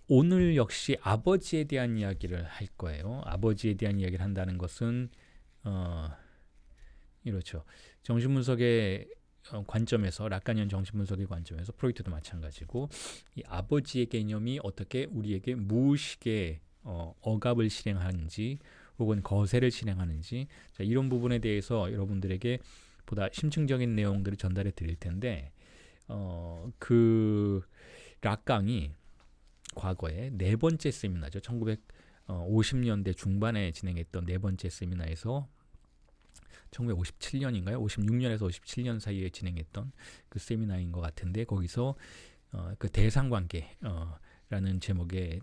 오늘 역시 아버지에 대한 이야기를 할 거예요. 아버지에 대한 이야기를 한다는 것은 이렇죠. 정신분석의 관점에서, 락카니안 정신분석의 관점에서 프로이트도 마찬가지고, 이 아버지의 개념이 어떻게 우리에게 무의식의 억압을 실행하는지 혹은 거세를 실행하는지, 자, 이런 부분에 대해서 여러분들에게 보다 심층적인 내용들을 전달해 드릴 텐데, 그 락강이 과거에 네 번째 세미나죠. 1950년대 중반에 진행했던 네 번째 세미나에서 1957년인가요? 56년에서 57년 사이에 진행했던 그 세미나인 것 같은데, 거기서 그 대상관계라는 제목의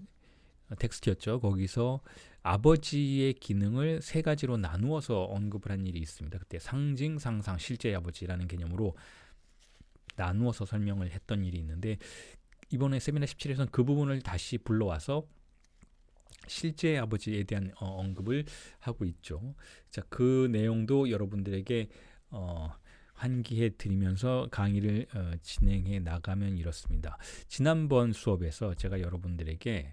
텍스트였죠. 거기서 아버지의 기능을 세 가지로 나누어서 언급을 한 일이 있습니다. 그때 상징, 상상, 실제 아버지라는 개념으로 나누어서 설명을 했던 일이 있는데, 이번에 세미나 17에서는 그 부분을 다시 불러와서 실제 아버지에 대한 언급을 하고 있죠. 자, 그 내용도 여러분들에게 환기해 드리면서 강의를 진행해 나가면 이렇습니다. 지난번 수업에서 제가 여러분들에게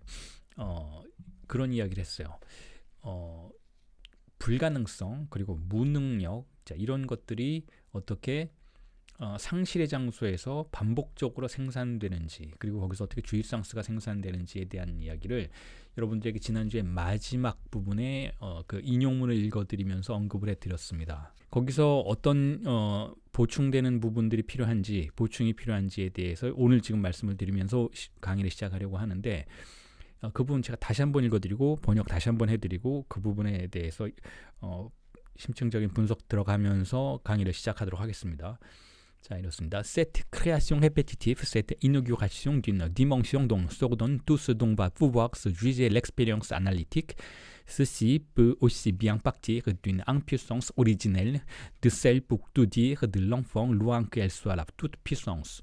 그런 이야기를 했어요. 불가능성 그리고 무능력, 자, 이런 것들이 어떻게 상실의 장소에서 반복적으로 생산되는지, 그리고 거기서 어떻게 주입상스가 생산되는지에 대한 이야기를 여러분들에게 지난주에 마지막 부분에 그 인용문을 읽어드리면서 언급을 해드렸습니다. 거기서 어떤 보충되는 부분들이 필요한지, 보충이 필요한지에 대해서 오늘 지금 말씀을 드리면서 강의를 시작하려고 하는데, 그 부분 제가 다시 한번 읽어드리고 번역 다시 한번 해드리고 그 부분에 대해서 심층적인 분석 들어가면서 강의를 시작하도록 하겠습니다. 자, 이렇습니다. Cette création répétitive, cette inauguration d'une dimension dont s'ordonne tout ce dont va pouvoir se juger l'expérience analytique, ceci peut aussi bien partir d'une impuissance originelle, de celle pour tout dire de l'enfant, loin qu'elle soit la toute puissance.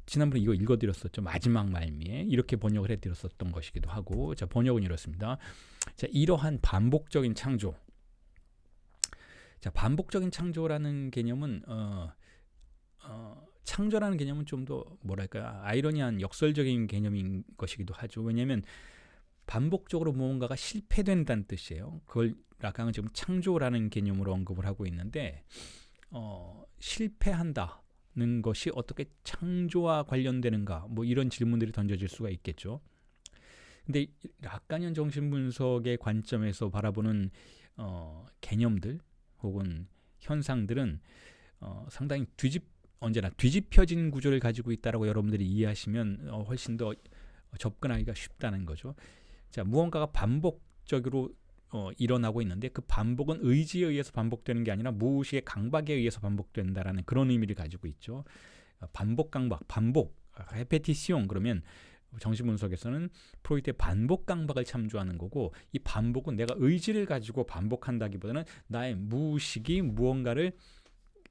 지난번에 이거 읽어드렸었죠. 마지막 말미에 이렇게 번역을 해드렸었던 것이기도 하고, 자, 번역은 이렇습니다. 자, 이러한 반복적인 창조. 자, 반복적인 창조라는 개념은 창조라는 개념은 좀 더 뭐랄까 아이러니한 역설적인 개념인 것이기도 하죠. 왜냐하면 반복적으로 무언가가 실패된다는 뜻이에요. 그걸 락강은 지금 창조라는 개념으로 언급을 하고 있는데, 실패한다는 것이 어떻게 창조와 관련되는가, 뭐 이런 질문들이 던져질 수가 있겠죠. 근데 락강현 정신분석의 관점에서 바라보는 개념들 혹은 현상들은 상당히 언제나 뒤집혀진 구조를 가지고 있다라고 여러분들이 이해하시면 훨씬 더 접근하기가 쉽다는 거죠. 자, 무언가가 반복적으로 일어나고 있는데 그 반복은 의지에 의해서 반복되는 게 아니라 무의식의 강박에 의해서 반복된다라는 그런 의미를 가지고 있죠. 반복 강박, 반복, 레페티시옹 그러면 정신분석에서는 프로이트의 반복 강박을 참조하는 거고, 이 반복은 내가 의지를 가지고 반복한다기보다는 나의 무의식이 무언가를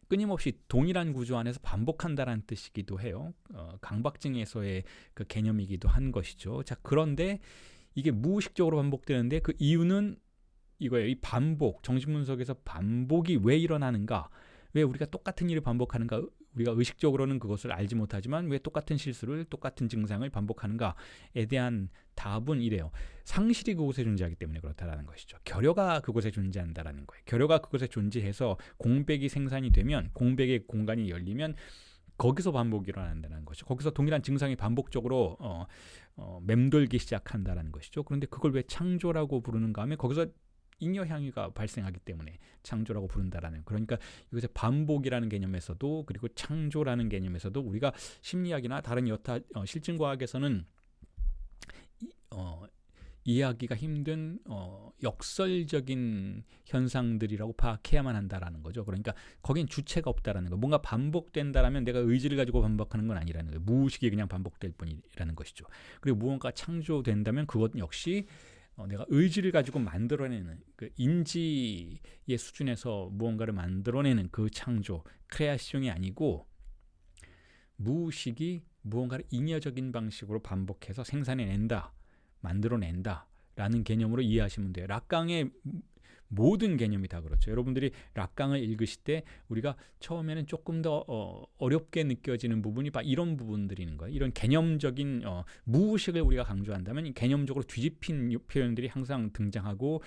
끊임없이 동일한 구조 안에서 반복한다는 뜻이기도 해요. 강박증에서의 그 개념이기도 한 것이죠. 자, 그런데 이게 무의식적으로 반복되는데 그 이유는 이거예요. 이 반복, 정신분석에서 반복이 왜 일어나는가, 왜 우리가 똑같은 일을 반복하는가, 우리가 의식적으로는 그것을 알지 못하지만 왜 똑같은 실수를, 똑같은 증상을 반복하는가에 대한 답은 이래요. 상실이 그곳에 존재하기 때문에 그렇다라는 것이죠. 결여가 그곳에 존재한다라는 거예요. 결여가 그곳에 존재해서 공백이 생산이 되면, 공백의 공간이 열리면 거기서 반복이 일어난다는 것이죠. 거기서 동일한 증상이 반복적으로 맴돌기 시작한다는 것이죠. 그런데 그걸 왜 창조라고 부르는가 하면 거기서 잉여향유가 발생하기 때문에 창조라고 부른다라는, 그러니까 이것의 반복이라는 개념에서도 그리고 창조라는 개념에서도 우리가 심리학이나 다른 여타 실증과학에서는 이해하기가 힘든 역설적인 현상들이라고 파악해야만 한다라는 거죠. 그러니까 거긴 주체가 없다라는 거. 뭔가 반복된다라면 내가 의지를 가지고 반복하는 건 아니라는 거예요. 무의식이 그냥 반복될 뿐이라는 것이죠. 그리고 무언가 창조된다면 그것 역시 내가 의지를 가지고 만들어내는 그 인지의 수준에서 무언가를 만들어내는 그 창조, 크레아시옹이 아니고 무의식이 무언가를 잉여적인 방식으로 반복해서 생산해낸다, 만들어낸다 라는 개념으로 이해하시면 돼요. 락강의 모든 개념이 다 그렇죠. 여러분들이 락강을 읽으실 때 우리가 처음에는 조금 더 어렵게 느껴지는 부분이 바로 이런 부분들인 거예요. 이런 개념적인 무의식을 우리가 강조한다면 개념적으로 뒤집힌 표현들이 항상 등장하고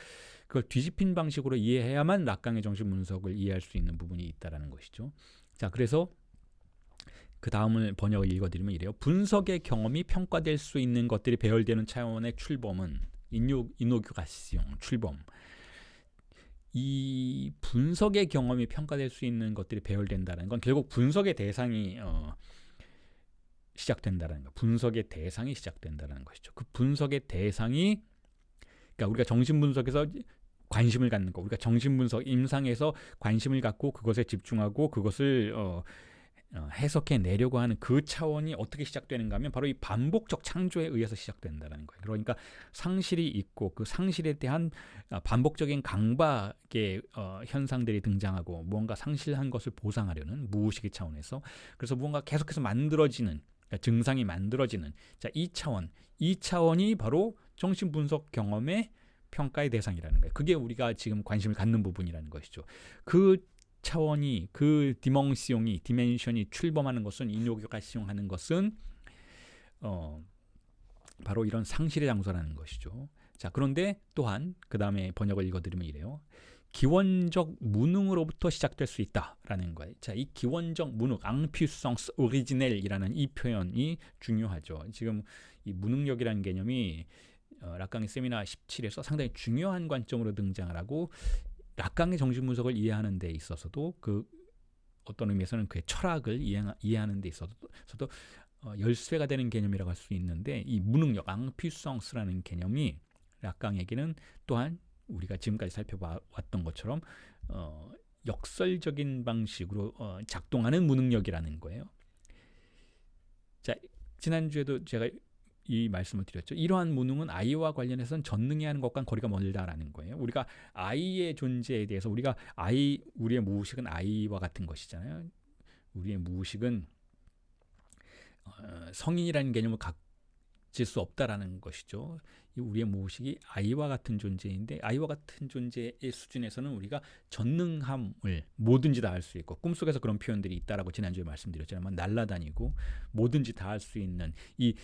그걸 뒤집힌 방식으로 이해해야만 락강의 정신 분석을 이해할 수 있는 부분이 있다라는 것이죠. 자, 그래서 그 다음을 번역을 읽어드리면 이래요. 분석의 경험이 평가될 수 있는 것들이 배열되는 차원의 출범은 이노규가시용 출범. 이 분석의 경험이 평가될 수 있는 것들이 배열된다는 건 결국 분석의 대상이 시작된다는 거. 분석의 대상이 시작된다는 것이죠. 그 분석의 대상이 그러니까 우리가 정신 분석에서 관심을 갖는 거, 우리가 정신 분석 임상에서 관심을 갖고 그것에 집중하고 그것을 해석해 내려고 하는 그 차원이 어떻게 시작되는가 하면 바로 이 반복적 창조에 의해서 시작된다는 거예요. 그러니까 상실이 있고 그 상실에 대한 반복적인 강박의 현상들이 등장하고 무언가 상실한 것을 보상하려는 무의식의 차원에서 그래서 무언가 계속해서 만들어지는 그러니까 증상이 만들어지는 자, 이 차원이 바로 정신분석 경험의 평가의 대상이라는 거예요. 그게 우리가 지금 관심을 갖는 부분이라는 것이죠. 그 차원이 그 디멘션이 출범하는 것은 인요교가 시용하는 것은 바로 이런 상실의 장소라는 것이죠. 자, 그런데 또한 그 다음에 번역을 읽어드리면 이래요. 기원적 무능으로부터 시작될 수 있다라는 거예요. 자, 이 기원적 무능, 앙퓨성스 오리지넬이라는 이 표현이 중요하죠. 지금 이 무능력이라는 개념이 락강의 세미나 17에서 상당히 중요한 관점으로 등장을 하고 락강의 정신분석을 이해하는 데 있어서도 그 어떤 의미에서는 그의 철학을 이해하는 데 있어서도 열쇠가 되는 개념이라고 할 수 있는데 이 무능력, 앙퓨성스라는 개념이 락강에게는 또한 우리가 지금까지 살펴봤던 것처럼 역설적인 방식으로 작동하는 무능력이라는 거예요. 자, 지난주에도 제가 이 말씀을 드렸죠. 이러한 무능은 아이와 관련해서는 전능이 하는 것과는 거리가 멀다라는 거예요. 우리가 아이의 존재에 대해서 우리의 무의식은 아이와 같은 것이잖아요. 우리의 무의식은 성인이라는 개념을 가질 수 없다라는 것이죠. 우리의 무의식이 아이와 같은 존재인데 아이와 같은 존재의 수준에서는 우리가 전능함을 뭐든지 다 할 수 있고 꿈속에서 그런 표현들이 있다라고 지난주에 말씀드렸지만 날아다니고 뭐든지 다 할 수 있는 이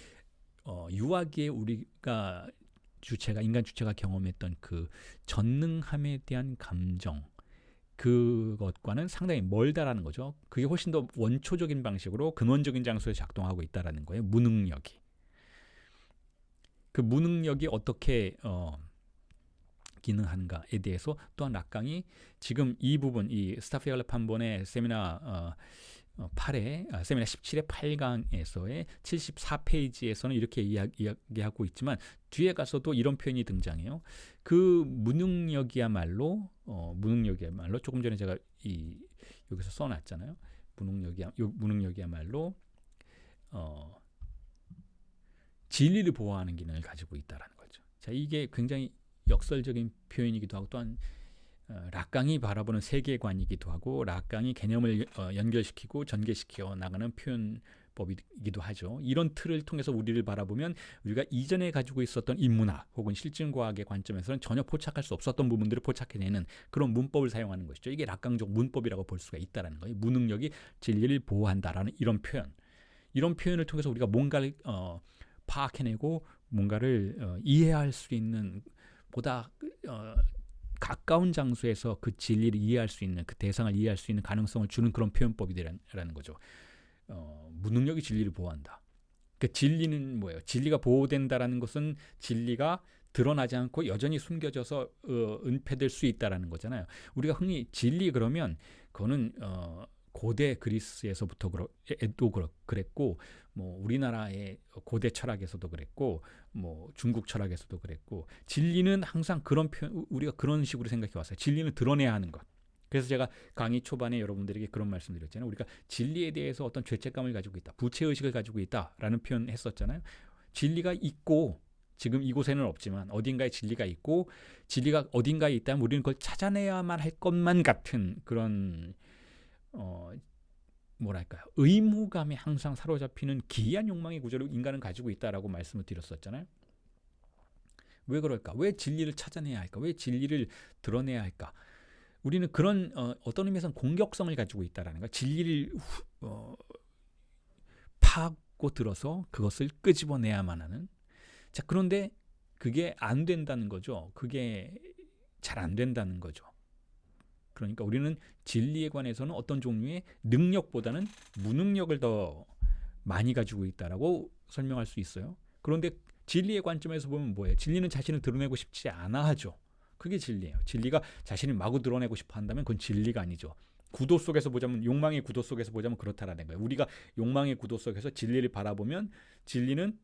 유아기에 우리가 인간 주체가 경험했던 그 전능함에 대한 감정 그것과는 상당히 멀다라는 거죠. 그게 훨씬 더 원초적인 방식으로 근원적인 장소에 작동하고 있다라는 거예요. 무능력이. 그 무능력이 어떻게 기능하는가에 대해서 또한 락강이 지금 이 부분 이 스타피엘레 판본의 세미나 8회, 세미나 17회 8강에서의 74페이지에서는 이렇게 이야기하고 있지만 뒤에 가서도 이런 표현이 등장해요. 그 무능력이야말로 조금 전에 제가 여기서 써놨잖아요. 무능력이야말로 진리를 보호하는 기능을 가지고 있다라는 거죠. 자, 이게 굉장히 역설적인 표현이기도 하고 또한 락강이 바라보는 세계관이기도 하고 락강이 개념을 연결시키고 전개시켜 나가는 표현법이기도 하죠. 이런 틀을 통해서 우리를 바라보면 우리가 이전에 가지고 있었던 인문학 혹은 실증과학의 관점에서는 전혀 포착할 수 없었던 부분들을 포착해내는 그런 문법을 사용하는 것이죠. 이게 락강적 문법이라고 볼 수가 있다는 거예요. 무능력이 진리를 보호한다라는 이런 표현을 통해서 우리가 뭔가를 파악해내고 뭔가를 이해할 수 있는 보다 가까운 장소에서 그 진리를 이해할 수 있는 그 대상을 이해할 수 있는 가능성을 주는 그런 표현법이라는 거죠. 무능력이 진리를 보호한다. 그 진리는 뭐예요? 진리가 보호된다라는 것은 진리가 드러나지 않고 여전히 숨겨져서 은폐될 수 있다라는 거잖아요. 우리가 흔히 진리 그러면 그거는 고대 그리스에서부터 그랬고 뭐 우리나라의 고대 철학에서도 그랬고 뭐 중국 철학에서도 그랬고 진리는 항상 그런 우리가 그런 식으로 생각해 왔어요. 진리는 드러내야 하는 것. 그래서 제가 강의 초반에 여러분들에게 그런 말씀드렸잖아요. 우리가 진리에 대해서 어떤 죄책감을 가지고 있다. 부채의식을 가지고 있다라는 표현 했었잖아요. 진리가 있고 지금 이곳에는 없지만 어딘가에 진리가 있고 진리가 어딘가에 있다면 우리는 그걸 찾아내야만 할 것만 같은 그런 뭐랄까요? 의무감에 항상 사로잡히는 기이한 욕망의 구조를 인간은 가지고 있다라고 말씀을 드렸었잖아요. 왜 그럴까? 왜 진리를 찾아내야 할까? 왜 진리를 드러내야 할까? 우리는 그런 어떤 의미에서는 공격성을 가지고 있다라는 거. 진리를 파고 들어서 그것을 끄집어내야만 하는. 자, 그런데 그게 안 된다는 거죠. 그게 잘 안 된다는 거죠. 그러니까 우리는 진리에 관해서는 어떤 종류의 능력보다는 무능력을 더 많이 가지고 있다라고 설명할 수 있어요. 그런데 진리의 관점에서 보면 뭐예요? 진리는 자신을 드러내고 싶지 않아 하죠. 그게 진리예요. 진리가 자신을 마구 드러내고 싶어 한다면 그건 진리가 아니죠. 구도 속에서 보자면, 욕망의 구도 속에서 보자면 그렇다라는 거예요. 우리가 욕망의 구도 속에서 진리를 바라보면 진리는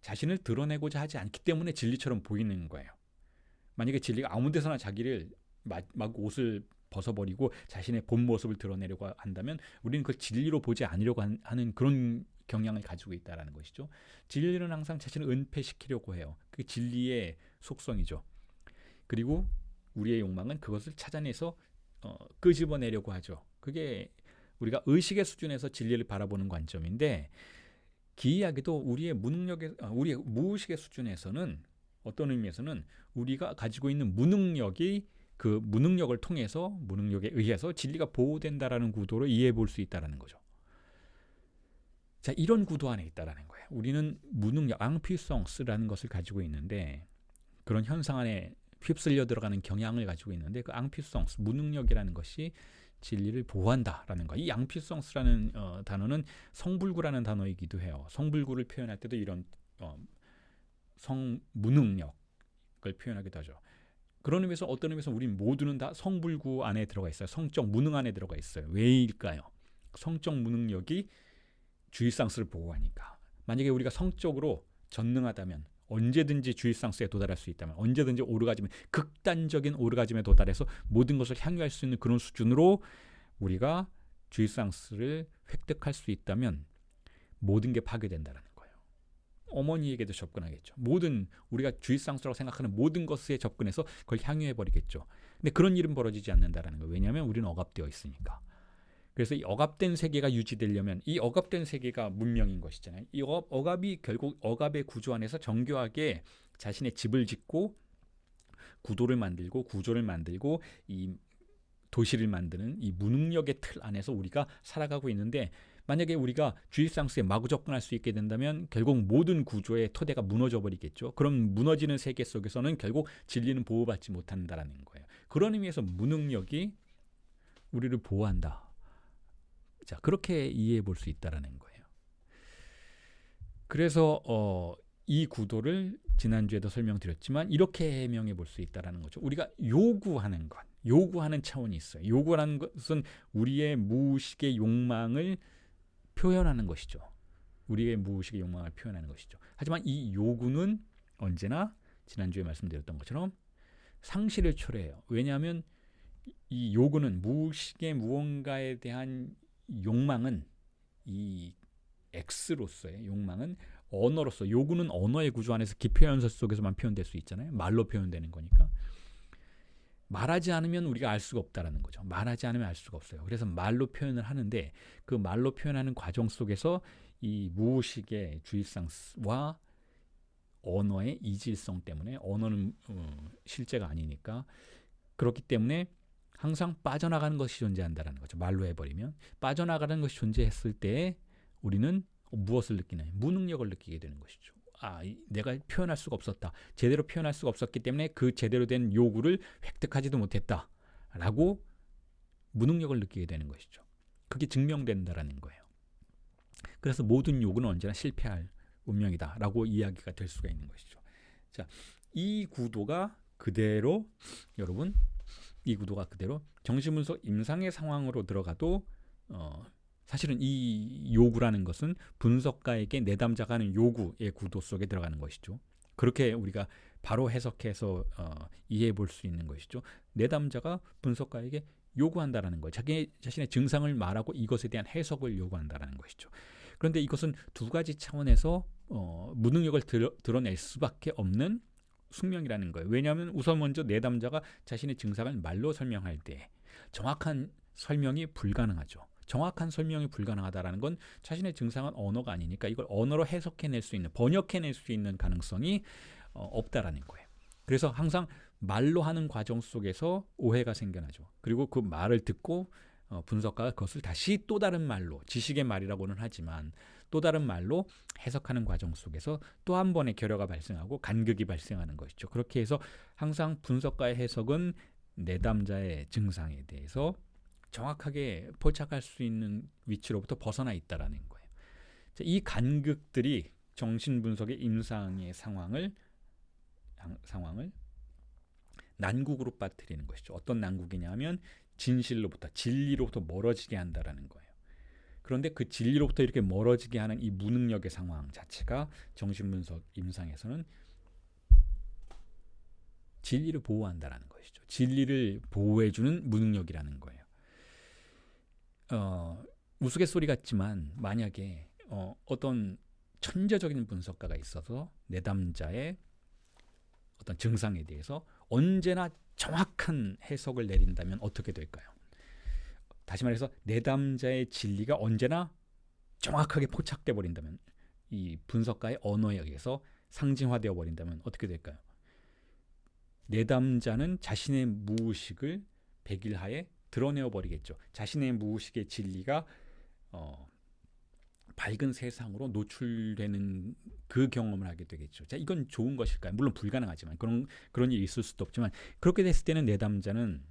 자신을 드러내고자 하지 않기 때문에 진리처럼 보이는 거예요. 만약에 진리가 아무 데서나 자기를 막 옷을 벗어버리고 자신의 본 모습을 드러내려고 한다면 우리는 그걸 진리로 보지 않으려고 하는 그런 경향을 가지고 있다는 것이죠. 진리는 항상 자신을 은폐시키려고 해요. 그게 진리의 속성이죠. 그리고 우리의 욕망은 그것을 찾아내서 끄집어내려고 하죠. 그게 우리가 의식의 수준에서 진리를 바라보는 관점인데, 기이하게도 우리의 우리의 무의식의 수준에서는 어떤 의미에서는 우리가 가지고 있는 무능력이 그 무능력을 통해서, 무능력에 의해서 진리가 보호된다라는 구도로 이해해 볼 수 있다는 거죠. 자, 이런 구도 안에 있다는 거예요. 우리는 무능력, 앙피성스라는 것을 가지고 있는데, 그런 현상 안에 휩쓸려 들어가는 경향을 가지고 있는데, 그 앙피성스, 무능력이라는 것이 진리를 보호한다라는 거. 이 앙피성스라는 단어는 성불구라는 단어이기도 해요. 성불구를 표현할 때도 이런 성무능력을 표현하기도 하죠. 그런 의미에서 어떤 의미에서 우리 모두는 다 성불구 안에 들어가 있어요. 성적 무능 안에 들어가 있어요. 왜일까요? 성적 무능력이 주의상스를 보호하니까. 만약에 우리가 성적으로 전능하다면, 언제든지 주의상스에 도달할 수 있다면, 언제든지 오르가즘에, 극단적인 오르가즘에 도달해서 모든 것을 향유할 수 있는 그런 수준으로 우리가 주의상스를 획득할 수 있다면 모든 게 파괴된다는 거예요. 어머니에게도 접근하겠죠. 모든 우리가 주의상스라고 생각하는 모든 것에 접근해서 그걸 향유해버리겠죠. 근데 그런 일은 벌어지지 않는다는 거예요. 왜냐하면 우리는 억압되어 있으니까. 그래서 이 억압된 세계가 유지되려면, 이 억압된 세계가 문명인 것이잖아요. 이 억압이 결국 억압의 구조 안에서 정교하게 자신의 집을 짓고 구도를 만들고 구조를 만들고 이 도시를 만드는 이 무능력의 틀 안에서 우리가 살아가고 있는데, 만약에 우리가 주입상수에 마구 접근할 수 있게 된다면 결국 모든 구조의 토대가 무너져 버리겠죠. 그럼 무너지는 세계 속에서는 결국 진리는 보호받지 못한다라는 거예요. 그런 의미에서 무능력이 우리를 보호한다. 자, 그렇게 이해해 볼 수 있다라는 거예요. 그래서 이 구도를 지난주에도 설명드렸지만 이렇게 해명해 볼 수 있다라는 거죠. 우리가 요구하는 것, 요구하는 차원이 있어요. 요구하는 것은 우리의 무의식의 욕망을 표현하는 것이죠. 우리의 무의식의 욕망을 표현하는 것이죠. 하지만 이 요구는 언제나 지난주에 말씀드렸던 것처럼 상실을 초래해요. 왜냐하면 이 요구는, 무의식의 무언가에 대한 욕망은, 이 X로서의 욕망은 언어로서, 요구는 언어의 구조 안에서 기표현설 속에서만 표현될 수 있잖아요. 말로 표현되는 거니까. 말하지 않으면 우리가 알 수가 없다라는 거죠. 말하지 않으면 알 수가 없어요. 그래서 말로 표현을 하는데, 그 말로 표현하는 과정 속에서 이 무의식의 주입상과 언어의 이질성 때문에, 언어는 실제가 아니니까, 그렇기 때문에 항상 빠져나가는 것이 존재한다는 거죠. 말로 해버리면 빠져나가는 것이 존재했을 때 우리는 무엇을 느끼나요? 무능력을 느끼게 되는 것이죠. 내가 표현할 수가 없었다. 제대로 표현할 수가 없었기 때문에 그 제대로 된 요구를 획득하지도 못했다라고 무능력을 느끼게 되는 것이죠. 그게 증명된다라는 거예요. 그래서 모든 요구는 언제나 실패할 운명이다라고 이야기가 될 수가 있는 것이죠. 자, 이 구도가 그대로, 여러분, 이 구도가 그대로 정신분석 임상의 상황으로 들어가도 사실은 이 요구라는 것은 분석가에게 내담자가 하는 요구의 구도 속에 들어가는 것이죠. 그렇게 우리가 바로 해석해서 이해해 볼 수 있는 것이죠. 내담자가 분석가에게 요구한다라는 거예요. 자기 자신의 증상을 말하고 이것에 대한 해석을 요구한다는 것이죠. 그런데 이것은 두 가지 차원에서 무능력을 드러낼 수밖에 없는 숙명이라는 거예요. 왜냐하면 우선 먼저 내담자가 자신의 증상을 말로 설명할 때 정확한 설명이 불가능하죠. 정확한 설명이 불가능하다라는 건 자신의 증상은 언어가 아니니까 이걸 언어로 해석해낼 수 있는, 번역해낼 수 있는 가능성이 없다라는 거예요. 그래서 항상 말로 하는 과정 속에서 오해가 생겨나죠. 그리고 그 말을 듣고 분석가가 그것을 다시 또 다른 말로, 지식의 말이라고는 하지만 또 다른 말로 해석하는 과정 속에서 또 한 번의 결여가 발생하고 간극이 발생하는 것이죠. 그렇게 해서 항상 분석가의 해석은 내담자의 증상에 대해서 정확하게 포착할 수 있는 위치로부터 벗어나 있다라는 거예요. 이 간극들이 정신분석의 임상의 상황을 난국으로 빠뜨리는 것이죠. 어떤 난국이냐면 진실로부터, 진리로부터 멀어지게 한다라는 거예요. 그런데 그 진리로부터 이렇게 멀어지게 하는 이 무능력의 상황 자체가 정신분석 임상에서는 진리를 보호한다라는 것이죠. 진리를 보호해주는 무능력이라는 거예요. 우스갯소리 같지만 만약에 어떤 천재적인 분석가가 있어서 내담자의 어떤 증상에 대해서 언제나 정확한 해석을 내린다면 어떻게 될까요? 다시 말해서 내담자의 진리가 언제나 정확하게 포착돼 버린다면, 이 분석가의 언어에 의해서 상징화되어 버린다면 어떻게 될까요? 내담자는 자신의 무의식을 백일하에 드러내어 버리겠죠. 자신의 무의식의 진리가 밝은 세상으로 노출되는 그 경험을 하게 되겠죠. 자, 이건 좋은 것일까요? 물론 불가능하지만 그런 일이 있을 수도 없지만, 그렇게 됐을 때는 내담자는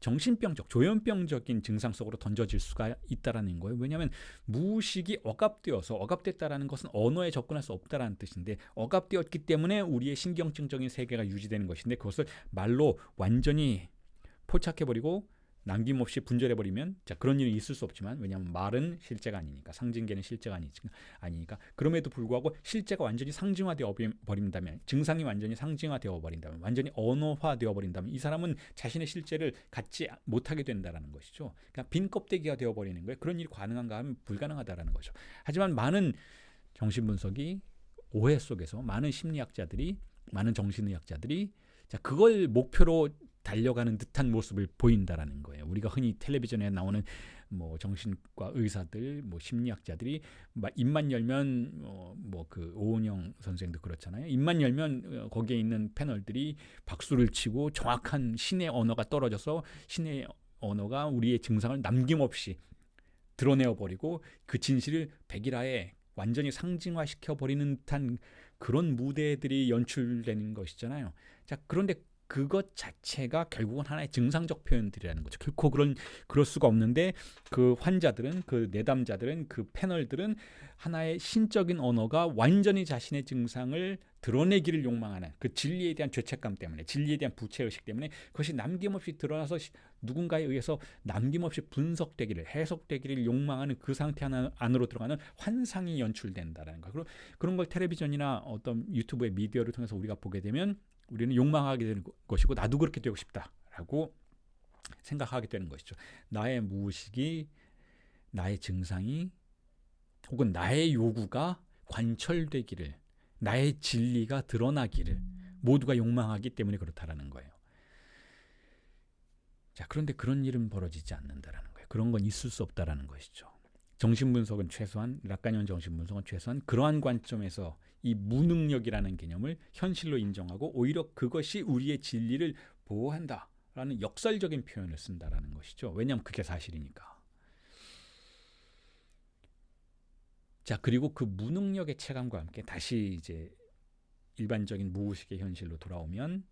정신병적, 조현병적인 증상 속으로 던져질 수가 있다라는 거예요. 왜냐하면 무의식이 억압됐다라는 것은 언어에 접근할 수 없다라는 뜻인데, 억압되었기 때문에 우리의 신경증적인 세계가 유지되는 것인데, 그것을 말로 완전히 포착해버리고 남김없이 분절해버리면, 자, 그런 일이 있을 수 없지만, 왜냐하면 말은 실제가 아니니까, 상징계는 실제가 아니니까, 그럼에도 불구하고 실제가 완전히 상징화되어 버린다면, 증상이 완전히 상징화되어 버린다면, 완전히 언어화되어 버린다면, 이 사람은 자신의 실제를 갖지 못하게 된다라는 것이죠. 그러니까 빈 껍데기가 되어 버리는 거예요. 그런 일이 가능한가 하면 불가능하다라는 거죠. 하지만 많은 정신분석이 오해 속에서 많은 심리학자들이, 많은 정신의학자들이 자, 그걸 목표로 달려가는 듯한 모습을 보인다라는 거예요. 우리가 흔히 텔레비전에 나오는 뭐 정신과 의사들, 뭐 심리학자들이 입만 열면 그 오은영 선생도 그렇잖아요. 입만 열면 거기에 있는 패널들이 박수를 치고 정확한 신의 언어가 떨어져서 신의 언어가 우리의 증상을 남김없이 드러내어 버리고 그 진실을 백일하에 완전히 상징화시켜 버리는 듯한 그런 무대들이 연출되는 것이잖아요. 자, 그런데 그것 자체가 결국은 하나의 증상적 표현들이라는 거죠. 결코 그럴 수가 없는데, 그 환자들은, 그 내담자들은, 그 패널들은 하나의 신적인 언어가 완전히 자신의 증상을 드러내기를 욕망하는 그 진리에 대한 죄책감 때문에, 진리에 대한 부채의식 때문에 그것이 남김없이 드러나서 누군가에 의해서 남김없이 분석되기를, 해석되기를 욕망하는 그 상태 안으로 들어가는 환상이 연출된다는 거. 그런 걸 텔레비전이나 어떤 유튜브의 미디어를 통해서 우리가 보게 되면 우리는 욕망하게 되는 것이고, 나도 그렇게 되고 싶다라고 생각하게 되는 것이죠. 나의 무의식이, 나의 증상이, 혹은 나의 요구가 관철되기를, 나의 진리가 드러나기를 모두가 욕망하기 때문에 그렇다라는 거예요. 자, 그런데 그런 일은 벌어지지 않는다라는 거예요. 그런 건 있을 수 없다라는 것이죠. 정신분석은 최소한, 라카니안 정신분석은 최소한 그러한 관점에서 이 무능력이라는 개념을 현실로 인정하고 오히려 그것이 우리의 진리를 보호한다라는 역설적인 표현을 쓴다라는 것이죠. 왜냐하면 그게 사실이니까. 자, 그리고 그 무능력의 체감과 함께 다시 이제 일반적인 무의식의 현실로 돌아오면,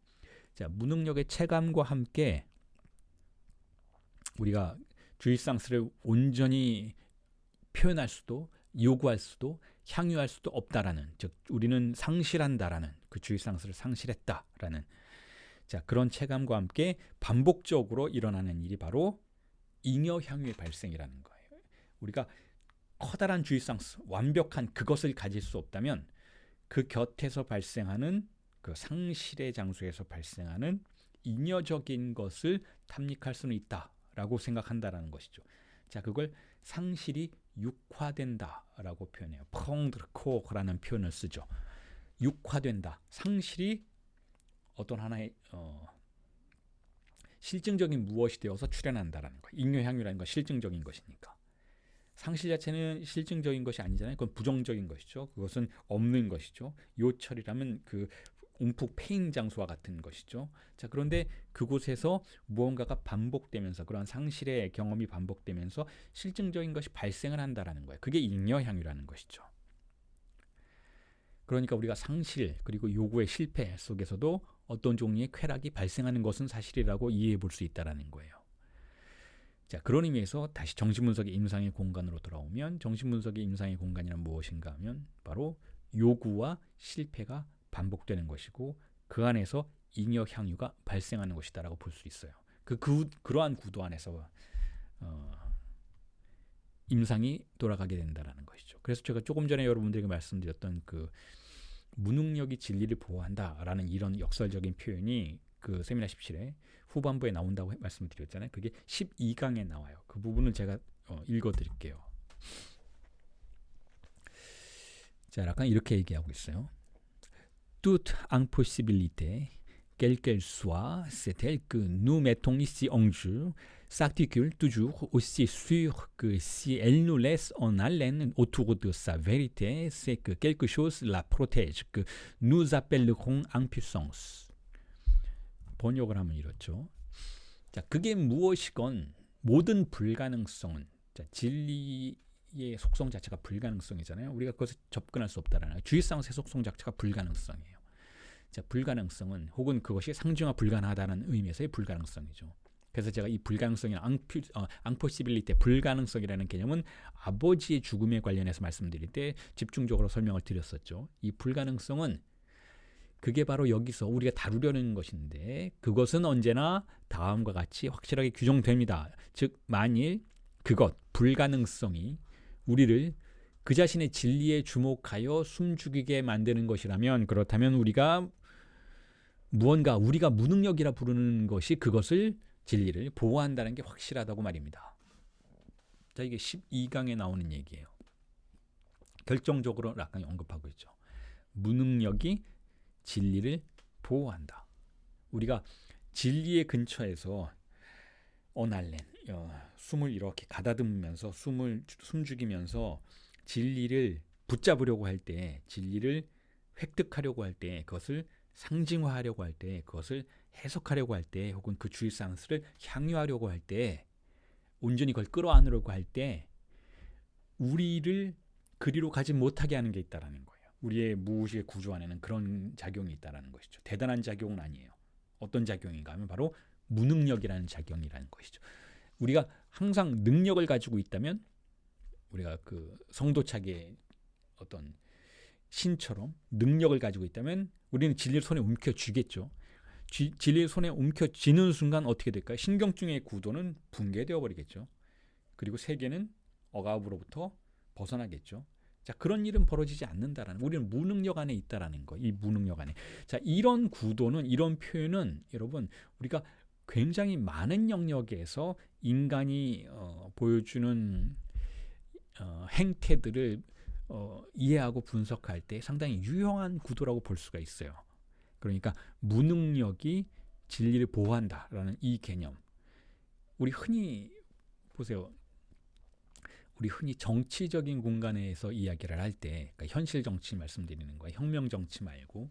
자, 무능력의 체감과 함께 우리가 주의상스를 온전히 표현할 수도, 요구할 수도, 향유할 수도 없다라는, 즉 우리는 상실한다라는, 그 주의상스를 상실했다라는, 자, 그런 체감과 함께 반복적으로 일어나는 일이 바로 잉여향유의 발생이라는 거예요. 우리가 커다란 주의상스, 완벽한 그것을 가질 수 없다면 그 곁에서 발생하는, 그 상실의 장소에서 발생하는 잉여적인 것을 탐닉할 수는 있다라고 생각한다라는 것이죠. 자, 그걸 상실이 육화된다라고 표현해요. 펑드르코라는 표현을 쓰죠. 육화된다. 상실이 어떤 하나의 실증적인 무엇이 되어서 출현한다라는 거예요. 잉여향유라는 건 실증적인 것이니까. 상실 자체는 실증적인 것이 아니잖아요. 그건 부정적인 것이죠. 그것은 없는 것이죠. 요철이라면 그 움푹 패인 장소와 같은 것이죠. 자, 그런데 그곳에서 무언가가 반복되면서 그러한 상실의 경험이 반복되면서 실증적인 것이 발생을 한다라는 거예요. 그게 잉여향유라는 것이죠. 그러니까 우리가 상실 그리고 요구의 실패 속에서도 어떤 종류의 쾌락이 발생하는 것은 사실이라고 이해해 볼 수 있다라는 거예요. 자, 그런 의미에서 다시 정신분석의 임상의 공간으로 돌아오면 정신분석의 임상의 공간이란 무엇인가 하면 바로 요구와 실패가 반복되는 것이고 그 안에서 잉여향유가 발생하는 것이다라고 볼 수 있어요. 그러한 구도 안에서 임상이 돌아가게 된다라는 것이죠. 그래서 제가 조금 전에 여러분들에게 말씀드렸던 그 무능력이 진리를 보호한다라는 이런 역설적인 표현이 그 세미나 17회 후반부에 나온다고 말씀을 드렸잖아요. 그게 12강에 나와요. 그 부분을 제가 읽어드릴게요. 자, 약간 이렇게 얘기하고 있어요. Toute impossibilité, quelle qu'elle soit, c'est elle que nous mettons ici en jeu, s'articule toujours aussi sûr que si elle nous laisse en haleine autour de sa vérité, c'est que quelque chose la protège, que nous appellerons impuissance. 번역을 하면 이렇죠. 자, 그게 무엇이건 모든 불가능성은, 자, 진리의 속성 자체가 불가능성이잖아요. 우리가 그것에 접근할 수 없다라는 주의상세 속성 자체가 불가능성이에요. 자, 불가능성은 혹은 그것이 상중하 불가능하다는 의미에서의 불가능성이죠. 그래서 제가 이 불가능성이나 앙포시빌리티 불가능성이라는 개념은 아버지의 죽음에 관련해서 말씀드릴 때 집중적으로 설명을 드렸었죠. 이 불가능성은 그게 바로 여기서 우리가 다루려는 것인데 그것은 언제나 다음과 같이 확실하게 규정됩니다. 즉 만일 그것 불가능성이 우리를 그 자신의 진리에 주목하여 숨죽이게 만드는 것이라면 그렇다면 우리가 무언가 우리가 무능력이라 부르는 것이 그것을 진리를 보호한다는 게 확실하다고 말입니다. 자, 이게 12강에 나오는 얘기예요. 결정적으로 라칸이 언급하고 있죠. 무능력이 진리를 보호한다. 우리가 진리의 근처에서 어날렌 숨을 이렇게 가다듬으면서 숨죽이면서 진리를 붙잡으려고 할 때, 진리를 획득하려고 할 때, 그것을 상징화하려고 할 때, 그것을 해석하려고 할 때, 혹은 그 주의상스를 향유하려고 할 때, 온전히 그걸 끌어안으려고 할 때, 우리를 그리로 가지 못하게 하는 게 있다라는 거예요. 우리의 무의식의 구조 안에는 그런 작용이 있다라는 것이죠. 대단한 작용은 아니에요. 어떤 작용인가 하면 바로 무능력이라는 작용이라는 것이죠. 우리가 항상 능력을 가지고 있다면 우리가 그 성도착의 어떤 신처럼 능력을 가지고 있다면 우리는 진리를 손에 움켜쥐겠죠. 진리를 손에 움켜쥐는 순간 어떻게 될까요? 신경증의 구도는 붕괴되어 버리겠죠. 그리고 세계는 억압으로부터 벗어나겠죠. 자, 그런 일은 벌어지지 않는다라는, 우리는 무능력 안에 있다라는 거. 이 무능력 안에. 자, 이런 구도는, 이런 표현은 여러분 우리가 굉장히 많은 영역에서 인간이 보여주는 행태들을 이해하고 분석할 때 상당히 유용한 구도라고 볼 수가 있어요. 그러니까 무능력이 진리를 보호한다라는 이 개념. 우리 흔히 보세요. 우리 흔히 정치적인 공간에서 이야기를 할 때, 그러니까 현실 정치 말씀드리는 거예요. 혁명 정치 말고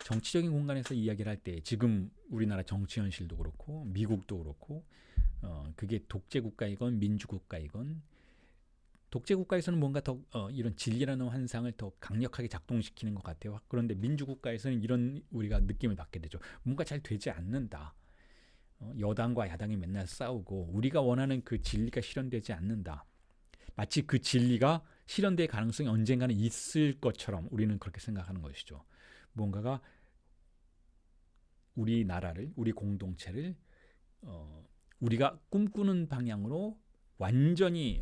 정치적인 공간에서 이야기를 할 때 지금 우리나라 정치 현실도 그렇고 미국도 그렇고 그게 독재 국가이건 민주 국가이건 독재 국가에서는 뭔가 더 이런 진리라는 환상을 더 강력하게 작동시키는 것 같아요. 그런데 민주 국가에서는 이런 우리가 느낌을 받게 되죠. 뭔가 잘 되지 않는다. 여당과 야당이 맨날 싸우고 우리가 원하는 그 진리가 실현되지 않는다. 마치 그 진리가 실현될 가능성이 언젠가는 있을 것처럼 우리는 그렇게 생각하는 것이죠. 뭔가가 우리나라를, 우리 공동체를 우리가 꿈꾸는 방향으로 완전히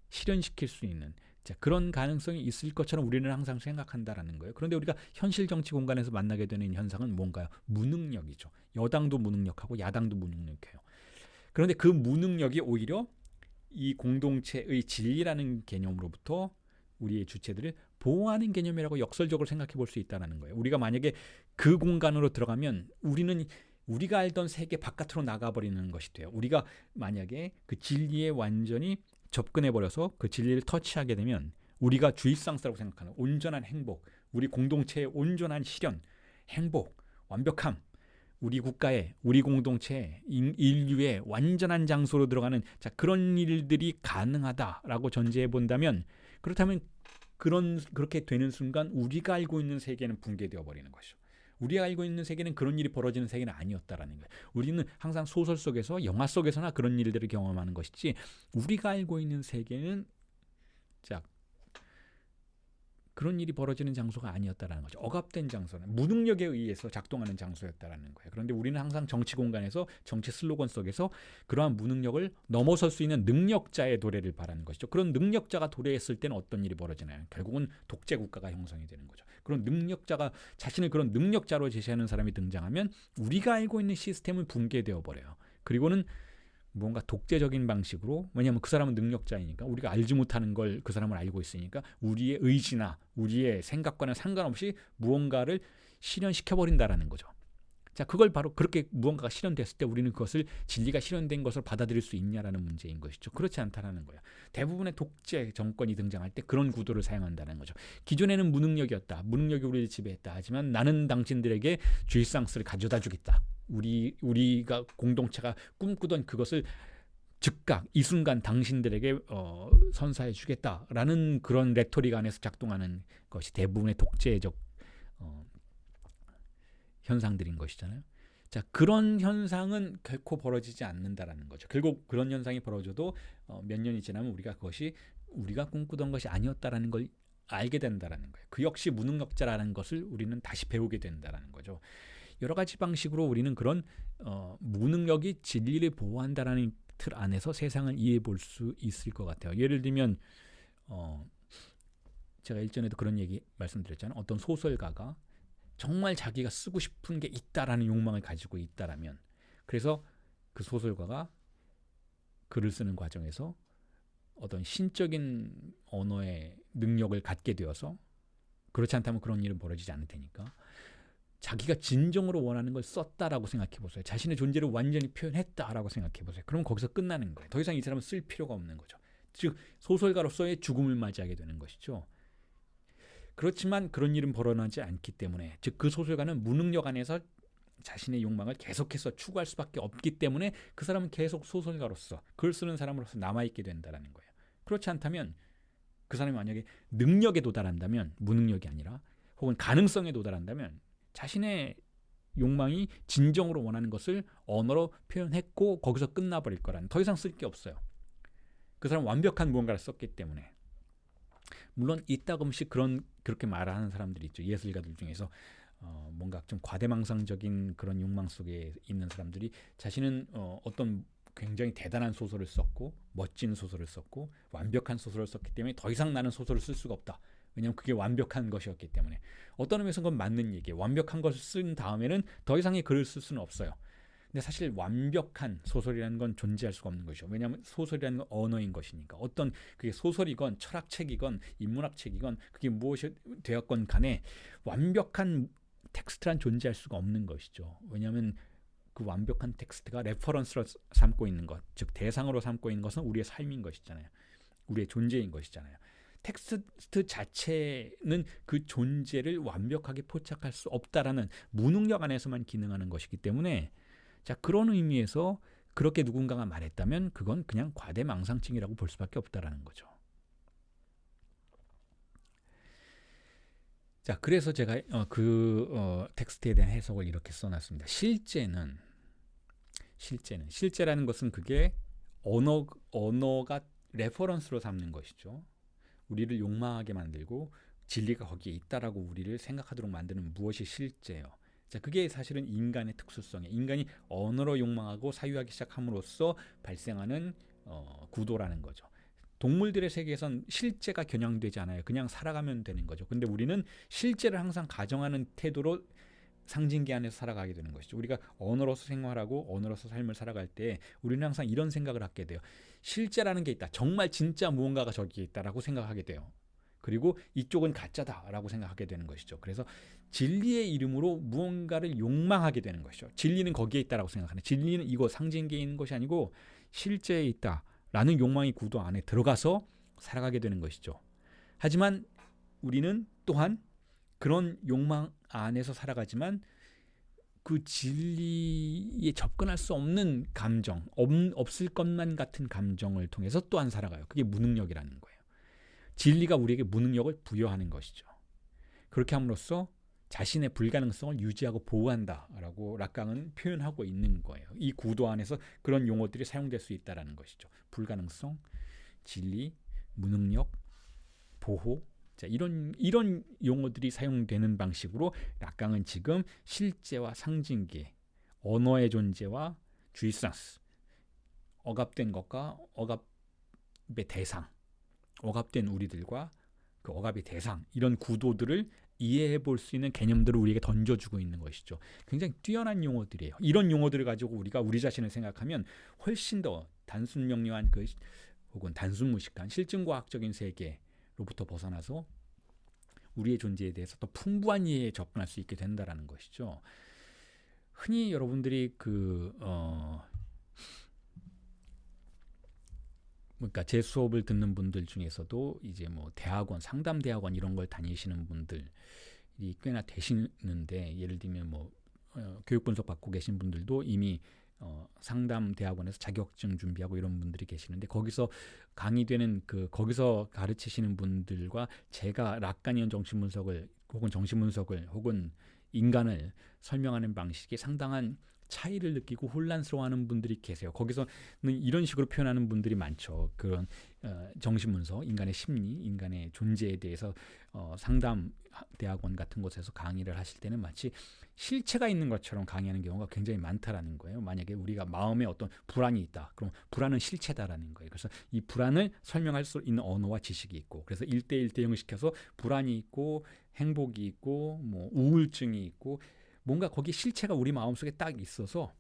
실현시킬 수 있는, 자, 그런 가능성이 있을 것처럼 우리는 항상 생각한다라는 거예요. 그런데 우리가 현실 정치 공간에서 만나게 되는 현상은 뭔가요? 무능력이죠. 여당도 무능력하고 야당도 무능력해요. 그런데 그 무능력이 오히려 이 공동체의 진리라는 개념으로부터 우리의 주체들을 보호하는 개념이라고 역설적으로 생각해 볼 수 있다는 거예요. 우리가 만약에 그 공간으로 들어가면 우리는 우리가 알던 세계 바깥으로 나가버리는 것이 돼요. 우리가 만약에 그 진리에 완전히 접근해버려서 그 진리를 터치하게 되면 우리가 주입상사라고 생각하는 온전한 행복, 우리 공동체의 온전한 실현, 행복, 완벽함, 우리 국가에, 우리 공동체에, 인류의 완전한 장소로 들어가는 그런 일들이 가능하다라고 전제해 본다면, 그렇다면 그렇게 되는 순간 우리가 알고 있는 세계는 붕괴되어 버리는 것이죠. 우리가 알고 있는 세계는 그런 일이 벌어지는 세계는 아니었다라는 거예요. 우리는 항상 소설 속에서, 영화 속에서나 그런 일들을 경험하는 것이지, 우리가 알고 있는 세계는 그런 일이 벌어지는 장소가 아니었다라는 거죠. 억압된 장소는 무능력에 의해서 작동하는 장소였다라는 거예요. 그런데 우리는 항상 정치 공간에서, 정치 슬로건 속에서 그러한 무능력을 넘어설 수 있는 능력자의 도래를 바라는 것이죠. 그런 능력자가 도래했을 때는 어떤 일이 벌어지나요? 결국은 독재 국가가 형성이 되는 거죠. 그런 능력자가, 자신을 그런 능력자로 제시하는 사람이 등장하면 우리가 알고 있는 시스템은 붕괴되어 버려요. 그리고는 뭔가 독재적인 방식으로, 왜냐하면 그 사람은 능력자이니까, 우리가 알지 못하는 걸 그 사람을 알고 있으니까 우리의 의지나 우리의 생각과는 상관없이 무언가를 실현시켜버린다라는 거죠. 그걸 바로 그렇게 무언가가 실현됐을 때 우리는 그것을 진리가 실현된 것을 받아들일 수 있냐라는 문제인 것이죠. 그렇지 않다라는 거예요. 대부분의 독재 정권이 등장할 때 그런 구도를 사용한다는 거죠. 기존에는 무능력이었다. 무능력이 우리를 지배했다. 하지만 나는 당신들에게 쥐상스를 가져다 주겠다. 우리가 공동체가 꿈꾸던 그것을 즉각 이 순간 당신들에게 선사해 주겠다라는 그런 레토릭 안에서 작동하는 것이 대부분의 독재적 현상들인 것이잖아요. 그런 현상은 결코 벌어지지 않는다라는 거죠. 결국 그런 현상이 벌어져도 몇 년이 지나면 그것이 우리가 꿈꾸던 것이 아니었다라는 걸 알게 된다라는 거예요. 그 역시 무능력자라는 것을 우리는 다시 배우게 된다라는 거죠. 여러 가지 방식으로 우리는 그런 무능력이 진리를 보호한다라는 틀 안에서 세상을 이해해 볼 수 있을 것 같아요. 예를 들면 제가 일전에도 그런 얘기 말씀드렸잖아요. 어떤 소설가가 정말 자기가 쓰고 싶은 게 있다라는 욕망을 가지고 있다라면, 그래서 그 소설가가 글을 쓰는 과정에서 어떤 신적인 언어의 능력을 갖게 되어서, 그렇지 않다면 그런 일은 벌어지지 않을 테니까 자기가 진정으로 원하는 걸 썼다라고 생각해 보세요. 자신의 존재를 완전히 표현했다라고 생각해 보세요. 그럼 거기서 끝나는 거예요. 더 이상 이 사람은 쓸 필요가 없는 거죠. 즉 소설가로서의 죽음을 맞이하게 되는 것이죠. 그렇지만 그런 일은 벌어나지 않기 때문에, 즉 그 소설가는 무능력 안에서 자신의 욕망을 계속해서 추구할 수밖에 없기 때문에 그 사람은 계속 소설가로서, 글 쓰는 사람으로서 남아있게 된다는 거예요. 그렇지 않다면 그 사람이 만약에 능력에 도달한다면, 무능력이 아니라 혹은 가능성에 도달한다면 자신의 욕망이 진정으로 원하는 것을 언어로 표현했고 거기서 끝나버릴 거라는, 더 이상 쓸 게 없어요. 그 사람은 완벽한 무언가를 썼기 때문에. 물론 이따금씩 그렇게 말하는 사람들이 있죠. 예술가들 중에서 뭔가 좀 과대망상적인 그런 욕망 속에 있는 사람들이 자신은 어떤 굉장히 대단한 소설을 썼고 멋진 소설을 썼고 완벽한 소설을 썼기 때문에 더 이상 나는 소설을 쓸 수가 없다. 왜냐하면 그게 완벽한 것이었기 때문에. 어떤 의미에서 그건 맞는 얘기예요. 완벽한 것을 쓴 다음에는 더 이상의 글을 쓸 수는 없어요. 근데 사실 완벽한 소설이라는 건 존재할 수가 없는 것이죠. 왜냐하면 소설이라는 건 언어인 것이니까. 어떤 그게 소설이건 철학책이건 인문학책이건 그게 무엇이 되었건 간에 완벽한 텍스트란 존재할 수가 없는 것이죠. 왜냐하면 그 완벽한 텍스트가 레퍼런스로 삼고 있는 것, 즉 대상으로 삼고 있는 것은 우리의 삶인 것이잖아요. 우리의 존재인 것이잖아요. 텍스트 자체는 그 존재를 완벽하게 포착할 수 없다라는 무능력 안에서만 기능하는 것이기 때문에, 자, 그런 의미에서 그렇게 누군가가 말했다면 그건 그냥 과대망상증이라고 볼 수밖에 없다라는 거죠. 자, 그래서 제가 텍스트에 대한 해석을 이렇게 써놨습니다. 실제라는 것은 그게 언어가 레퍼런스로 삼는 것이죠. 우리를 욕망하게 만들고 진리가 거기에 있다라고 우리를 생각하도록 만드는 무엇이 실제예요. 자, 그게 사실은 인간의 특수성이에요. 인간이 언어로 욕망하고 사유하기 시작함으로써 발생하는 구도라는 거죠. 동물들의 세계에선 실제가 겨냥되지 않아요. 그냥 살아가면 되는 거죠. 근데 우리는 실제를 항상 가정하는 태도로 상징기 안에서 살아가게 되는 것이죠. 우리가 언어로서 생활하고 언어로서 삶을 살아갈 때 우리는 항상 이런 생각을 하게 돼요. 실제라는 게 있다. 정말 진짜 무언가가 저기에 있다라고 생각하게 돼요. 그리고 이쪽은 가짜다라고 생각하게 되는 것이죠. 그래서 진리의 이름으로 무언가를 욕망하게 되는 것이죠. 진리는 거기에 있다라고 생각하는, 진리는 이거 상징계에 있는 것이 아니고 실제에 있다라는 욕망의 구도 안에 들어가서 살아가게 되는 것이죠. 하지만 우리는 또한 그런 욕망 안에서 살아가지만 그 진리에 접근할 수 없는 감정, 없을 것만 같은 감정을 통해서 또한 살아가요. 그게 무능력이라는 거예요. 진리가 우리에게 무능력을 부여하는 것이죠. 그렇게 함으로써 자신의 불가능성을 유지하고 보호한다라고 락강은 표현하고 있는 거예요. 이 구도 안에서 그런 용어들이 사용될 수 있다는 것이죠. 불가능성, 진리, 무능력, 보호, 자, 이런 용어들이 사용되는 방식으로 락강은 지금 실제와 상징계, 언어의 존재와 주이상스, 억압된 것과 억압의 대상, 억압된 우리들과 그 억압의 대상, 이런 구도들을 이해해 볼 수 있는 개념들을 우리에게 던져주고 있는 것이죠. 굉장히 뛰어난 용어들이에요. 이런 용어들을 가지고 우리가 우리 자신을 생각하면 훨씬 더 단순 명료한 혹은 단순 무식한 실증과학적인 세계로부터 벗어나서 우리의 존재에 대해서 더 풍부한 이해에 접근할 수 있게 된다라는 것이죠. 흔히 여러분들이 그러니까 제 수업을 듣는 분들 중에서도 이제 뭐 대학원, 상담 대학원 이런 걸 다니시는 분들이 꽤나 되시는데, 예를 들면 뭐 교육 분석 받고 계신 분들도 이미 상담 대학원에서 자격증 준비하고 이런 분들이 계시는데, 거기서 강의되는 거기서 가르치시는 분들과 제가 락가니언 정신분석을 혹은 인간을 설명하는 방식이 상당한 차이를 느끼고 혼란스러워하는 분들이 계세요. 거기서는 이런 식으로 표현하는 분들이 많죠. 그런 정신분석, 인간의 심리, 인간의 존재에 대해서 상담 대학원 같은 곳에서 강의를 하실 때는 마치 실체가 있는 것처럼 강의하는 경우가 굉장히 많다라는 거예요. 만약에 우리가 마음에 어떤 불안이 있다, 그럼 불안은 실체다라는 거예요. 그래서 이 불안을 설명할 수 있는 언어와 지식이 있고, 그래서 1대1 대응시켜서 불안이 있고 행복이 있고 뭐 우울증이 있고 뭔가 거기 실체가 우리 마음속에 딱 있어서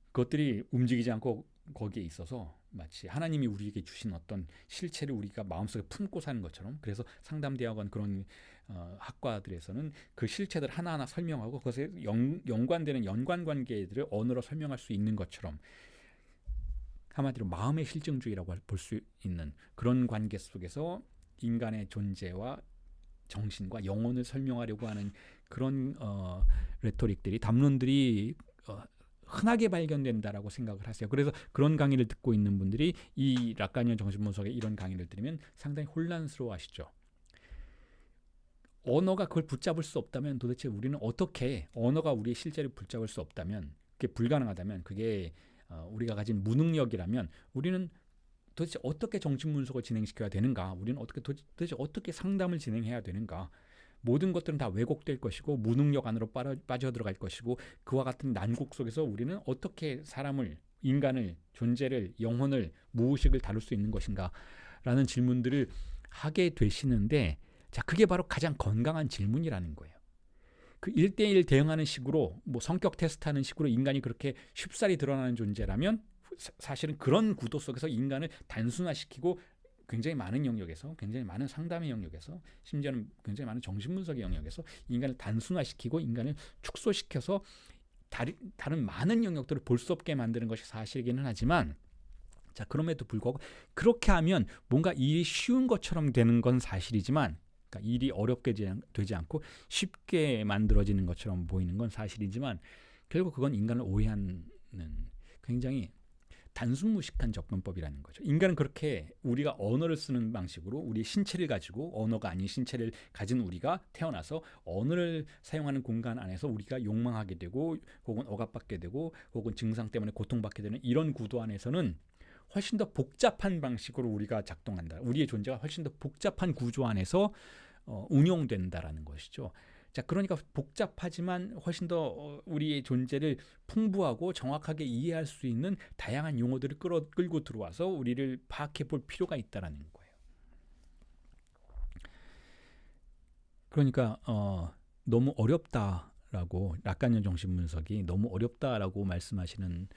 그것들이 움직이지 않고 거기에 있어서 마치 하나님이 우리에게 주신 어떤 실체를 우리가 마음속에 품고 사는 것처럼, 그래서 상담대학원 그런 학과들에서는 그 실체들 하나하나 설명하고 그것에 연관되는 연관관계들을 언어로 설명할 수 있는 것처럼, 한마디로 마음의 실증주의라고 볼 수 있는 그런 관계 속에서 인간의 존재와 정신과 영혼을 설명하려고 하는 그런 레토릭들이, 담론들이 흔하게 발견된다라고 생각을 하세요. 그래서 그런 강의를 듣고 있는 분들이 이 락가니언 정신분석의 이런 강의를 들으면 상당히 혼란스러워하시죠. 언어가 그걸 붙잡을 수 없다면 도대체 우리는 어떻게, 언어가 우리의 실제를 붙잡을 수 없다면, 그게 불가능하다면, 그게 우리가 가진 무능력이라면 우리는 도대체 어떻게 정신분석을 진행시켜야 되는가? 우리는 도대체 어떻게 상담을 진행해야 되는가? 모든 것들은 다 왜곡될 것이고 무능력 안으로 빠져들어갈 것이고, 그와 같은 난국 속에서 우리는 어떻게 사람을, 인간을, 존재를, 영혼을, 무의식을 다룰 수 있는 것인가? 라는 질문들을 하게 되시는데, 자, 그게 바로 가장 건강한 질문이라는 거예요. 그 1대1 대응하는 식으로, 뭐 성격 테스트하는 식으로 인간이 그렇게 쉽사리 드러나는 존재라면 사실은 그런 구도 속에서 인간을 단순화시키고 굉장히 많은 영역에서, 굉장히 많은 상담의 영역에서, 심지어는 굉장히 많은 정신분석의 영역에서 인간을 단순화시키고 인간을 축소시켜서 다른 많은 영역들을 볼 수 없게 만드는 것이 사실이기는 하지만, 자, 그럼에도 불구하고 그렇게 하면 뭔가 일이 쉬운 것처럼 되는 건 사실이지만, 그러니까 일이 어렵게 되지 않고 쉽게 만들어지는 것처럼 보이는 건 사실이지만, 결국 그건 인간을 오해하는 굉장히 단순 무식한 접근법이라는 거죠. 인간은 그렇게 우리가 언어를 쓰는 방식으로 우리의 신체를 가지고, 언어가 아닌 신체를 가진 우리가 태어나서 언어를 사용하는 공간 안에서 우리가 욕망하게 되고, 혹은 억압받게 되고, 혹은 증상 때문에 고통받게 되는 이런 구도 안에서는 훨씬 더 복잡한 방식으로 우리가 작동한다. 우리의 존재가 훨씬 더 복잡한 구조 안에서 운용된다라는 것이죠. 자, 그러니까 복잡하지만 훨씬 더 우리의 존재를 풍부하고 정확하게 이해할 수 있는 다양한 용어들을 끌고 들어와서 우리를 파악해 볼 필요가 있다라는 거예요. 그러니까 너무 어렵다라고, 락가니언 정신분석이 너무 어렵다라고 말씀하시는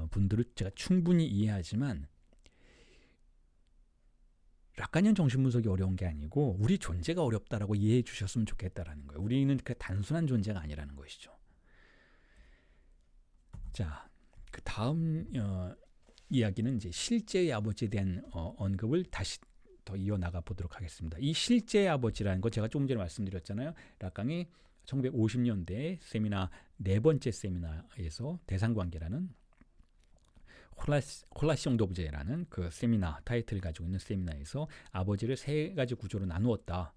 분들을 제가 충분히 이해하지만, 락가니언 정신분석이 어려운 게 아니고 우리 존재가 어렵다라고 이해해 주셨으면 좋겠다라는 거예요. 우리는 그 단순한 존재가 아니라는 것이죠. 자, 그 다음 이야기는 이제 실제의 아버지에 대한 언급을 다시 더 이어나가 보도록 하겠습니다. 이 실제의 아버지라는 거 제가 조금 전에 말씀드렸잖아요. 락강이 1950년대 세미나 네 번째 세미나에서 대상관계라는 홀라시옹 도브제라는 그 세미나 타이틀을 가지고 있는 세미나에서 아버지를 세 가지 구조로 나누었다.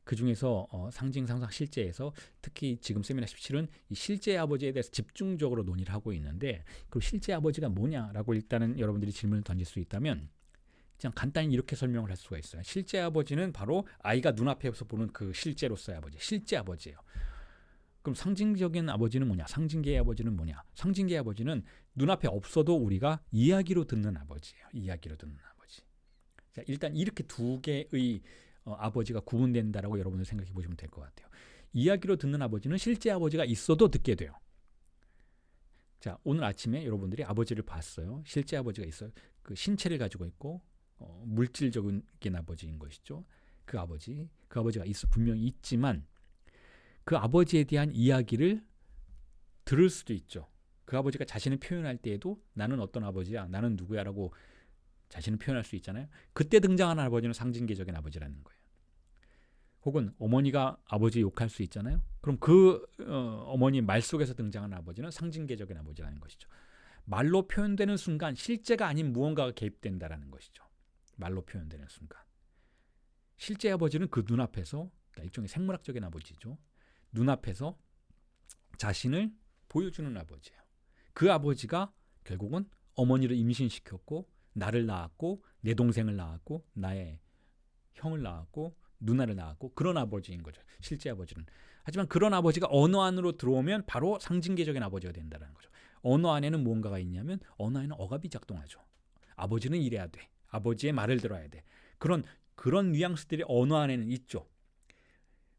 그 중에서 상징, 상상, 실제에서 특히 지금 세미나 17은 이 실제 아버지에 대해서 집중적으로 논의를 하고 있는데 그 실제 아버지가 뭐냐라고 일단은 여러분들이 질문을 던질 수 있다면 그냥 간단히 이렇게 설명을 할 수가 있어요. 실제 아버지는 바로 아이가 눈앞에서 보는 그 실제로서의 아버지, 실제 아버지예요. 그럼 상징적인 아버지는 뭐냐? 상징계의 아버지는 뭐냐? 상징계의 아버지는 눈앞에 없어도 우리가 이야기로 듣는 아버지예요. 이야기로 듣는 아버지. 자, 일단 이렇게 두 개의 아버지가 구분된다라고 여러분들 생각해 보시면 될 것 같아요. 이야기로 듣는 아버지는 실제 아버지가 있어도 듣게 돼요. 자, 오늘 아침에 여러분들이 아버지를 봤어요. 실제 아버지가 있어요. 그 신체를 가지고 있고 물질적인 아버지인 것이죠. 그 아버지가 분명히 있지만 그 아버지에 대한 이야기를 들을 수도 있죠. 그 아버지가 자신을 표현할 때에도 나는 어떤 아버지야, 나는 누구야라고 자신을 표현할 수 있잖아요. 그때 등장하는 아버지는 상징계적인 아버지라는 거예요. 혹은 어머니가 아버지 욕할 수 있잖아요. 그럼 그 어머니 말 속에서 등장하는 아버지는 상징계적인 아버지라는 것이죠. 말로 표현되는 순간 실제가 아닌 무언가가 개입된다라는 것이죠. 말로 표현되는 순간. 실제 아버지는 그 눈앞에서, 그러니까 일종의 생물학적인 아버지죠. 눈앞에서 자신을 보여주는 아버지예요. 그 아버지가 결국은 어머니를 임신시켰고 나를 낳았고 내 동생을 낳았고 나의 형을 낳았고 누나를 낳았고 그런 아버지인 거죠. 실제 아버지는. 하지만 그런 아버지가 언어 안으로 들어오면 바로 상징계적인 아버지가 된다는 거죠. 언어 안에는 무언가가 있냐면 언어 안에는 억압이 작동하죠. 아버지는 이래야 돼. 아버지의 말을 들어야 돼. 그런 뉘앙스들이 언어 안에는 있죠.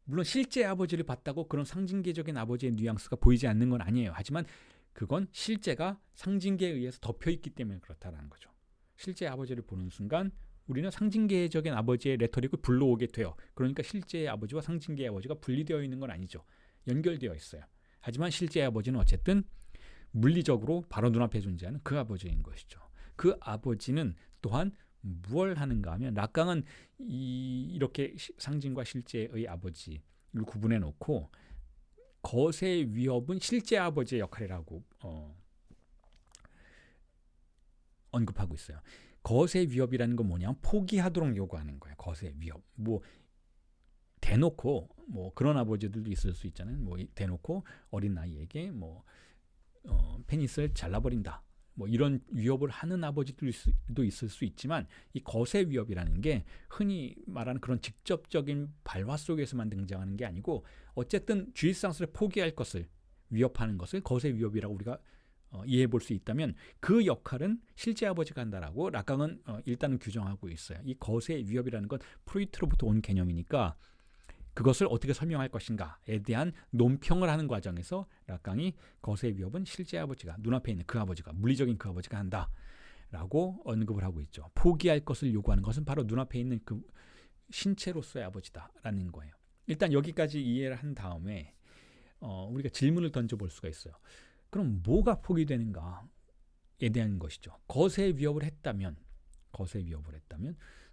물론 실제 아버지를 봤다고 그런 상징계적인 아버지의 뉘앙스가 보이지 않는 건 아니에요. 하지만 그건 실제가 상징계에 의해서 덮여있기 때문에 그렇다는 거죠. 실제 아버지를 보는 순간 우리는 상징계적인 아버지의 레토릭을 불러오게 돼요. 그러니까 실제의 아버지와 상징계의 아버지가 분리되어 있는 건 아니죠. 연결되어 있어요. 하지만 실제의 아버지는 어쨌든 물리적으로 바로 눈앞에 존재하는 그 아버지인 것이죠. 그 아버지는 또한 무엇을 하는가 하면 락강은 이렇게 상징과 실제의 아버지를 구분해 놓고 거세의 위협은 실제 아버지의 역할이라고 언급하고 있어요. 거세의 위협이라는 건 뭐냐면 포기하도록 요구하는 거예요. 거세의 위협. 뭐 대놓고 뭐 그런 아버지들도 있을 수 있잖아요. 뭐 대놓고 어린 나이에게 뭐 페니스를 잘라버린다. 뭐 이런 위협을 하는 아버지들도 있을 수 있지만 이 거세 위협이라는 게 흔히 말하는 그런 직접적인 발화 속에서만 등장하는 게 아니고 어쨌든 주의상스를 포기할 것을 위협하는 것을 거세 위협이라고 우리가 이해해 볼 수 있다면 그 역할은 실제 아버지가 한다라고 락강은 일단은 규정하고 있어요. 이 거세 위협이라는 건 프로이트로부터 온 개념이니까 그것을 어떻게 설명할 것인가에 대한 논평을 하는 과정에서 락강이 거세의 위협은 실제 아버지가 눈앞에 있는 그 아버지가 물리적인 그 아버지가 한다라고 언급을 하고 있죠. 포기할 것을 요구하는 것은 바로 눈앞에 있는 그 신체로서의 아버지다라는 거예요. 일단 여기까지 이해를 한 다음에 우리가 질문을 던져볼 수가 있어요. 그럼 뭐가 포기되는가에 대한 것이죠. 거세의 위협을 했다면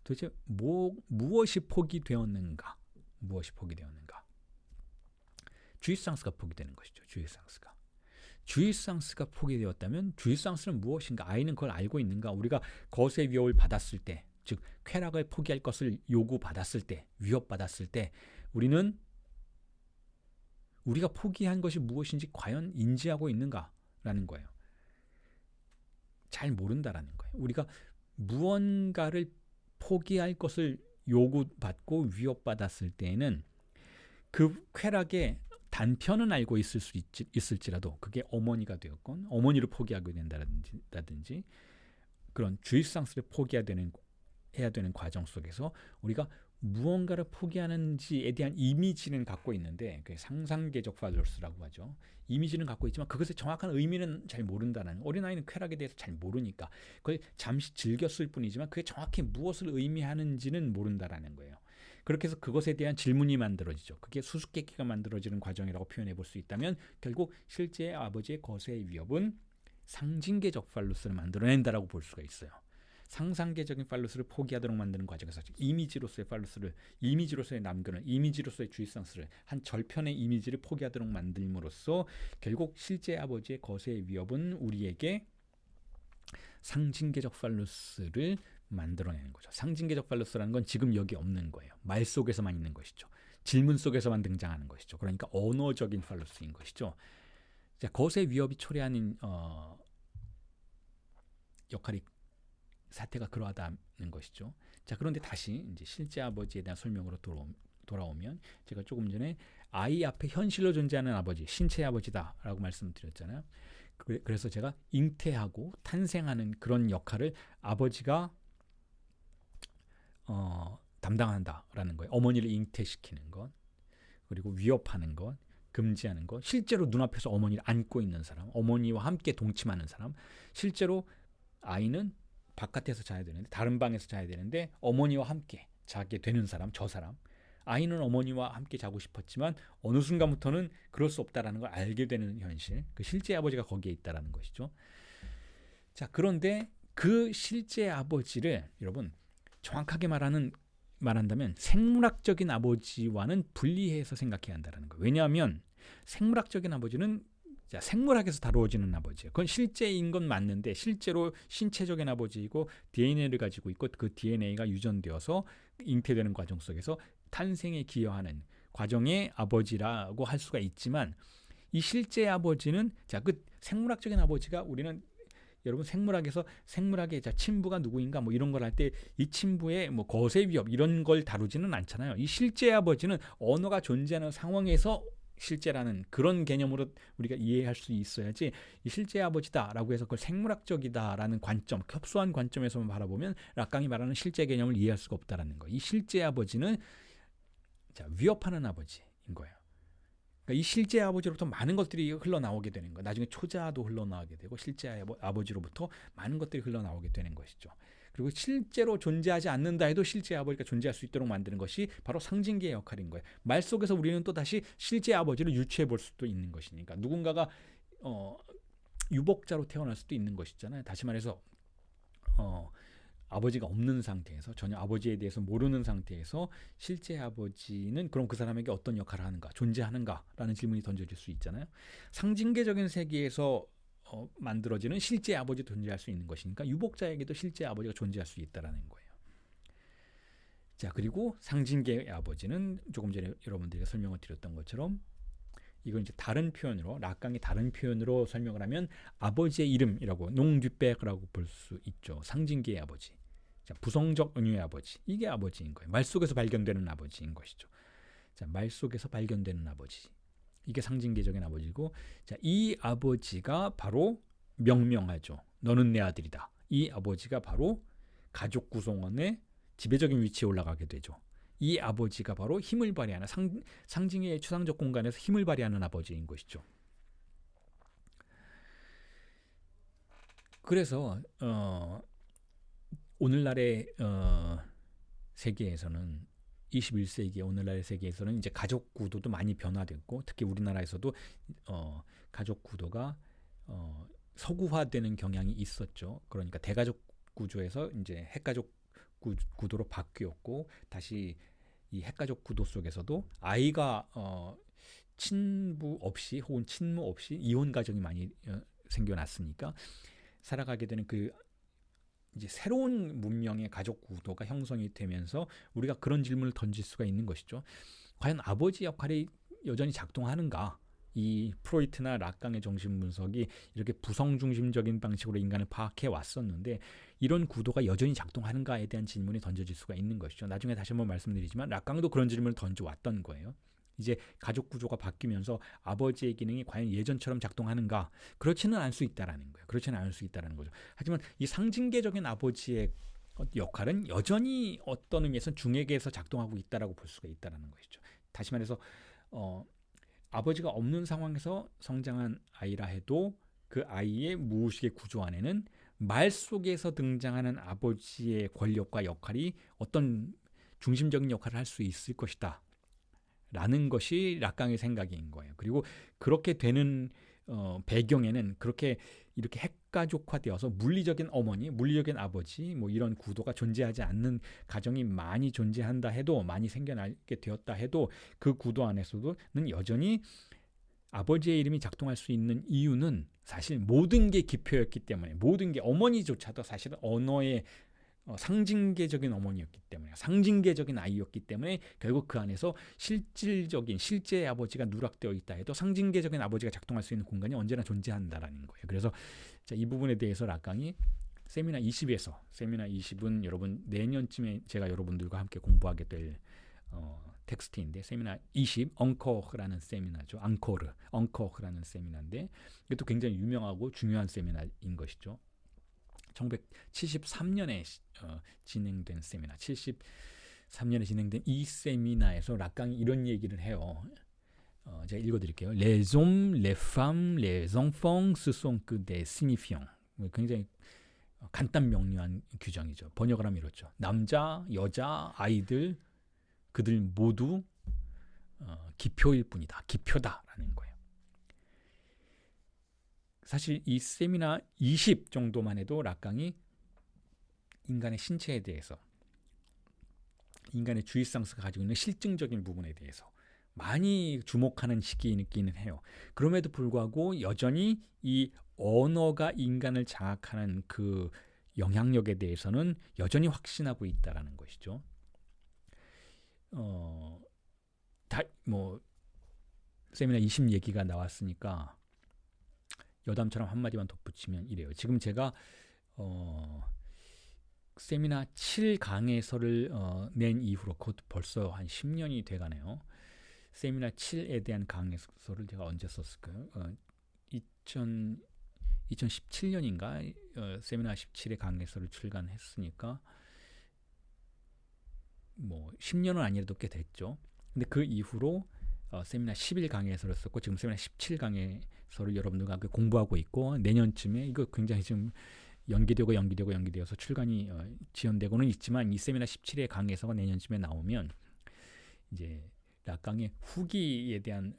도대체 무엇이 포기되었는가? 무엇이 포기되었는가? 주의상스가 포기되는 것이죠. 주의상스가 포기되었다면 주의상스는 무엇인가? 아이는 그걸 알고 있는가? 우리가 거세의 위협을 받았을 때, 즉 쾌락을 포기할 것을 요구받았을 때, 위협받았을 때 우리는 우리가 포기한 것이 무엇인지 과연 인지하고 있는가라는 거예요. 잘 모른다라는 거예요. 우리가 무언가를 포기할 것을 요구받고 위협받았을 때에는 그 쾌락의 단편은 알고 있을지라도 그게 어머니가 되었건 어머니를 포기하게 된다든지 그런 주입상스를 포기해야 되는 과정 속에서 우리가 무언가를 포기하는지에 대한 이미지는 갖고 있는데 그게 상상계적 팔로스라고 하죠. 이미지는 갖고 있지만 그것의 정확한 의미는 잘 모른다는, 어린아이는 쾌락에 대해서 잘 모르니까 그걸 잠시 즐겼을 뿐이지만 그게 정확히 무엇을 의미하는지는 모른다라는 거예요. 그렇게 해서 그것에 대한 질문이 만들어지죠. 그게 수수께끼가 만들어지는 과정이라고 표현해 볼 수 있다면 결국 실제 아버지의 거세의 위협은 상징계적 팔로스를 만들어낸다라고 볼 수가 있어요. 상상계적인 팔로스를 포기하도록 만드는 과정에서 이미지로서의 팔로스를 이미지로서의 남근을 이미지로서의 주의성스를 한 절편의 이미지를 포기하도록 만들므로써 결국 실제 아버지의 거세의 위협은 우리에게 상징계적 팔로스를 만들어내는 거죠. 상징계적 팔로스라는 건 지금 여기 없는 거예요. 말 속에서만 있는 것이죠. 질문 속에서만 등장하는 것이죠. 그러니까 언어적인 팔로스인 것이죠. 자, 거세 위협이 초래하는 역할이 사태가 그러하다는 것이죠. 자, 그런데 다시 이제 실제 아버지에 대한 설명으로 돌아오면 제가 조금 전에 아이 앞에 현실로 존재하는 아버지, 신체의 아버지다라고 말씀드렸잖아요. 그래서 제가 잉태하고 탄생하는 그런 역할을 아버지가 담당한다라는 거예요. 어머니를 잉태시키는 것, 그리고 위협하는 것, 금지하는 것, 실제로 눈앞에서 어머니를 안고 있는 사람, 어머니와 함께 동침하는 사람, 실제로 아이는 바깥에서 자야 되는데 다른 방에서 자야 되는데 어머니와 함께 자게 되는 사람, 저 사람. 아이는 어머니와 함께 자고 싶었지만 어느 순간부터는 그럴 수 없다라는 걸 알게 되는 현실. 그 실제 아버지가 거기에 있다라는 것이죠. 자, 그런데 그 실제 아버지를 여러분 정확하게 말한다면 생물학적인 아버지와는 분리해서 생각해야 한다는 거예요. 왜냐하면 생물학적인 아버지는 생물학에서 다루어지는 아버지예요. 그건 실제인 건 맞는데 실제로 신체적인 아버지이고 DNA를 가지고 있고 그 DNA가 유전되어서 잉태되는 과정 속에서 탄생에 기여하는 과정의 아버지라고 할 수가 있지만 이 실제 아버지는 그 생물학적인 아버지가 우리는 여러분 생물학의 친부가 누구인가 뭐 이런 걸 할 때 이 친부의 뭐 거세 위협 이런 걸 다루지는 않잖아요. 이 실제 아버지는 언어가 존재하는 상황에서 실제라는 그런 개념으로 우리가 이해할 수 있어야지 이 실제 아버지다라고 해서 그걸 생물학적이다라는 관점, 협소한 관점에서만 바라보면 락강이 말하는 실제 개념을 이해할 수가 없다라는 거예요. 이 실제 아버지는 위협하는 아버지인 거예요. 그러니까 이 실제 아버지로부터 많은 것들이 흘러나오게 되는 거예요. 나중에 초자도 흘러나오게 되고 실제 아버지로부터 많은 것들이 흘러나오게 되는 것이죠. 그리고 실제로 존재하지 않는다 해도 실제 아버지가 존재할 수 있도록 만드는 것이 바로 상징계의 역할인 거예요. 말 속에서 우리는 또 다시 실제 아버지를 유추해 볼 수도 있는 것이니까 누군가가 유복자로 태어날 수도 있는 것이잖아요. 다시 말해서 아버지가 없는 상태에서 전혀 아버지에 대해서 모르는 상태에서 실제 아버지는 그럼 그 사람에게 어떤 역할을 하는가, 존재하는가라는 질문이 던져질 수 있잖아요. 상징계적인 세계에서 만들어지는 실제 아버지도 존재할 수 있는 것이니까 유복자에게도 실제 아버지가 존재할 수 있다라는 거예요. 자, 그리고 상징계의 아버지는 조금 전에 여러분들에게 설명을 드렸던 것처럼 이건 이제 다른 표현으로 락강의 다른 표현으로 설명을 하면 아버지의 이름이라고 농듀백이라고 볼 수 있죠. 상징계의 아버지. 자, 부성적 은유의 아버지. 이게 아버지인 거예요. 말 속에서 발견되는 아버지인 것이죠. 자, 말 속에서 발견되는 아버지. 이게 상징계적인 아버지고, 자, 이 아버지가 바로 명명하죠. 너는 내 아들이다. 이 아버지가 바로 가족 구성원의 지배적인 위치에 올라가게 되죠. 이 아버지가 바로 힘을 발휘하는 상징의 추상적 공간에서 힘을 발휘하는 아버지인 것이죠. 그래서 오늘날의 세계에서는 21세기 오늘날의 세계에서는 이제 가족 구도도 많이 변화됐고 특히 우리나라에서도 가족 구도가 서구화되는 경향이 있었죠. 그러니까 대가족 구조에서 이제 핵가족 구도로 바뀌었고 다시 이 핵가족 구도 속에서도 아이가 친부 없이 혹은 친모 없이 이혼 가정이 많이 생겨났으니까 살아가게 되는 그 이제 새로운 문명의 가족 구도가 형성이 되면서 우리가 그런 질문을 던질 수가 있는 것이죠. 과연 아버지 역할이 여전히 작동하는가? 이 프로이트나 락강의 정신 분석이 이렇게 부성 중심적인 방식으로 인간을 파악해 왔었는데 이런 구도가 여전히 작동하는가에 대한 질문이 던져질 수가 있는 것이죠. 나중에 다시 한번 말씀드리지만 락강도 그런 질문을 던져왔던 거예요. 이제 가족 구조가 바뀌면서 아버지의 기능이 과연 예전처럼 작동하는가? 그렇지는 않을 수 있다라는 거예요. 그렇지는 않을 수 있다라는 거죠. 하지만 이 상징계적인 아버지의 역할은 여전히 어떤 의미에서 중액에서 작동하고 있다라고 볼 수가 있다라는 것이죠. 다시 말해서 아버지가 없는 상황에서 성장한 아이라 해도 그 아이의 무의식의 구조 안에는 말 속에서 등장하는 아버지의 권력과 역할이 어떤 중심적인 역할을 할 수 있을 것이다 라는 것이 락강의 생각인 거예요. 그리고 그렇게 되는 배경에는 그렇게 이렇게 핵가족화되어서 물리적인 어머니, 물리적인 아버지 뭐 이런 구도가 존재하지 않는 가정이 많이 존재한다 해도, 많이 생겨나게 되었다 해도 그 구도 안에서는 여전히 아버지의 이름이 작동할 수 있는 이유는 사실 모든 게 기표였기 때문에, 모든 게 어머니조차도 사실은 언어의 상징계적인 어머니였기 때문에, 상징계적인 아이였기 때문에 결국 그 안에서 실질적인 실제의 아버지가 누락되어 있다 해도 상징계적인 아버지가 작동할 수 있는 공간이 언제나 존재한다라는 거예요. 그래서 이 부분에 대해서 락강이 세미나 20에서, 세미나 20은 여러분 내년쯤에 제가 여러분들과 함께 공부하게 될 텍스트인데, 세미나 20 엉커라는 세미나죠. 엉커라는 세미나인데 이것도 굉장히 유명하고 중요한 세미나인 것이죠. 1973년에 진행된 세미나, 73년에 진행된 이 세미나에서 락강이 이런 얘기를 해요. 제가 읽어드릴게요. Les hommes, les femmes, les enfants, ce sont que des signifiants. 굉장히 간단 명료한 규정이죠. 번역을 하면 이렇죠. 남자, 여자, 아이들, 그들 모두 기표일 뿐이다. 기표다라는 거예요. 사실 이 세미나 20 정도만 해도 락강이 인간의 신체에 대해서, 인간의 주의상스가 가지고 있는 실증적인 부분에 대해서 많이 주목하는 시기이기는 해요. 그럼에도 불구하고 여전히 이 언어가 인간을 장악하는 그 영향력에 대해서는 여전히 확신하고 있다라는 것이죠. 세미나 20 얘기가 나왔으니까 여담처럼 한마디만 덧붙이면 이래요. 지금 제가 세미나 7 강해서를 낸 이후로, 그것도 벌써 한 10년이 돼가네요. 세미나 7에 대한 강해서를 제가 언제 썼을까요? 2017년인가 세미나 17의 강해서를 출간했으니까 뭐 10년은 아니라도 꽤 됐죠. 근데 그 이후로 세미나 11 강해서를 썼고, 지금 세미나 17 강해서를 여러분들과 함께 공부하고 있고, 내년쯤에 이거 굉장히 지금 연기되어서 출간이 지연되고는 있지만, 이 세미나 17의 강해서가 내년쯤에 나오면 이제 락강의 후기에 대한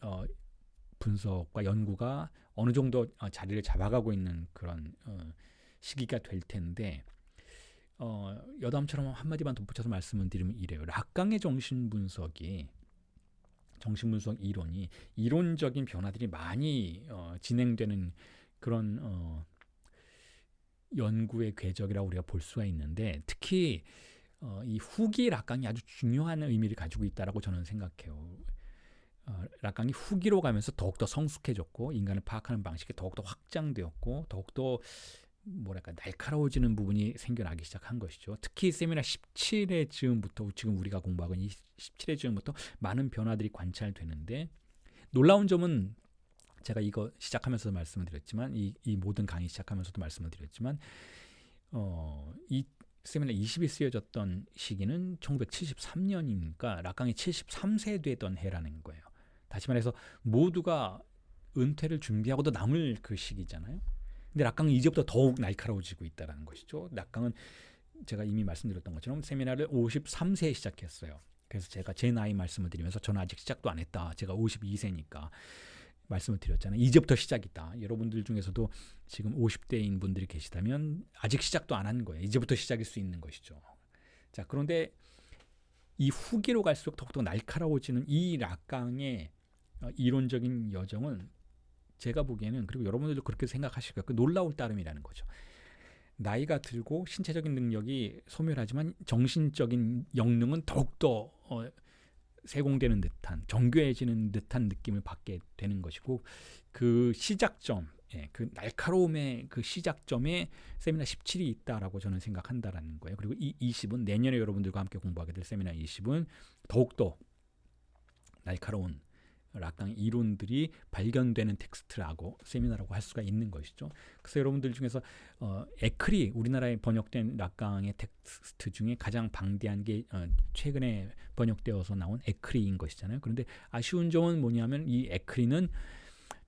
분석과 연구가 어느 정도 자리를 잡아가고 있는 그런 시기가 될 텐데, 여담처럼 한마디만 덧붙여서 말씀을 드리면 이래요. 락강의 정신분석 이론이 이론적인 변화들이 많이 진행되는 그런 연구의 궤적이라고 우리가 볼 수가 있는데, 특히 이 후기 락강이 아주 중요한 의미를 가지고 있다라고 저는 생각해요. 락강이 후기로 가면서 더욱더 성숙해졌고, 인간을 파악하는 방식이 더욱더 확장되었고, 더욱더 날카로워지는 부분이 생겨나기 시작한 것이죠. 특히 세미나 17의 즈음부터, 지금 우리가 공부하고 있는 17의 즈음부터 많은 변화들이 관찰되는데, 놀라운 점은 제가 이거 시작하면서도 말씀을 드렸지만, 이 모든 강의 시작하면서도 말씀을 드렸지만, 이 세미나 20이 쓰여졌던 시기는 1973년이니까 락강이 73세 되던 해라는 거예요. 다시 말해서 모두가 은퇴를 준비하고도 남을 그 시기잖아요. 근데 락강은 이제부터 더욱 날카로워지고 있다는 것이죠. 락강은 제가 이미 말씀드렸던 것처럼 세미나를 53세에 시작했어요. 그래서 제가 제 나이 말씀을 드리면서 저는 아직 시작도 안 했다. 제가 52세니까 말씀을 드렸잖아요. 이제부터 시작이다. 여러분들 중에서도 지금 50대인 분들이 계시다면 아직 시작도 안 한 거예요. 이제부터 시작일 수 있는 것이죠. 자, 그런데 이 후기로 갈수록 더욱더 날카로워지는 이 락강의 이론적인 여정은 제가 보기에는, 그리고 여러분들도 그렇게 생각하실 거예요, 그 놀라울 따름이라는 거죠. 나이가 들고 신체적인 능력이 소멸하지만 정신적인 영능은 더욱더 세공되는 듯한, 정교해지는 듯한 느낌을 받게 되는 것이고, 그 시작점, 그 날카로움의 그 시작점에 세미나 17이 있다라고 저는 생각한다라는 거예요. 그리고 이 20은 내년에 여러분들과 함께 공부하게 될 세미나 20은 더욱더 날카로운 락강 이론들이 발견되는 텍스트라고, 세미나라고 할 수가 있는 것이죠. 그래서 여러분들 중에서 에크리, 우리나라에 번역된 락강의 텍스트 중에 가장 방대한 게 최근에 번역되어서 나온 에크리인 것이잖아요. 그런데 아쉬운 점은 뭐냐면, 이 에크리는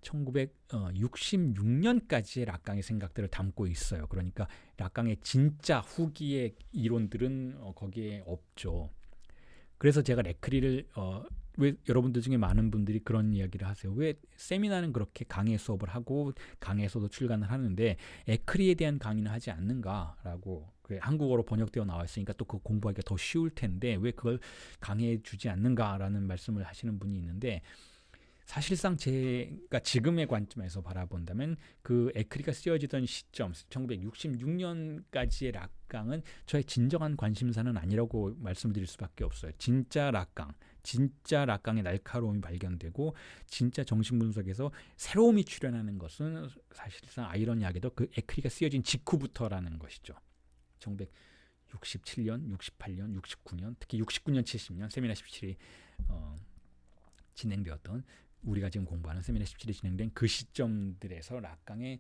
1966년까지의 락강의 생각들을 담고 있어요. 그러니까 락강의 진짜 후기의 이론들은 거기에 없죠. 그래서 제가 에크리를 왜 여러분들 중에 많은 분들이 그런 이야기를 하세요. 왜 세미나는 그렇게 강의 수업을 하고 강의에서도 출간을 하는데 에크리에 대한 강의는 하지 않는가라고, 한국어로 번역되어 나와 있으니까 또 그 공부하기가 더 쉬울 텐데 왜 그걸 강의해 주지 않는가라는 말씀을 하시는 분이 있는데, 사실상 제가 지금의 관점에서 바라본다면 그 에크리가 쓰여지던 시점 1966년까지의 락강은 저의 진정한 관심사는 아니라고 말씀드릴 수밖에 없어요. 진짜 락강의 날카로움이 발견되고 진짜 정신분석에서 새로움이 출현하는 것은 사실상 아이러니하게도 그 에크리가 쓰여진 직후부터라는 것이죠. 1967년, 68년, 69년, 특히 69년, 70년 세미나 17이 진행되었던, 우리가 지금 공부하는 세미나 17이 진행된 그 시점들에서 락강의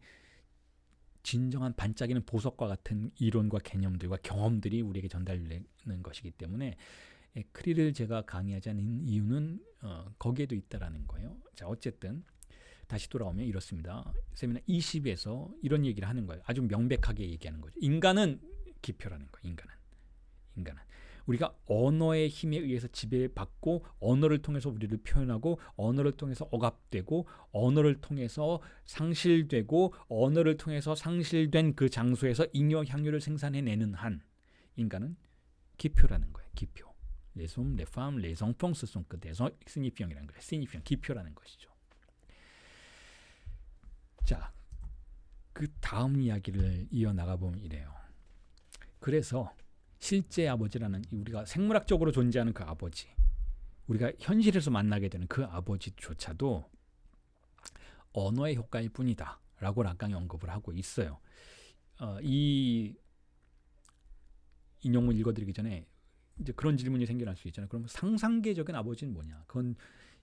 진정한 반짝이는 보석과 같은 이론과 개념들과 경험들이 우리에게 전달되는 것이기 때문에 에크리를 제가 강의하지 않는 이유는 거기에도 있다라는 거예요. 자, 어쨌든 다시 돌아오면 이렇습니다. 세미나 20에서 이런 얘기를 하는 거예요. 아주 명백하게 얘기하는 거죠. 인간은 기표라는 거예요. 인간은 우리가 언어의 힘에 의해서 지배받고 언어를 통해서 우리를 표현하고 언어를 통해서 억압되고 언어를 통해서 상실되고 언어를 통해서 상실된 그 장소에서 잉여 향유를 생산해내는 한 인간은 기표라는 거예요. 기표. Les hommes, les femmes, les enfants, ce sont que des signifiants 이라는 거예요. signifiant, 기표라는 것이죠. 자, 그 다음 이야기를 이어나가 보면 이래요. 그래서 실제 아버지라는, 우리가 생물학적으로 존재하는 그 아버지, 우리가 현실에서 만나게 되는 그 아버지조차도 언어의 효과일 뿐이다 라고 락강이 언급을 하고 있어요. 이 인용문 읽어드리기 전에 이제 그런 질문이 생겨날 수 있잖아요. 그럼 상상계적인 아버지는 뭐냐? 그건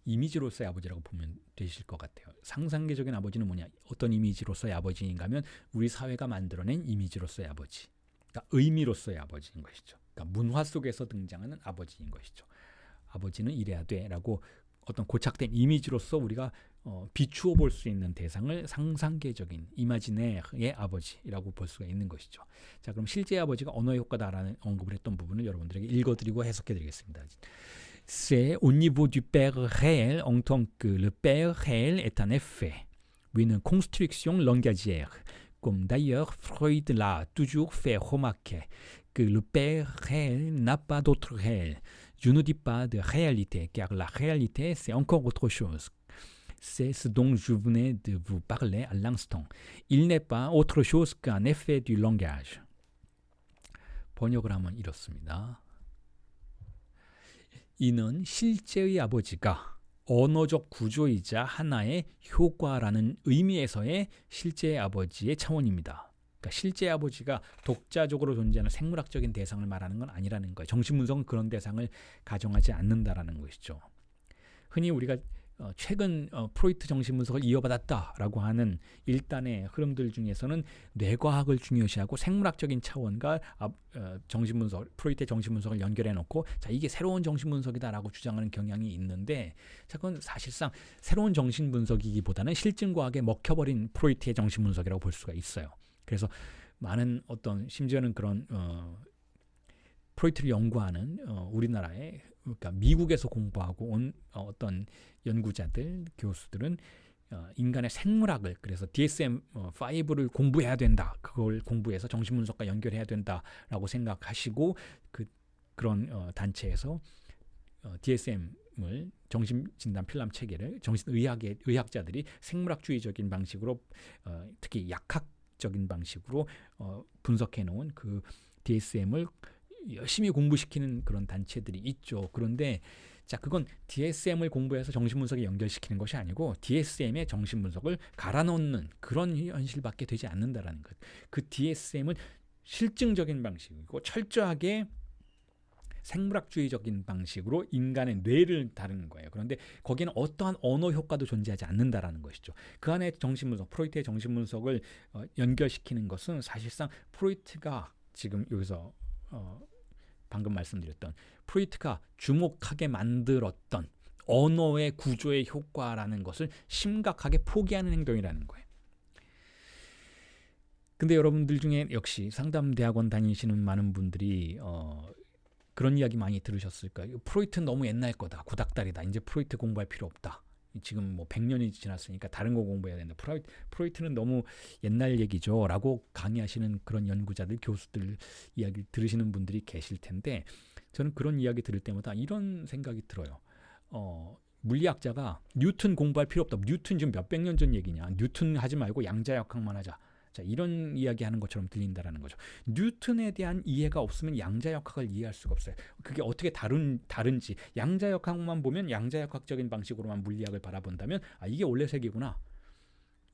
이미지로서의 아버지라고 보면 되실 것 같아요. 상상계적인 아버지는 뭐냐? 어떤 이미지로서의 아버지인가 하면 우리 사회가 만들어낸 이미지로서의 아버지, 그러니까 의미로서의 아버지인 것이죠. 그러니까 문화 속에서 등장하는 아버지인 것이죠. 아버지는 이래야 돼라고 어떤 고착된 이미지로서 우리가 비추어 볼 수 있는 대상을 상상계적인 이마지네의 아버지라고 볼 수가 있는 것이죠. 자, 그럼 실제 아버지가 언어의 효과다라는 언급을 했던 부분을 여러분들에게 읽어드리고 해석해드리겠습니다. C'est au niveau du père réel en tant que le père réel est un effet, une construction langagière. Comme d'ailleurs Freud l'a toujours fait remarquer, que le père réel n'a pas d'autre réel. Je ne dis pas de réalité, car la réalité, c'est encore autre chose. C'est ce dont je venais de vous parler à l'instant. Il n'est pas autre chose qu'un effet du langage. 번역을 하면 이렇습니다. 이는 실제의 아버지가 언어적 구조이자 하나의 효과라는 의미에서의 실제의 아버지의 차원입니다. 그러니까 실제의 아버지가 독자적으로 존재하는 생물학적인 대상을 말하는 건 아니라는 거예요. 정신분석은 그런 대상을 가정하지 않는다라는 것이죠. 흔히 우리가 최근 프로이트 정신분석을 이어받았다라고 하는 일단의 흐름들 중에서는 뇌과학을 중요시하고 생물학적인 차원과 정신분석, 프로이트의 정신분석을 연결해놓고 자, 이게 새로운 정신분석이다라고 주장하는 경향이 있는데, 자, 그건 사실상 새로운 정신분석이기보다는 실증과학에 먹혀버린 프로이트의 정신분석이라고 볼 수가 있어요. 그래서 많은 어떤 심지어는 그런 프로이트를 연구하는 우리나라의, 그러니까 미국에서 공부하고 온 어떤 연구자들, 교수들은 인간의 생물학을, 그래서 DSM-5를 공부해야 된다, 그걸 공부해서 정신분석과 연결해야 된다라고 생각하시고 그런 단체에서 DSM을, 정신진단 필람 체계를 의학자들이 생물학주의적인 방식으로, 특히 약학적인 방식으로 분석해 놓은 그 DSM을 열심히 공부시키는 그런 단체들이 있죠. 그런데 자, 그건 DSM을 공부해서 정신분석에 연결시키는 것이 아니고 DSM의 정신분석을 갈아넣는 그런 현실밖에 되지 않는다라는 것. 그 DSM은 실증적인 방식이고 철저하게 생물학주의적인 방식으로 인간의 뇌를 다루는 거예요. 그런데 거기는 어떠한 언어 효과도 존재하지 않는다라는 것이죠. 그 안에 정신분석, 프로이트의 정신분석을 연결시키는 것은 사실상 프로이트가 지금 여기서 방금 말씀드렸던 프로이트가 주목하게 만들었던 언어의 구조의 효과라는 것을 심각하게 포기하는 행동이라는 거예요. 근데 여러분들 중에 역시 상담대학원 다니시는 많은 분들이 그런 이야기 많이 들으셨을 거예요. 프로이트는 너무 옛날 거다. 구닥다리다. 이제 프로이트 공부할 필요 없다. 지금 뭐 100년이 지났으니까 다른 거 공부해야 된다. 프로이트는 너무 옛날 얘기죠. 라고 강의하시는 그런 연구자들, 교수들 이야기 들으시는 분들이 계실 텐데 저는 그런 이야기 들을 때마다 이런 생각이 들어요. 물리학자가 뉴턴 공부할 필요 없다. 뉴턴 지금 몇백 년 전 얘기냐. 뉴턴 하지 말고 양자역학만 하자. 자, 이런 이야기하는 것처럼 들린다라는 거죠. 뉴턴에 대한 이해가 없으면 양자역학을 이해할 수가 없어요. 그게 어떻게 다른지 양자역학만 보면 양자역학적인 방식으로만 물리학을 바라본다면 이게 원래 세계구나.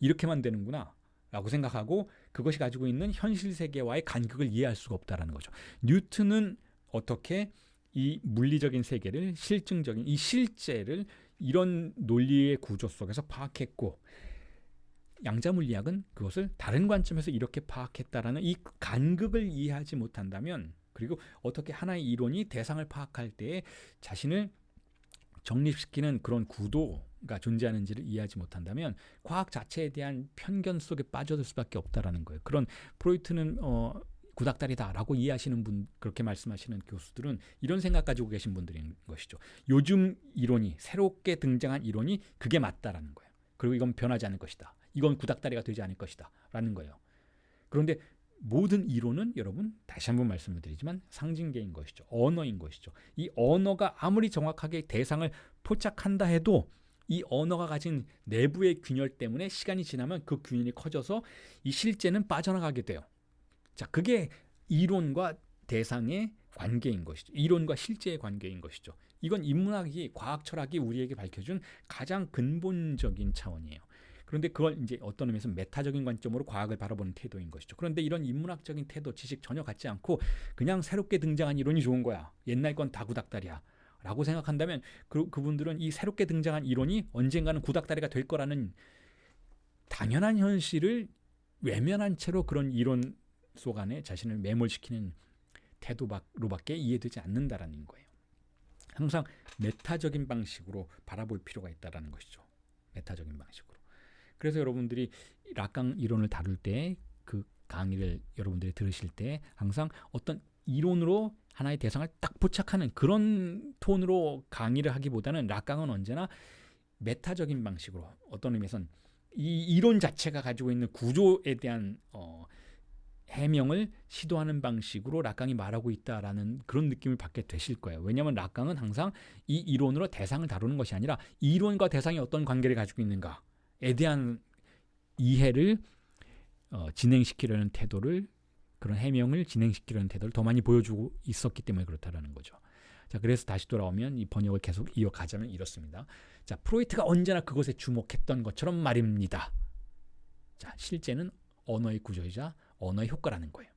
이렇게만 되는구나. 라고 생각하고 그것이 가지고 있는 현실 세계와의 간극을 이해할 수가 없다라는 거죠. 뉴턴은 어떻게 이 물리적인 세계를 실증적인 이 실제를 이런 논리의 구조 속에서 파악했고 양자물리학은 그것을 다른 관점에서 이렇게 파악했다라는 이 간극을 이해하지 못한다면 그리고 어떻게 하나의 이론이 대상을 파악할 때 자신을 정립시키는 그런 구도가 존재하는지를 이해하지 못한다면 과학 자체에 대한 편견 속에 빠져들 수밖에 없다라는 거예요. 그런 프로이트는 구닥다리다라고 이해하시는 분, 그렇게 말씀하시는 교수들은 이런 생각 가지고 계신 분들인 것이죠. 요즘 이론이 새롭게 등장한 이론이 그게 맞다라는 거예요. 그리고 이건 변하지 않을 것이다. 이건 구닥다리가 되지 않을 것이다 라는 거예요. 그런데 모든 이론은 여러분 다시 한번 말씀을 드리지만 상징계인 것이죠. 언어인 것이죠. 이 언어가 아무리 정확하게 대상을 포착한다 해도 이 언어가 가진 내부의 균열 때문에 시간이 지나면 그 균열이 커져서 이 실제는 빠져나가게 돼요. 자, 그게 이론과 대상의 관계인 것이죠. 이론과 실제의 관계인 것이죠. 이건 인문학이, 과학 철학이 우리에게 밝혀준 가장 근본적인 차원이에요. 그런데 그걸 이제 어떤 의미에서 메타적인 관점으로 과학을 바라보는 태도인 것이죠. 그런데 이런 인문학적인 태도, 지식 전혀 갖지 않고 그냥 새롭게 등장한 이론이 좋은 거야. 옛날 건 다 구닥다리야. 라고 생각한다면 그분들은 이 새롭게 등장한 이론이 언젠가는 구닥다리가 될 거라는 당연한 현실을 외면한 채로 그런 이론 속 안에 자신을 매몰시키는 태도로밖에 이해되지 않는다라는 거예요. 항상 메타적인 방식으로 바라볼 필요가 있다라는 것이죠. 메타적인 방식으로. 그래서 여러분들이 락강 이론을 다룰 때 그 강의를 여러분들이 들으실 때 항상 어떤 이론으로 하나의 대상을 딱 포착하는 그런 톤으로 강의를 하기보다는 락강은 언제나 메타적인 방식으로 어떤 의미에선 이 이론 자체가 가지고 있는 구조에 대한 해명을 시도하는 방식으로 락강이 말하고 있다라는 그런 느낌을 받게 되실 거예요. 왜냐하면 락강은 항상 이 이론으로 대상을 다루는 것이 아니라 이론과 대상이 어떤 관계를 가지고 있는가에 대한 이해를 진행시키려는 태도를, 그런 해명을 진행시키려는 태도를 더 많이 보여주고 있었기 때문에 그렇다라는 거죠. 자, 그래서 다시 돌아오면 이 번역을 계속 이어가자면 이렇습니다. 자, 프로이트가 언제나 그것에 주목했던 것처럼 말입니다. 자, 실제는 언어의 구조이자 언어의 효과라는 거예요.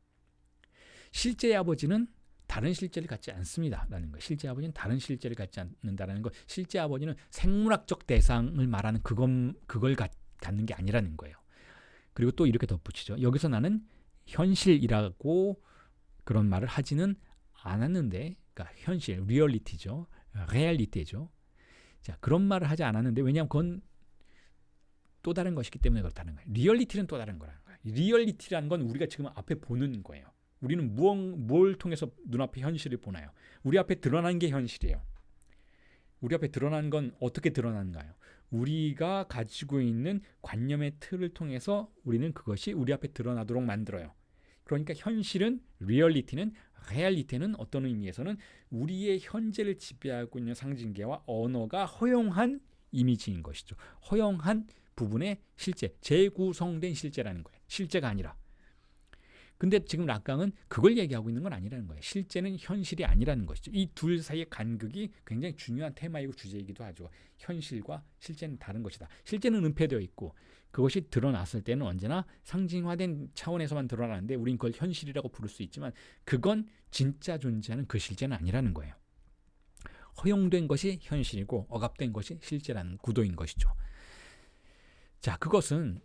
실제의 아버지는 다른 실제를 갖지 않습니다. 라는 거예요. 실제의 아버지는 다른 실제를 갖지 않는다라는 거. 실제의 아버지는 생물학적 대상을 말하는 그걸 갖는 게 아니라는 거예요. 그리고 또 이렇게 덧붙이죠. 여기서 나는 현실이라고 그런 말을 하지는 않았는데, 그러니까 현실, 리얼리티죠. 레알리티죠. 자, 그런 말을 하지 않았는데, 왜냐하면 그건 또 다른 것이기 때문에 그렇다는 거예요. 리얼리티는 또 다른 거라는 거예요. 리얼리티라는 건 우리가 지금 앞에 보는 거예요. 우리는 뭘 통해서 눈앞에 현실을 보나요? 우리 앞에 드러난 게 현실이에요. 우리 앞에 드러난 건 어떻게 드러나는가요? 우리가 가지고 있는 관념의 틀을 통해서 우리는 그것이 우리 앞에 드러나도록 만들어요. 그러니까 현실은, 리얼리티는, 레알리티는 어떤 의미에서는 우리의 현재를 지배하고 있는 상징계와 언어가 허용한 이미지인 것이죠. 허용한 부분의 실제, 재구성된 실제라는 거예요. 실제가 아니라. 근데 지금 락강은 그걸 얘기하고 있는 건 아니라는 거예요. 실제는 현실이 아니라는 것이죠. 이 둘 사이의 간극이 굉장히 중요한 테마이고 주제이기도 하죠. 현실과 실제는 다른 것이다. 실제는 은폐되어 있고 그것이 드러났을 때는 언제나 상징화된 차원에서만 드러나는데 우린 그걸 현실이라고 부를 수 있지만 그건 진짜 존재하는 그 실제는 아니라는 거예요. 허용된 것이 현실이고 억압된 것이 실제라는 구도인 것이죠. 자, 그것은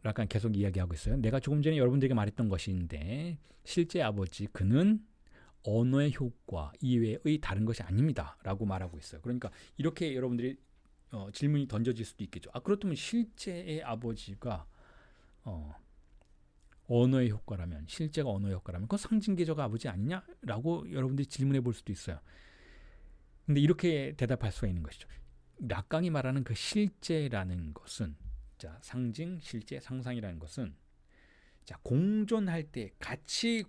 약간 계속 이야기하고 있어요. 내가 조금 전에 여러분들에게 말했던 것인데 실제 아버지 그는 언어의 효과 이외의 다른 것이 아닙니다 라고 말하고 있어요. 그러니까 이렇게 여러분들이 질문이 던져질 수도 있겠죠. 그렇다면 실제의 아버지가 언어의 효과라면, 실제가 언어의 효과라면 그건 상징계적 아버지 아니냐라고 여러분들이 질문해 볼 수도 있어요. 근데 이렇게 대답할 수가 있는 것이죠. 락강이 말하는 그 실제라는 것은, 자, 상징, 실제, 상상이라는 것은, 자, 공존할 때, 같이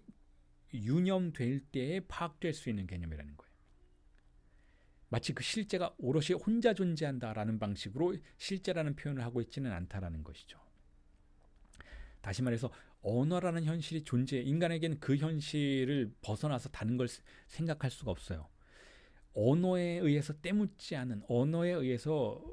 유념될 때에 파악될 수 있는 개념이라는 거예요. 마치 그 실제가 오롯이 혼자 존재한다라는 방식으로 실제라는 표현을 하고 있지는 않다라는 것이죠. 다시 말해서 언어라는 현실이 존재해, 인간에게는 그 현실을 벗어나서 다른 걸 생각할 수가 없어요. 언어에 의해서 때묻지 않은, 언어에 의해서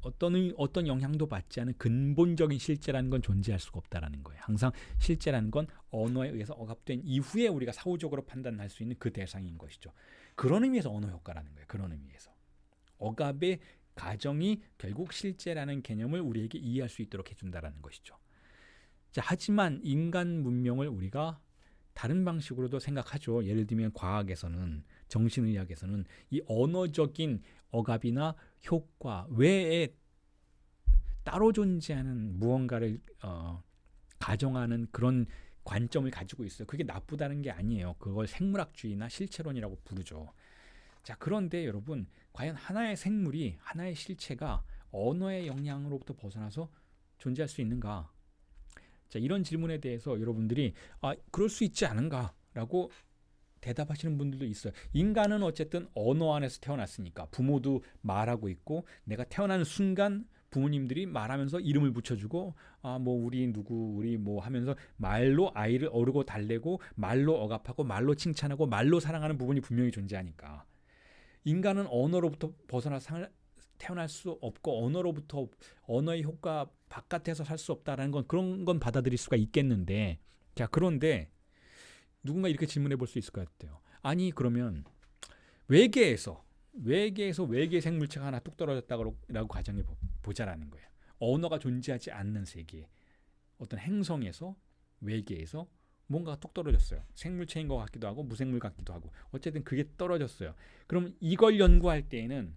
어떤 영향도 받지 않은 근본적인 실제라는 건 존재할 수가 없다라는 거예요. 항상 실제라는 건 언어에 의해서 억압된 이후에 우리가 사후적으로 판단할 수 있는 그 대상인 것이죠. 그런 의미에서 언어 효과라는 거예요. 그런 의미에서 억압의 가정이 결국 실제라는 개념을 우리에게 이해할 수 있도록 해준다라는 것이죠. 자, 하지만 인간 문명을 우리가 다른 방식으로도 생각하죠. 예를 들면 과학에서는, 정신의학에서는 이 언어적인 억압이나 효과 외에 따로 존재하는 무언가를 가정하는 그런 관점을 가지고 있어요. 그게 나쁘다는 게 아니에요. 그걸 생물학주의나 실체론이라고 부르죠. 자, 그런데 여러분, 과연 하나의 생물이, 하나의 실체가 언어의 영향으로부터 벗어나서 존재할 수 있는가? 자, 이런 질문에 대해서 여러분들이 그럴 수 있지 않은가라고 대답하시는 분들도 있어요. 인간은 어쨌든 언어 안에서 태어났으니까 부모도 말하고 있고, 내가 태어나는 순간 부모님들이 말하면서 이름을 붙여주고, 뭐 우리 누구 우리 뭐 하면서 말로 아이를 어르고 달래고, 말로 억압하고, 말로 칭찬하고, 말로 사랑하는 부분이 분명히 존재하니까 인간은 언어로부터 벗어나서 태어날 수 없고, 언어로부터, 언어의 효과 바깥에서 살 수 없다라는 건, 그런 건 받아들일 수가 있겠는데, 자, 그런데 누군가 이렇게 질문해 볼 수 있을 것 같아요. 아니, 그러면 외계에서 외계 생물체가 하나 뚝 떨어졌다고 가정해 보자라는 거예요. 언어가 존재하지 않는 세계, 어떤 행성에서, 외계에서 뭔가 뚝 떨어졌어요. 생물체인 것 같기도 하고 무생물 같기도 하고, 어쨌든 그게 떨어졌어요. 그럼 이걸 연구할 때에는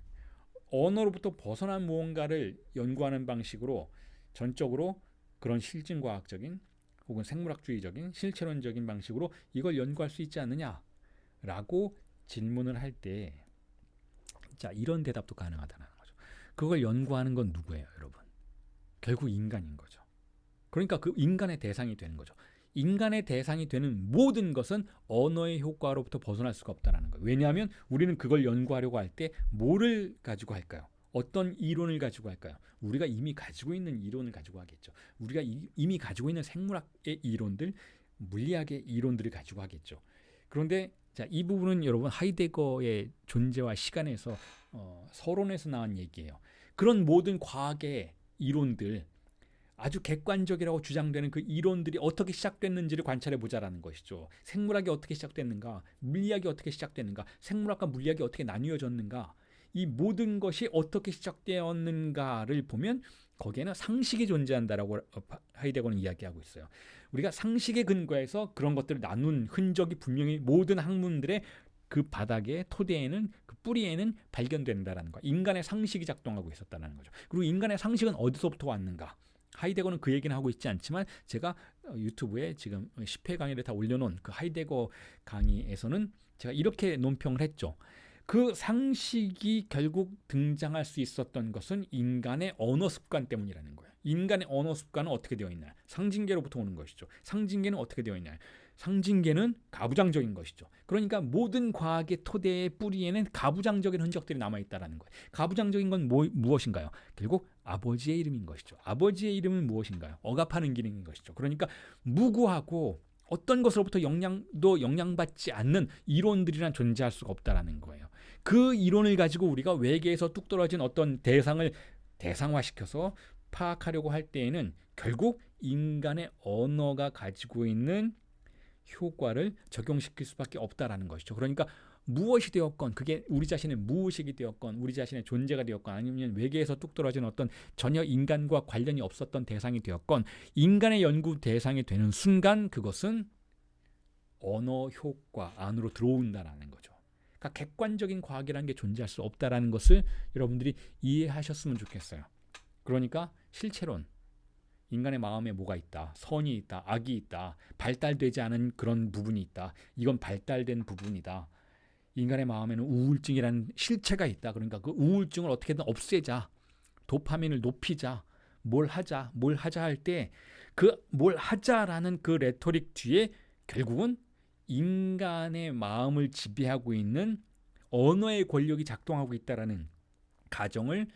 언어로부터 벗어난 무언가를 연구하는 방식으로 전적으로 그런 실증과학적인 혹은 생물학주의적인 실체론적인 방식으로 이걸 연구할 수 있지 않느냐라고 질문을 할 때, 자, 이런 대답도 가능하다는 거죠. 그걸 연구하는 건 누구예요, 여러분? 결국 인간인 거죠. 그러니까 그 인간의 대상이 되는 거죠. 인간의 대상이 되는 모든 것은 언어의 효과로부터 벗어날 수가 없다는 거예요. 왜냐하면 우리는 그걸 연구하려고 할 때 뭐를 가지고 할까요? 어떤 이론을 가지고 할까요? 우리가 이미 가지고 있는 이론을 가지고 하겠죠. 우리가 이미 가지고 있는 생물학의 이론들, 물리학의 이론들을 가지고 하겠죠. 그런데 자, 이 부분은 여러분 하이데거의 존재와 시간에서 서론에서 나온 얘기예요. 그런 모든 과학의 이론들, 아주 객관적이라고 주장되는 그 이론들이 어떻게 시작됐는지를 관찰해 보자라는 것이죠. 생물학이 어떻게 시작됐는가, 물리학이 어떻게 시작됐는가, 생물학과 물리학이 어떻게 나뉘어졌는가, 이 모든 것이 어떻게 시작되었는가를 보면 거기에는 상식이 존재한다라고 하이데거는 이야기하고 있어요. 우리가 상식에 근거해서 그런 것들을 나눈 흔적이 분명히 모든 학문들의 그 바닥에, 토대에는, 그 뿌리에는 발견된다라는 거. 인간의 상식이 작동하고 있었다는 거죠. 그리고 인간의 상식은 어디서부터 왔는가? 하이데거는 그 얘기는 하고 있지 않지만, 제가 유튜브에 지금 10회 강의를 다 올려놓은 그 하이데거 강의에서는 제가 이렇게 논평을 했죠. 그 상식이 결국 등장할 수 있었던 것은 인간의 언어 습관 때문이라는 거예요. 인간의 언어 습관은 어떻게 되어 있나요? 상징계로부터 오는 것이죠. 상징계는 어떻게 되어 있나요? 상징계는 가부장적인 것이죠. 그러니까 모든 과학의 토대의 뿌리에는 가부장적인 흔적들이 남아있다는 거예요. 가부장적인 건 무엇인가요? 결국 아버지의 이름인 것이죠. 아버지의 이름은 무엇인가요? 억압하는 기능인 것이죠. 그러니까 무구하고 어떤 것으로부터 영향받지 않는 이론들이란 존재할 수가 없다는 거예요. 그 이론을 가지고 우리가 외계에서 뚝 떨어진 어떤 대상을 대상화시켜서 파악하려고 할 때에는 결국 인간의 언어가 가지고 있는 효과를 적용시킬 수밖에 없다라는 것이죠. 그러니까 무엇이 되었건, 그게 우리 자신의 무의식이 되었건, 우리 자신의 존재가 되었건, 아니면 외계에서 뚝 떨어진 어떤 전혀 인간과 관련이 없었던 대상이 되었건, 인간의 연구 대상이 되는 순간 그것은 언어 효과 안으로 들어온다라는 거죠. 그러니까 객관적인 과학이라는 게 존재할 수 없다라는 것을 여러분들이 이해하셨으면 좋겠어요. 그러니까 실체론, 인간의 마음에 뭐가 있다. 선이 있다. 악이 있다. 발달되지 않은 그런 부분이 있다. 이건 발달된 부분이다. 인간의 마음에는 우울증이라는 실체가 있다. 그러니까 그 우울증을 어떻게든 없애자. 도파민을 높이자. 뭘 하자 할 때 그 뭘 하자라는 그 레토릭 뒤에 결국은 인간의 마음을 지배하고 있는 언어의 권력이 작동하고 있다라는 가정을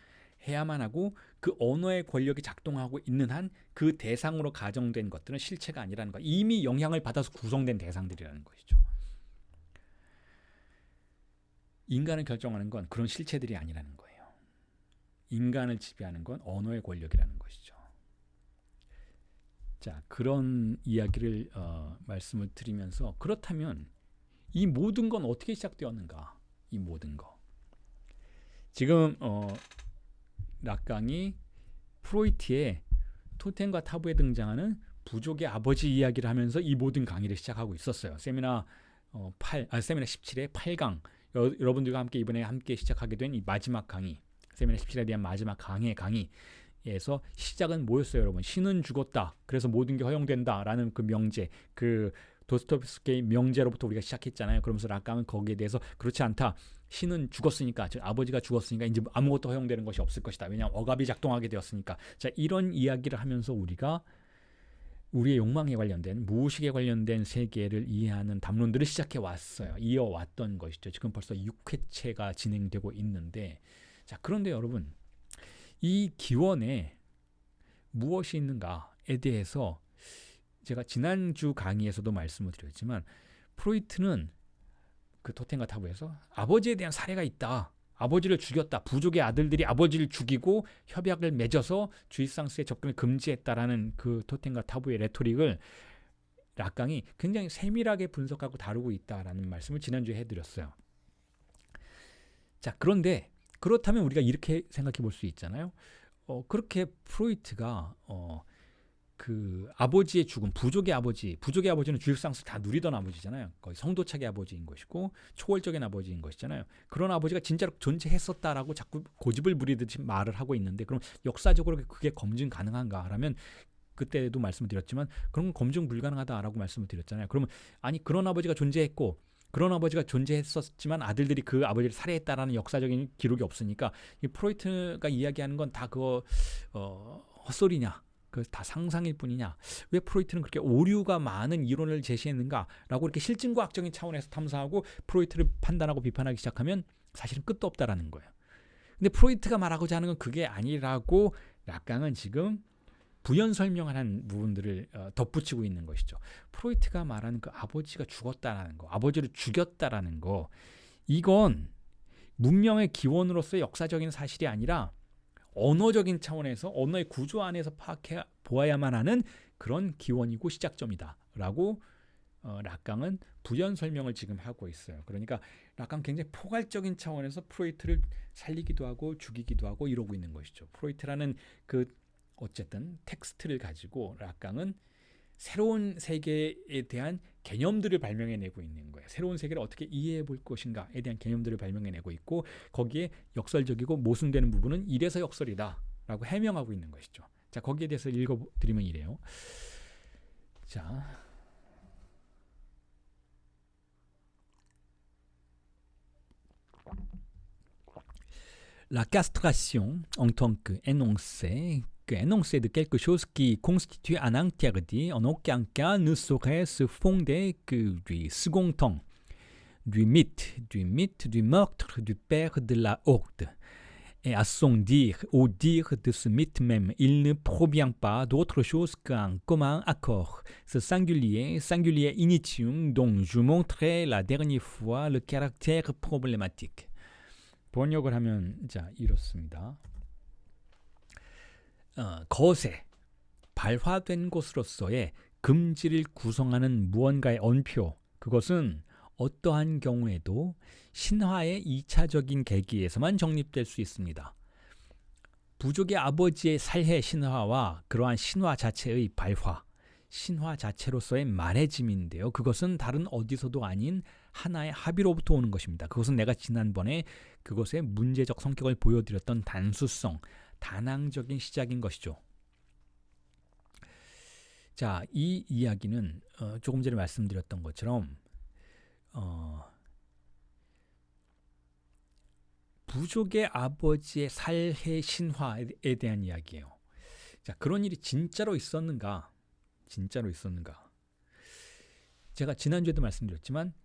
해야만 하고, 그 언어의 권력이 작동하고 있는 한 그 대상으로 가정된 것들은 실체가 아니라는 거, 이미 영향을 받아서 구성된 대상들이라는 것이죠. 인간을 결정하는 건 그런 실체들이 아니라는 거예요. 인간을 지배하는 건 언어의 권력이라는 것이죠. 자, 그런 이야기를 말씀을 드리면서, 그렇다면 이 모든 건 어떻게 시작되었는가? 이 모든 거. 지금 락강이 프로이트의 토템과 타부에 등장하는 부족의 아버지 이야기를 하면서 이 모든 강의를 시작하고 있었어요. 세미나 17의 8강, 여러분들과 함께 이번에 함께 시작하게 된 이 마지막 강의, 세미나 17에 대한 마지막 강의에서 시작은 뭐였어요, 여러분? 신은 죽었다. 그래서 모든 게 허용된다라는 그 명제, 그 도스토옙스키의 명제로부터 우리가 시작했잖아요. 그러면서 락강은 거기에 대해서 그렇지 않다. 신은 죽었으니까, 즉 아버지가 죽었으니까 이제 아무것도 허용되는 것이 없을 것이다. 왜냐하면 억압이 작동하게 되었으니까. 자, 이런 이야기를 하면서 우리가 우리의 욕망에 관련된, 무의식에 관련된 세계를 이해하는 담론들을 시작해 왔어요. 이어왔던 것이죠. 지금 벌써 6회째가 진행되고 있는데, 자, 그런데 여러분, 이 기원에 무엇이 있는가에 대해서 제가 지난주 강의에서도 말씀을 드렸지만, 프로이트는 그 토템과 타부에서 아버지에 대한 사례가 있다. 아버지를 죽였다. 부족의 아들들이 아버지를 죽이고 협약을 맺어서 주입상스의 접근을 금지했다라는 그 토템과 타부의 레토릭을 락강이 굉장히 세밀하게 분석하고 다루고 있다라는 말씀을 지난주에 해드렸어요. 자, 그런데 그렇다면 우리가 이렇게 생각해 볼 수 있잖아요. 그렇게 프로이트가 그 아버지의 죽음, 부족의 아버지는 주입상스 다 누리던 아버지잖아요. 거의 성도착의 아버지인 것이고 초월적인 아버지인 것이잖아요. 그런 아버지가 진짜로 존재했었다라고 자꾸 고집을 부리듯이 말을 하고 있는데, 그럼 역사적으로 그게 검증 가능한가라면, 그때도 말씀을 드렸지만 그런 건 검증 불가능하다라고 말씀을 드렸잖아요. 그러면 아니, 그런 아버지가 존재했고 그런 아버지가 존재했었지만 아들들이 그 아버지를 살해했다라는 역사적인 기록이 없으니까 이 프로이트가 이야기하는 건 다 그거 헛소리냐, 그 다 상상일 뿐이냐, 왜 프로이트는 그렇게 오류가 많은 이론을 제시했는가라고 이렇게 실증과학적인 차원에서 탐사하고 프로이트를 판단하고 비판하기 시작하면 사실은 끝도 없다라는 거예요. 근데 프로이트가 말하고자 하는 건 그게 아니라고 락강은 지금 부연 설명하는 부분들을 덧붙이고 있는 것이죠. 프로이트가 말하는 그 아버지가 죽었다라는 거, 아버지를 죽였다라는 거, 이건 문명의 기원으로서의 역사적인 사실이 아니라 언어적인 차원에서 언어의 구조 안에서 파악해 보아야만 하는 그런 기원이고 시작점이다라고 락강은 부연 설명을 지금 하고 있어요. 그러니까 락강 굉장히 포괄적인 차원에서 프로이트를 살리기도 하고 죽이기도 하고 이러고 있는 것이죠. 프로이트라는 그 어쨌든 텍스트를 가지고 락강은 새로운 세계에 대한 개념들을 발명해내고 있는 거예요. 새로운 세계를 어떻게 이해해 볼 것인가에 대한 개념들을 발명해내고 있고, 거기에 역설적이고 모순되는 부분은 이래서 역설이다라고 해명하고 있는 것이죠. 자, 거기에 대해서 읽어드리면 이래요. 자, La castration en tant qu'énoncé de quelque chose qui constitue un interdit en aucun cas ne saurait se fonder que du second temps, du mythe du meurtre du père de la horde. Et à son dire, au dire de ce mythe même, il ne provient pas d'autre chose qu'un commun accord, ce singulier initium dont je montrais la dernière fois le caractère problématique. 번역을 하면 자, 이렇습니다. 거세, 발화된 곳으로서의 금지를 구성하는 무언가의 언표, 그것은 어떠한 경우에도 신화의 2차적인 계기에서만 정립될 수 있습니다. 부족의 아버지의 살해 신화와 그러한 신화 자체의 발화, 신화 자체로서의 만해짐인데요. 그것은 다른 어디서도 아닌 하나의 합의로부터 오는 것입니다. 그것은 내가 지난번에 그것의 문제적 성격을 보여드렸던 단수성, 다낭적인 시작인 것이죠. 자, 이 이야기는 조금 전에 말씀드렸던 것처럼 부족의 아버지의 살해 신화에 대한 이야기예요. 자, 그런 일이 진짜로 있었는가? 진짜로 있었는가? 제가 지난주에도 말씀드렸지만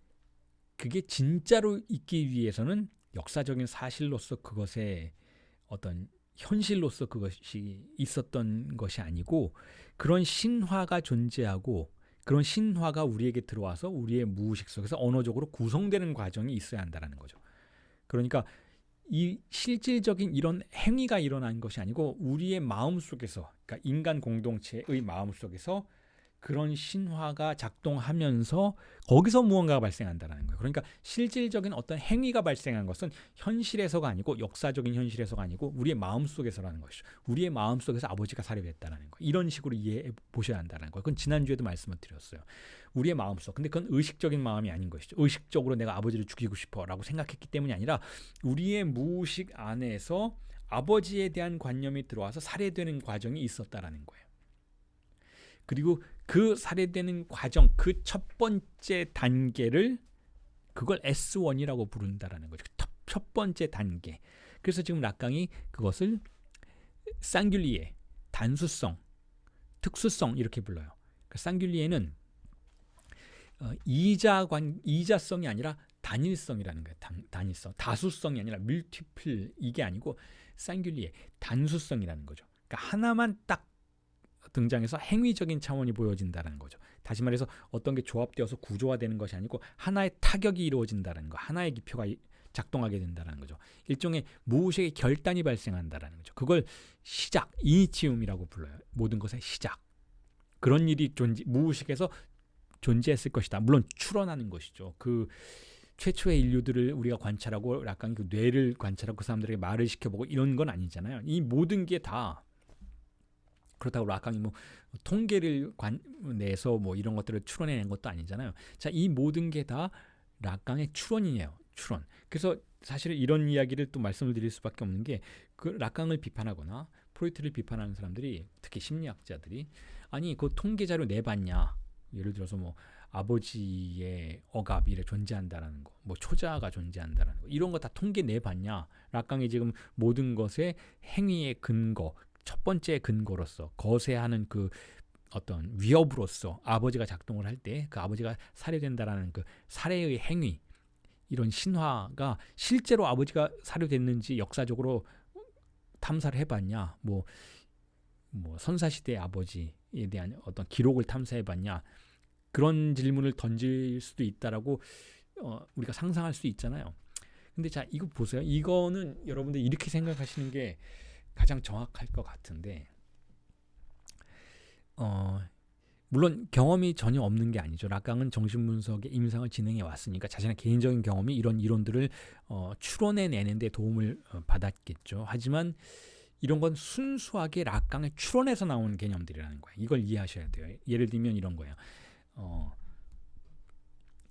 그게 진짜로 있기 위해서는 역사적인 사실로서 그것의 어떤 현실로서 그것이 있었던 것이 아니고 그런 신화가 존재하고 그런 신화가 우리에게 들어와서 우리의 무의식 속에서 언어적으로 구성되는 과정이 있어야 한다는 거죠. 그러니까 이 실질적인 이런 행위가 일어난 것이 아니고 우리의 마음 속에서, 그러니까 인간 공동체의 마음 속에서 그런 신화가 작동하면서 거기서 무언가가 발생한다는 거예요. 그러니까 실질적인 어떤 행위가 발생한 것은 현실에서가 아니고 역사적인 현실에서가 아니고 우리의 마음속에서라는 것이죠. 우리의 마음속에서 아버지가 살해됐다는 거예요. 이런 식으로 이해해 보셔야 한다는 거예요. 그건 지난주에도 말씀을 드렸어요. 우리의 마음속. 근데 그건 의식적인 마음이 아닌 것이죠. 의식적으로 내가 아버지를 죽이고 싶어라고 생각했기 때문이 아니라 우리의 무의식 안에서 아버지에 대한 관념이 들어와서 살해되는 과정이 있었다라는 거예요. 그리고 그 살해되는 과정, 그 첫 번째 단계를 그걸 S1이라고 부른다라는 거죠. 첫 번째 단계. 그래서 지금 락강이 그것을 쌍귤리에, 단수성, 특수성 이렇게 불러요. 그러니까 쌍귤리에는 이자성이 아니라 단일성이라는 거예요. 단일성. 다수성이 아니라 multiple 이게 아니고 쌍귤리에 단수성이라는 거죠. 그러니까 하나만 딱 등장해서 행위적인 차원이 보여진다는 거죠. 다시 말해서 어떤 게 조합되어서 구조화되는 것이 아니고 하나의 타격이 이루어진다는 거, 하나의 기표가 작동하게 된다는 거죠. 일종의 무의식의 결단이 발생한다는 거죠. 그걸 시작, 이니치움이라고 불러요. 모든 것의 시작. 그런 일이 무의식에서 존재했을 것이다. 물론 추론하는 것이죠. 그 최초의 인류들을 우리가 관찰하고 락강이 그 뇌를 관찰하고 그 사람들에게 말을 시켜보고 이런 건 아니잖아요. 이 모든 게 다 그렇다고 락강이 뭐 통계를 내서 뭐 이런 것들을 추론해낸 것도 아니잖아요. 자, 이 모든 게 다 락강의 추론이에요. 추론. 그래서 사실은 이런 이야기를 또 말씀을 드릴 수밖에 없는 게 그 락강을 비판하거나 프로이트를 비판하는 사람들이 특히 심리학자들이 아니 그 통계 자료 내봤냐? 예를 들어서 뭐 아버지의 억압이 존재한다라는 거, 뭐 초자가 존재한다라는 거 이런 거 다 통계 내봤냐? 락강이 지금 모든 것의 행위의 근거 첫 번째 근거로서 거세하는 그 어떤 위협으로서 아버지가 작동을 할 때 그 아버지가 살해된다라는 그 살해의 행위 이런 신화가 실제로 아버지가 살해됐는지 역사적으로 탐사를 해봤냐 뭐 선사시대의 아버지에 대한 어떤 기록을 탐사해봤냐 그런 질문을 던질 수도 있다라고 우리가 상상할 수 있잖아요. 근데 자 이거 보세요. 이거는 여러분들 이렇게 생각하시는 게 가장 정확할 것 같은데 물론 경험이 전혀 없는 게 아니죠. 락강은 정신분석의 임상을 진행해 왔으니까 자신의 개인적인 경험이 이런 이론들을 추론해내는 데 도움을 받았겠죠. 하지만 이런 건 순수하게 락강의 추론에서 나온 개념들이라는 거예요. 이걸 이해하셔야 돼요. 예를 들면 이런 거예요.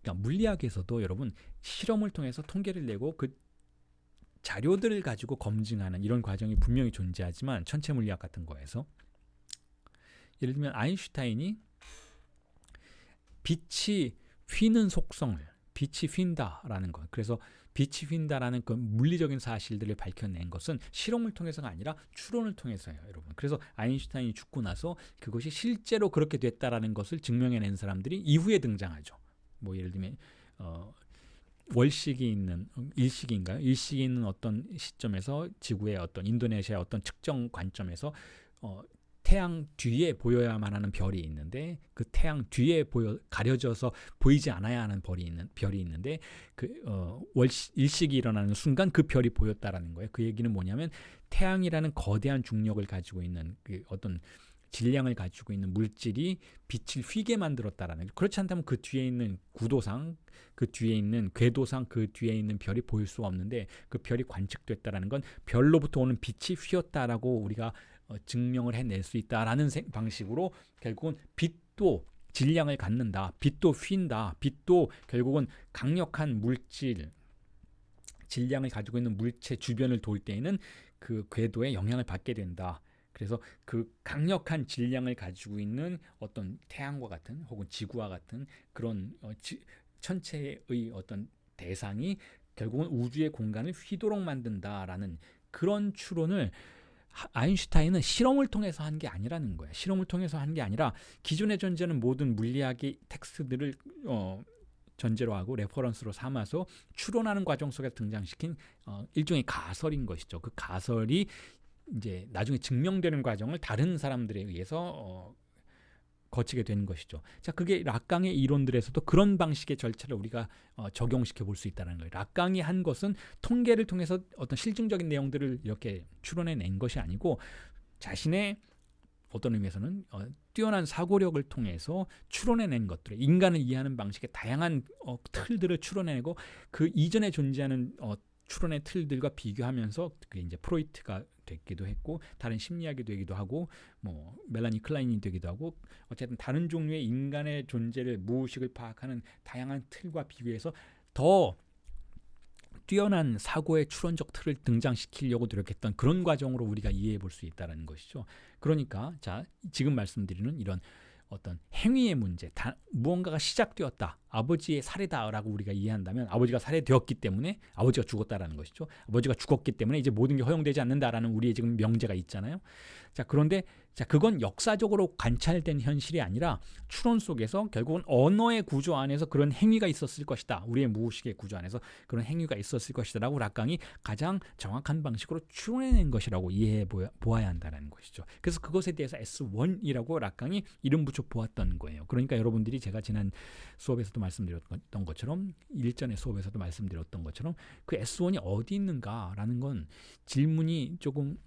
그러니까 물리학에서도 여러분 실험을 통해서 통계를 내고 그 자료들을 가지고 검증하는 이런 과정이 분명히 존재하지만 천체 물리학 같은 거에서 예를 들면 아인슈타인이 빛이 휘는 속성을 빛이 휜다라는 것 그래서 빛이 휜다라는 그 물리적인 사실들을 밝혀낸 것은 실험을 통해서가 아니라 추론을 통해서예요, 여러분. 그래서 아인슈타인이 죽고 나서 그것이 실제로 그렇게 됐다라는 것을 증명해낸 사람들이 이후에 등장하죠. 뭐 예를 들면 월식이 있는 일식인가요? 일식이 있는 어떤 시점에서 지구의 어떤 인도네시아의 어떤 측정 관점에서 태양 뒤에 보여야만 하는 별이 있는데 그 태양 뒤에 가려져서 보이지 않아야 하는 별이 있는데 그 일식이 일어나는 순간 그 별이 보였다라는 거예요. 그 얘기는 뭐냐면 태양이라는 거대한 중력을 가지고 있는 그 어떤 질량을 가지고 있는 물질이 빛을 휘게 만들었다라는 거죠. 그렇지 않다면 그 뒤에 있는 구도상, 그 뒤에 있는 궤도상, 그 뒤에 있는 별이 보일 수가 없는데 그 별이 관측됐다라는 건 별로부터 오는 빛이 휘었다라고 우리가 증명을 해낼 수 있다라는 방식으로 결국은 빛도 질량을 갖는다. 빛도 휜다. 빛도 결국은 강력한 물질, 질량을 가지고 있는 물체 주변을 돌 때에는 그 궤도에 영향을 받게 된다. 그래서 그 강력한 질량을 가지고 있는 어떤 태양과 같은 혹은 지구와 같은 그런 천체의 어떤 대상이 결국은 우주의 공간을 휘도록 만든다라는 그런 추론을 아인슈타인은 실험을 통해서 한 게 아니라는 거예요. 실험을 통해서 한 게 아니라 기존에 존재하는 모든 물리학의 텍스트들을 전제로 하고 레퍼런스로 삼아서 추론하는 과정 속에 등장시킨 일종의 가설인 것이죠. 그 가설이 이제 나중에 증명되는 과정을 다른 사람들에 의해서 거치게 되는 것이죠. 자, 그게 락강의 이론들에서도 그런 방식의 절차를 우리가 적용시켜 볼 수 있다는 거예요. 락강이 한 것은 통계를 통해서 어떤 실증적인 내용들을 이렇게 추론해낸 것이 아니고 자신의 어떤 의미에서는 뛰어난 사고력을 통해서 추론해낸 것들, 인간을 이해하는 방식의 다양한 틀들을 추론해내고 그 이전에 존재하는 추론의 틀들과 비교하면서 그게 이제 프로이트가 되기도 했고 다른 심리학이 되기도 하고 뭐 멜라니 클라인이 되기도 하고 어쨌든 다른 종류의 인간의 존재를 무의식을 파악하는 다양한 틀과 비교해서 더 뛰어난 사고의 추론적 틀을 등장시키려고 노력했던 그런 과정으로 우리가 이해해 볼 수 있다는 것이죠. 그러니까 자 지금 말씀드리는 이런 어떤 행위의 문제, 무언가가 시작되었다, 아버지의 살해다라고 우리가 이해한다면 아버지가 살해되었기 때문에 아버지가 죽었다라는 것이죠. 아버지가 죽었기 때문에 이제 모든 게 허용되지 않는다라는 우리의 지금 명제가 있잖아요. 자 그런데 그건 역사적으로 관찰된 현실이 아니라 추론 속에서 결국은 언어의 구조 안에서 그런 행위가 있었을 것이다. 우리의 무의식의 구조 안에서 그런 행위가 있었을 것이다라고 락강이 가장 정확한 방식으로 추론해낸 것이라고 이해해 보아야 한다는 것이죠. 그래서 그것에 대해서 S1이라고 락강이 이름 붙여 보았던 거예요. 그러니까 여러분들이 제가 지난 수업에서도 말씀드렸던 것처럼 일전의 수업에서도 말씀드렸던 것처럼 그 S1이 어디 있는가라는 건 질문이 조금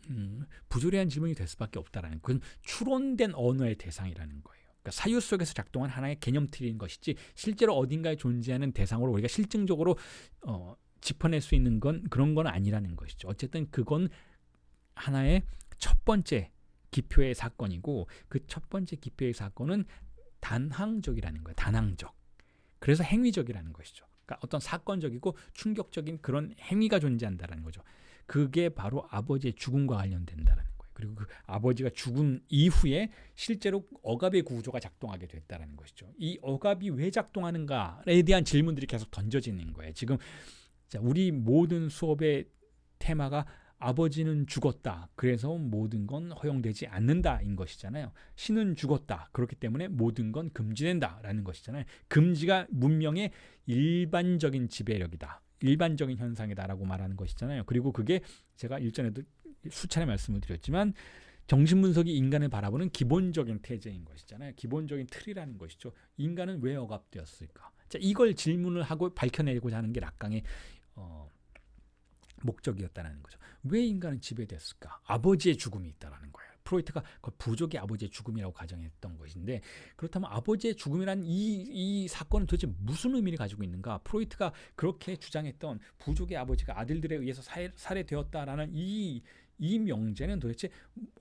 부조리한 질문이 될 수밖에 없다라는 그건 추론된 언어의 대상이라는 거예요. 그러니까 사유 속에서 작동한 하나의 개념틀인 것이지 실제로 어딘가에 존재하는 대상으로 우리가 실증적으로 짚어낼 수 있는 건 그런 건 아니라는 것이죠. 어쨌든 그건 하나의 첫 번째 기표의 사건이고 그 첫 번째 기표의 사건은 단항적이라는 거예요. 단항적. 그래서 행위적이라는 것이죠. 그러니까 어떤 사건적이고 충격적인 그런 행위가 존재한다는 거죠. 그게 바로 아버지의 죽음과 관련된다는 거예요. 그리고 그 아버지가 죽은 이후에 실제로 억압의 구조가 작동하게 됐다는 것이죠. 이 억압이 왜 작동하는가에 대한 질문들이 계속 던져지는 거예요. 지금 우리 모든 수업의 테마가 아버지는 죽었다. 그래서 모든 건 허용되지 않는다인 것이잖아요. 신은 죽었다. 그렇기 때문에 모든 건 금지된다라는 것이잖아요. 금지가 문명의 일반적인 지배력이다. 일반적인 현상이다라고 말하는 것이잖아요. 그리고 그게 제가 일전에도 수차례 말씀을 드렸지만 정신분석이 인간을 바라보는 기본적인 태제인 것이잖아요. 기본적인 틀이라는 것이죠. 인간은 왜 억압되었을까? 자, 이걸 질문을 하고 밝혀내고자 하는 게 락강의 목적이었다는 거죠. 왜 인간은 지배됐을까? 아버지의 죽음이 있다라는 거예요. 프로이트가 부족의 아버지의 죽음이라고 가정했던 것인데 그렇다면 아버지의 죽음이란 이 사건은 도대체 무슨 의미를 가지고 있는가? 프로이트가 그렇게 주장했던 부족의 아버지가 아들들에 의해서 살해되었다라는 이 명제는 도대체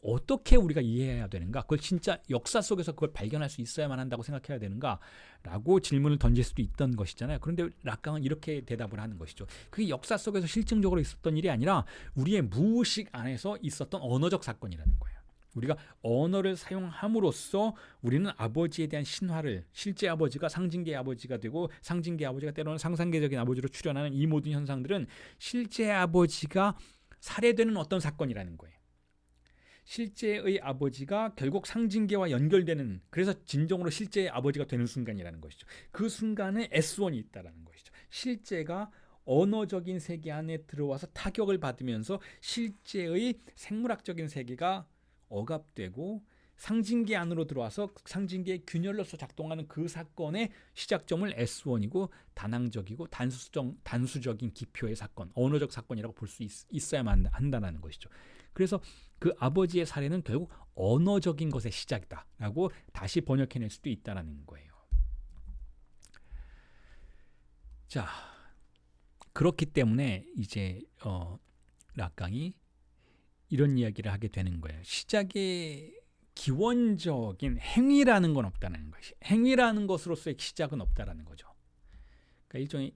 어떻게 우리가 이해해야 되는가? 그걸 진짜 역사 속에서 그걸 발견할 수 있어야만 한다고 생각해야 되는가? 라고 질문을 던질 수도 있던 것이잖아요. 그런데 락강은 이렇게 대답을 하는 것이죠. 그게 역사 속에서 실증적으로 있었던 일이 아니라 우리의 무의식 안에서 있었던 언어적 사건이라는 거예요. 우리가 언어를 사용함으로써 우리는 아버지에 대한 신화를 실제 아버지가 상징계의 아버지가 되고 상징계의 아버지가 때로는 상상계적인 아버지로 출현하는 이 모든 현상들은 실제 아버지가 살해되는 어떤 사건이라는 거예요. 실제의 아버지가 결국 상징계와 연결되는 그래서 진정으로 실제의 아버지가 되는 순간이라는 것이죠. 그 순간에 S1이 있다는 것이죠. 실제가 언어적인 세계 안에 들어와서 타격을 받으면서 실제의 생물학적인 세계가 억압되고 상징계 안으로 들어와서 상징계의 균열로서 작동하는 그 사건의 시작점을 S1이고 단항적이고 단수적인 기표의 사건, 언어적 사건이라고 볼 수 있어야만 한다는 것이죠. 그래서 그 아버지의 사례는 결국 언어적인 것의 시작이다라고 다시 번역해낼 수도 있다는 거예요. 자, 그렇기 때문에 이제 락강이 이런 이야기를 하게 되는 거예요. 시작의 기원적인 행위라는 건 없다는 것이. 행위라는 것으로서의 시작은 없다라는 거죠. 그러니까 일종의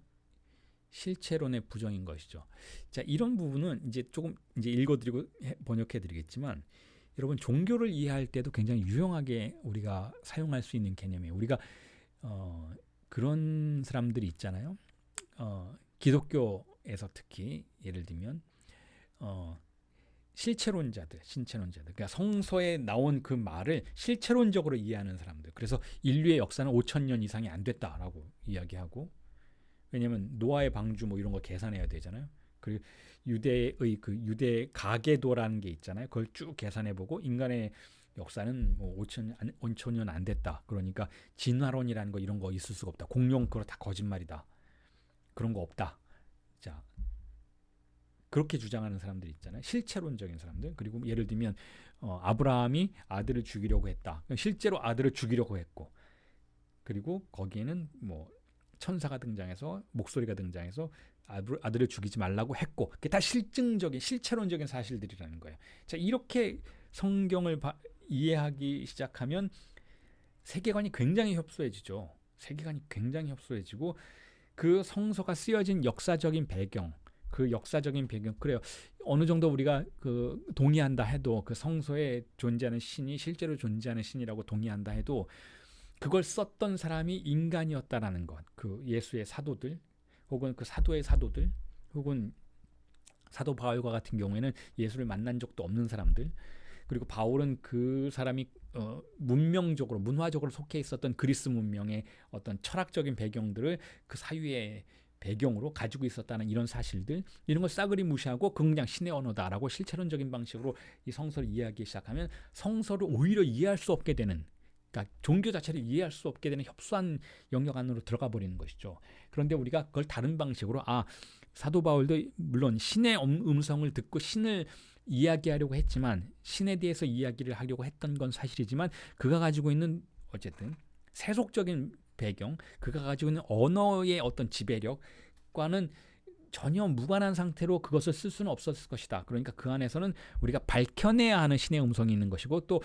실체론의 부정인 것이죠. 자, 이런 부분은 이제 조금 이제 읽어드리고 번역해드리겠지만 여러분 종교를 이해할 때도 굉장히 유용하게 우리가 사용할 수 있는 개념이에요. 우리가 그런 사람들이 있잖아요. 기독교에서 특히 예를 들면 신체론자들, 그러니까 성서에 나온 그 말을 실체론적으로 이해하는 사람들. 그래서 인류의 역사는 5,000년 이상이 안 됐다라고 이야기하고, 왜냐하면 노아의 방주 뭐 이런 거 계산해야 되잖아요. 그리고 유대의 그 유대 가계도라는 게 있잖아요. 그걸 쭉 계산해보고 인간의 역사는 뭐 5,000년 안 됐다. 그러니까 진화론이라는 거 이런 거 있을 수가 없다. 공룡 그거 다 거짓말이다. 그런 거 없다. 자, 그렇게 주장하는 사람들 있잖아요. 실체론적인 사람들. 그리고 예를 들면 아브라함이 아들을 죽이려고 했다. 실제로 아들을 죽이려고 했고, 그리고 거기에는 뭐 천사가 등장해서 목소리가 등장해서 아들을 죽이지 말라고 했고, 그게 다 실체론적인 사실들이라는 거예요. 자, 이렇게 성경을 이해하기 시작하면 세계관이 굉장히 협소해지죠. 세계관이 굉장히 협소해지고 그 성서가 쓰여진 역사적인 배경, 그래요. 어느 정도 우리가 그 동의한다 해도 그 성서에 존재하는 신이 실제로 존재하는 신이라고 동의한다 해도 그걸 썼던 사람이 인간이었다라는 것. 그 예수의 사도들 혹은 그 사도의 사도들 혹은 사도 바울과 같은 경우에는 예수를 만난 적도 없는 사람들. 그리고 바울은 그 사람이 문명적으로 문화적으로 속해 있었던 그리스 문명의 어떤 철학적인 배경들을 그 사유의 배경으로 가지고 있었다는 이런 사실들, 이런 걸 싸그리 무시하고 그냥 신의 언어다라고 실체론적인 방식으로 이 성서를 이해하기 시작하면 성서를 오히려 이해할 수 없게 되는, 그러니까 종교 자체를 이해할 수 없게 되는 협소한 영역 안으로 들어가 버리는 것이죠. 그런데 우리가 그걸 다른 방식으로 사도 바울도 물론 신의 음성을 듣고 신을 이야기하려고 했지만, 신에 대해서 이야기를 하려고 했던 건 사실이지만 그가 가지고 있는 어쨌든 세속적인 배경, 그가 가지고 있는 언어의 어떤 지배력과는 전혀 무관한 상태로 그것을 쓸 수는 없었을 것이다. 그러니까 그 안에서는 우리가 밝혀내야 하는 신의 음성이 있는 것이고, 또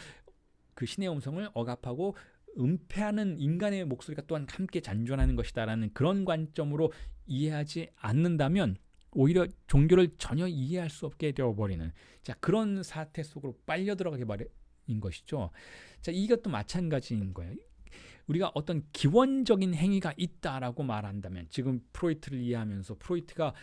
그 신의 음성을 억압하고 은폐하는 인간의 목소리가 또한 함께 잔존하는 것이다라는 그런 관점으로 이해하지 않는다면 오히려 종교를 전혀 이해할 수 없게 되어버리는, 자, 그런 사태 속으로 빨려 들어가게 마련인 것이죠. 자, 이것도 마찬가지인 거예요. 우리가 어떤 기원적인 행위가 있다라고 말한다면, 지금 프로이트를 이해하면서 프로이트가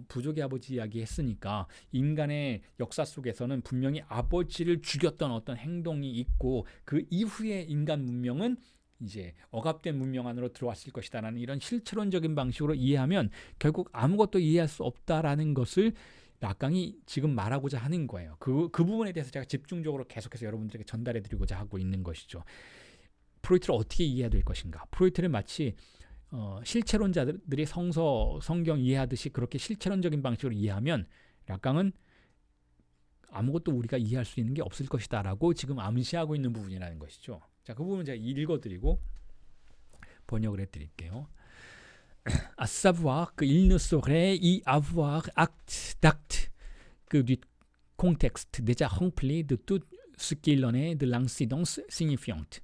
부족의 아버지 이야기 했으니까 인간의 역사 속에서는 분명히 아버지를 죽였던 어떤 행동이 있고 그 이후에 인간 문명은 이제 억압된 문명 안으로 들어왔을 것이다라는 이런 실체론적인 방식으로 이해하면 결국 아무것도 이해할 수 없다라는 것을 락강이 지금 말하고자 하는 거예요. 그 부분에 대해서 제가 집중적으로 계속해서 여러분들에게 전달해 드리고자 하고 있는 것이죠. 프로이트를 어떻게 이해해야 될 것인가? 프로이트를 마치 실체론자들이 성경 이해하듯이 그렇게 실체론적인 방식으로 이해하면 락강은 아무것도 우리가 이해할 수 있는 게 없을 것이다 라고 지금 암시하고 있는 부분이라는 것이죠. 자, 그 부분 제가 읽어드리고 번역을 해드릴게요. À savoir qu'il ne saurait y avoir d'acte que du contexte déjà rempli de tout ce qu'il en est de l'incidence signifiante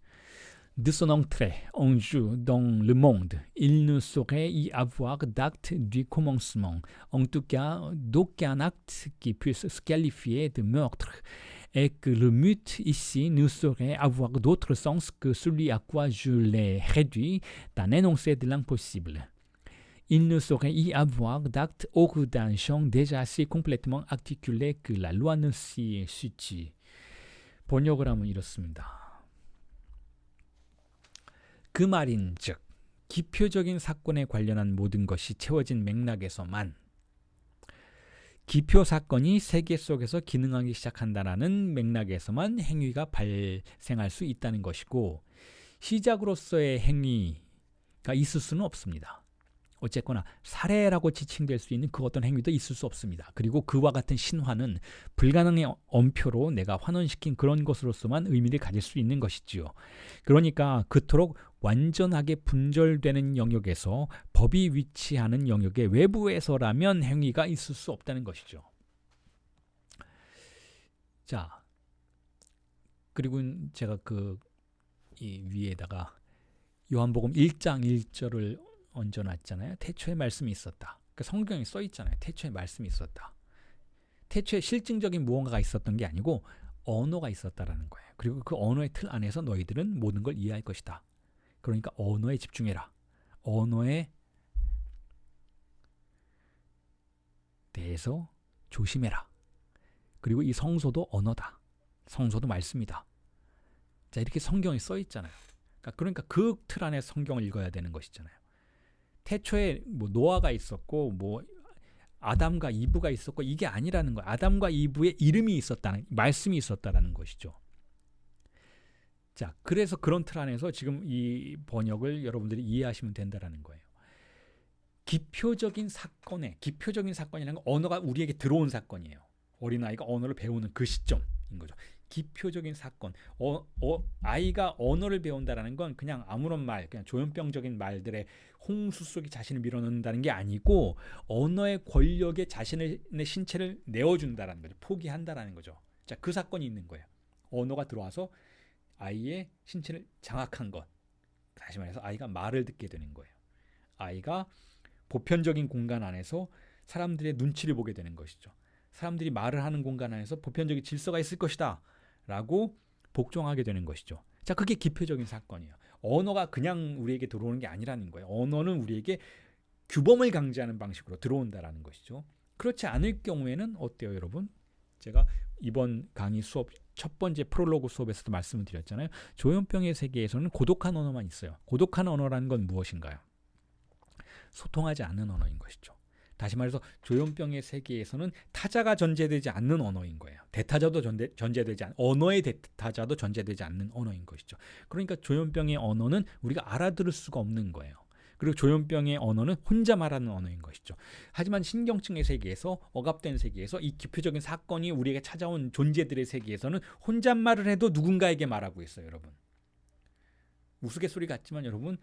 de son entrée en jeu dans le monde. Il ne saurait y avoir d'acte du commencement, en tout cas d'aucun acte qui puisse se qualifier de meurtre, et que le but ici ne saurait avoir d'autre sens que celui à quoi je l'ai réduit d'un énoncé de l'impossible. Il ne saurait y avoir d'acte hors d'un champ déjà si complètement articulé que la loi ne s'y situe. 번역을 하면 이렇습니다. 그 말인즉 기표적인 사건에 관련한 모든 것이 채워진 맥락에서만, 기표 사건이 세계 속에서 기능하기 시작한다라는 맥락에서만 행위가 발생할 수 있다는 것이고, 시작으로서의 행위가 있을 수는 없습니다. 어쨌거나 사례라고 지칭될 수 있는 그 어떤 행위도 있을 수 없습니다. 그리고 그와 같은 신화는 불가능의 엄표로 내가 환원시킨 그런 것으로서만 의미를 가질 수 있는 것이지요. 그러니까 그토록 완전하게 분절되는 영역에서 법이 위치하는 영역의 외부에서라면 행위가 있을 수 없다는 것이죠. 자, 그리고 제가 이 위에다가 요한복음 1장 1절을 얹어놨잖아요. 태초에 말씀이 있었다. 그러니까 성경에 써 있잖아요. 태초에 말씀이 있었다. 태초에 실증적인 무언가가 있었던 게 아니고 언어가 있었다라는 거예요. 그리고 그 언어의 틀 안에서 너희들은 모든 걸 이해할 것이다. 그러니까 언어에 집중해라. 언어에 대해서 조심해라. 그리고 이 성소도 언어다. 성소도 말씀이다. 자, 이렇게 성경에 써 있잖아요. 그러니까 그 틀 안에 성경을 읽어야 되는 것이잖아요. 태초에 뭐 노아가 있었고 뭐 아담과 이브가 있었고 이게 아니라는 거예요. 아담과 이브의 이름이 있었다는, 말씀이 있었다라는 것이죠. 자, 그래서 그런 틀 안에서 지금 이 번역을 여러분들이 이해하시면 된다라는 거예요. 기표적인 사건이라는 건 언어가 우리에게 들어온 사건이에요. 어린아이가 언어를 배우는 그 시점인 거죠. 기표적인 사건. 아이가 언어를 배운다라는 건 그냥 아무런 말, 그냥 조현병적인 말들의 홍수 속에 자신을 밀어넣는다는 게 아니고 언어의 권력에 자신의 신체를 내어준다라는 거죠. 포기한다라는 거죠. 자, 그 사건이 있는 거예요. 언어가 들어와서 아이의 신체를 장악한 것. 다시 말해서 아이가 말을 듣게 되는 거예요. 아이가 보편적인 공간 안에서 사람들의 눈치를 보게 되는 것이죠. 사람들이 말을 하는 공간 안에서 보편적인 질서가 있을 것이다 라고 복종하게 되는 것이죠. 자, 그게 기표적인 사건이에요. 언어가 그냥 우리에게 들어오는 게 아니라는 거예요. 언어는 우리에게 규범을 강제하는 방식으로 들어온다라는 것이죠. 그렇지 않을 경우에는 어때요, 여러분? 제가 이번 강의 수업 첫 번째 프롤로그 수업에서도 말씀을 드렸잖아요. 조현병의 세계에서는 고독한 언어만 있어요. 고독한 언어라는 건 무엇인가요? 소통하지 않는 언어인 것이죠. 다시 말해서 조현병의 세계에서는 타자가 전제되지 않는 언어인 거예요. 대타자도 전제되지 않는, 언어의 대타자도 전제되지 않는 언어인 것이죠. 그러니까 조현병의 언어는 우리가 알아들을 수가 없는 거예요. 그리고 조현병의 언어는 혼자 말하는 언어인 것이죠. 하지만 신경증의 세계에서, 억압된 세계에서 이 기표적인 사건이 우리에게 찾아온 존재들의 세계에서는 혼잣말을 해도 누군가에게 말하고 있어요, 여러분. 우스갯소리 같지만 여러분,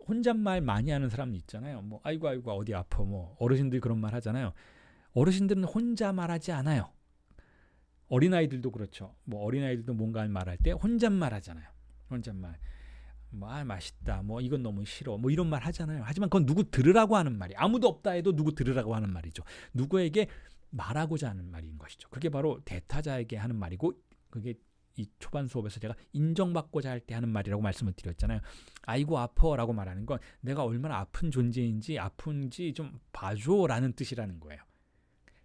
혼잣말 많이 하는 사람 있잖아요. 뭐 아이고 어디 아파, 뭐 어르신들 그런 말 하잖아요. 어르신들은 혼자 말하지 않아요. 어린아이들도 그렇죠. 뭐 어린아이들도 뭔가 말할 때 혼잣말 하잖아요. 혼잣말. 뭐 맛있다, 뭐 이건 너무 싫어, 뭐 이런 말 하잖아요. 하지만 그건 누구 들으라고 하는 말이, 아무도 없다 해도 누구 들으라고 하는 말이죠. 누구에게 말하고자 하는 말인 것이죠. 그게 바로 대타자에게 하는 말이고, 그게 이 초반 수업에서 제가 인정받고자 할 때 하는 말이라고 말씀을 드렸잖아요. 아이고 아파라고 말하는 건 내가 얼마나 아픈 존재인지, 아픈지 좀 봐줘라는 뜻이라는 거예요.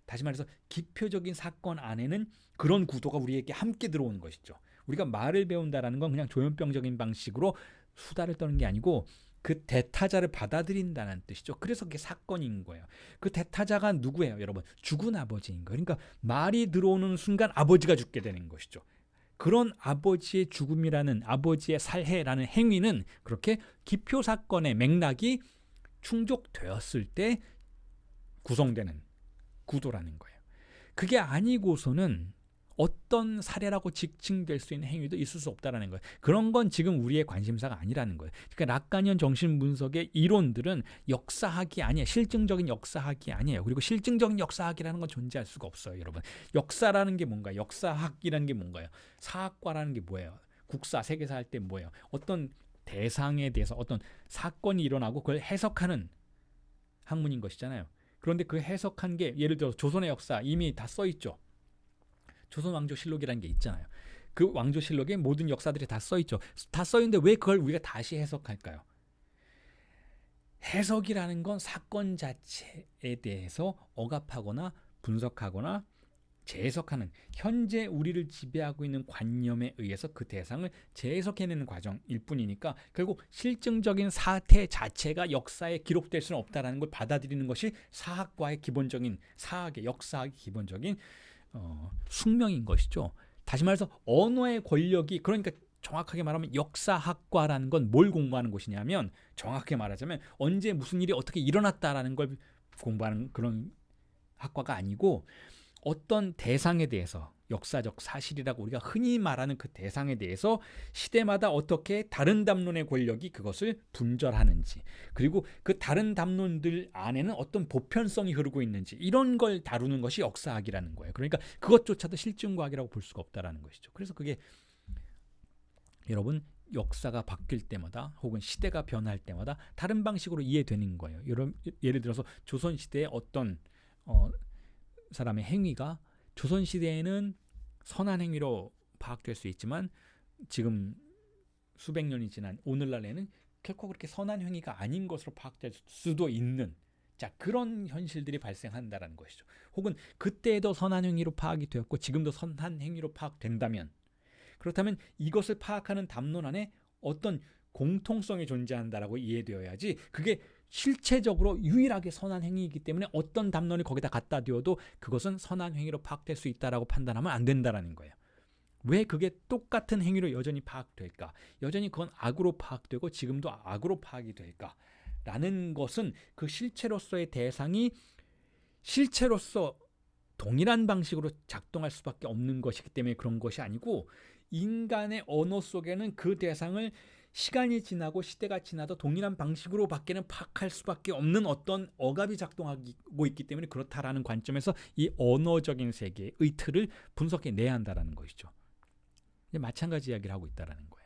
다시 말해서 기표적인 사건 안에는 그런 구도가 우리에게 함께 들어오는 것이죠. 우리가 말을 배운다라는 건 그냥 조현병적인 방식으로 수다를 떠는 게 아니고 그 대타자를 받아들인다는 뜻이죠. 그래서 그게 사건인 거예요. 그 대타자가 누구예요, 여러분? 죽은 아버지인 거예요. 그러니까 말이 들어오는 순간 아버지가 죽게 되는 것이죠. 그런 아버지의 죽음이라는, 아버지의 살해라는 행위는 그렇게 기표 사건의 맥락이 충족되었을 때 구성되는 구도라는 거예요. 그게 아니고서는 어떤 사례라고 지칭될 수 있는 행위도 있을 수 없다라는 거예요. 그런 건 지금 우리의 관심사가 아니라는 거예요. 그러니까 락가니언 정신분석의 이론들은 역사학이 아니에요. 실증적인 역사학이 아니에요. 그리고 실증적인 역사학이라는 건 존재할 수가 없어요, 여러분. 역사라는 게 뭔가요? 역사학이라는 게 뭔가요? 사학과라는 게 뭐예요? 국사, 세계사 할 때 뭐예요? 어떤 대상에 대해서 어떤 사건이 일어나고 그걸 해석하는 학문인 것이잖아요. 그런데 그 해석한 게, 예를 들어 조선의 역사 이미 다 써 있죠. 조선 왕조실록이라는 게 있잖아요. 그 왕조실록에 모든 역사들이 다 써 있죠. 다 써 있는데 왜 그걸 우리가 다시 해석할까요? 해석이라는 건 사건 자체에 대해서 억압하거나 분석하거나 재해석하는, 현재 우리를 지배하고 있는 관념에 의해서 그 대상을 재해석해내는 과정일 뿐이니까 결국 실증적인 사태 자체가 역사에 기록될 수는 없다는 걸 받아들이는 것이 사학과의 기본적인, 사학의 역사학의 기본적인 숙명인 것이죠. 다시 말해서 언어의 권력이, 그러니까 정확하게 말하면 역사학과라는 건 뭘 공부하는 곳이냐면, 정확하게 말하자면 언제 무슨 일이 어떻게 일어났다라는 걸 공부하는 그런 학과가 아니고, 어떤 대상에 대해서, 역사적 사실이라고 우리가 흔히 말하는 그 대상에 대해서 시대마다 어떻게 다른 담론의 권력이 그것을 분절하는지, 그리고 그 다른 담론들 안에는 어떤 보편성이 흐르고 있는지, 이런 걸 다루는 것이 역사학이라는 거예요. 그러니까 그것조차도 실증과학이라고 볼 수가 없다라는 것이죠. 그래서 그게 여러분, 역사가 바뀔 때마다 혹은 시대가 변할 때마다 다른 방식으로 이해되는 거예요. 예를 들어서 조선시대의 어떤 사람의 행위가 조선시대에는 선한 행위로 파악될 수 있지만 지금 수백 년이 지난 오늘날에는 결코 그렇게 선한 행위가 아닌 것으로 파악될 수도 있는 그런 현실들이 발생한다는 것이죠. 혹은 그때도 선한 행위로 파악이 되었고 지금도 선한 행위로 파악된다면, 그렇다면 이것을 파악하는 담론 안에 어떤 공통성이 존재한다라고 이해되어야지, 그게 실체적으로 유일하게 선한 행위이기 때문에 어떤 담론이 거기다 갖다 대어도 그것은 선한 행위로 파악될 수 있다라고 판단하면 안 된다라는 거예요. 왜 그게 똑같은 행위로 여전히 파악될까? 여전히 그건 악으로 파악되고 지금도 악으로 파악이 될까? 라는 것은 그 실체로서의 대상이 실체로서 동일한 방식으로 작동할 수밖에 없는 것이기 때문에 그런 것이 아니고, 인간의 언어 속에는 그 대상을 시간이 지나고 시대가 지나도 동일한 방식으로 밖에는 파악할 수밖에 없는 어떤 억압이 작동하고 있기 때문에 그렇다라는 관점에서 이 언어적인 세계의 틀을 분석해내야 한다는 것이죠. 마찬가지 이야기를 하고 있다는 거예요.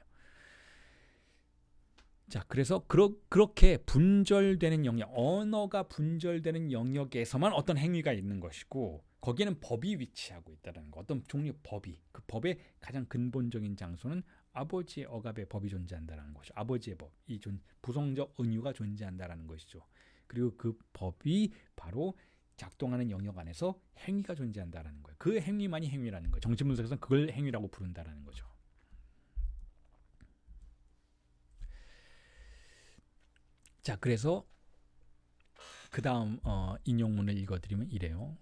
자, 그래서 그렇게 분절되는 영역, 언어가 분절되는 영역에서만 어떤 행위가 있는 것이고, 거기에는 법이 위치하고 있다는 거. 어떤 종류의 법이, 그 법의 가장 근본적인 장소는 아버지의 억압의 법이 존재한다는 것이죠. 아버지의 법, 이 부성적 은유가 존재한다는 것이죠. 그리고 그 법이 바로 작동하는 영역 안에서 행위가 존재한다는 거예요. 그 행위만이 행위라는 거예요. 정신분석에서는 그걸 행위라고 부른다는 거죠. 자, 그래서 그 다음 인용문을 읽어드리면 이래요.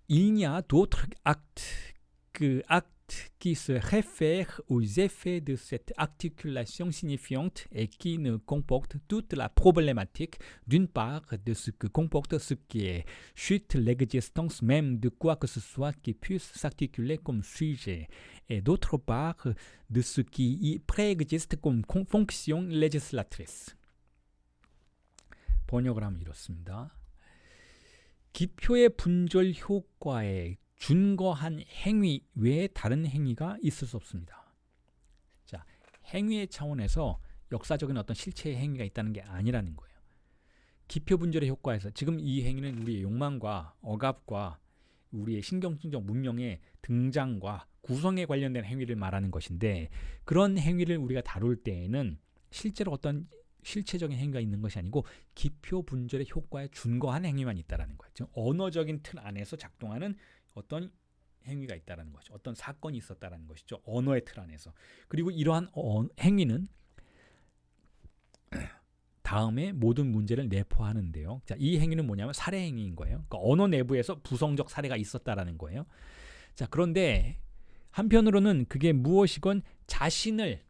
Il n'y a d'autre acte que acte qui se réfère aux effets de cette articulation signifiante et qui ne comporte toute la problématique, d'une part, de ce que comporte ce qui est chute l'existence même de quoi que ce soit qui puisse s'articuler comme sujet, et d'autre part, de ce qui y préexiste comme fonction législatrice. 번역을 하면 이렇습니다. 기표의 분절 효과에 준거한 행위 외에 다른 행위가 있을 수 없습니다. 자, 행위의 차원에서 역사적인 어떤 실체의 행위가 있다는 게 아니라는 거예요. 기표 분절의 효과에서 지금 이 행위는 우리의 욕망과 억압과 우리의 신경증적 문명의 등장과 구성에 관련된 행위를 말하는 것인데, 그런 행위를 우리가 다룰 때에는 실제로 어떤 실체적인 행위가 있는 것이 아니고 기표 분절의 효과에 준거한 행위만 있다라는 거예요. 즉 언어적인 틀 안에서 작동하는 어떤 행위가 있다라는 거죠. 어떤 사건이 있었다라는 것이죠. 언어의 틀 안에서. 그리고 이러한 행위는 다음에 모든 문제를 내포하는데요. 자, 이 행위는 뭐냐면 살해 행위인 거예요. 그러니까 언어 내부에서 부성적 살해가 있었다라는 거예요. 자, 그런데 한편으로는 그게 무엇이건 자신을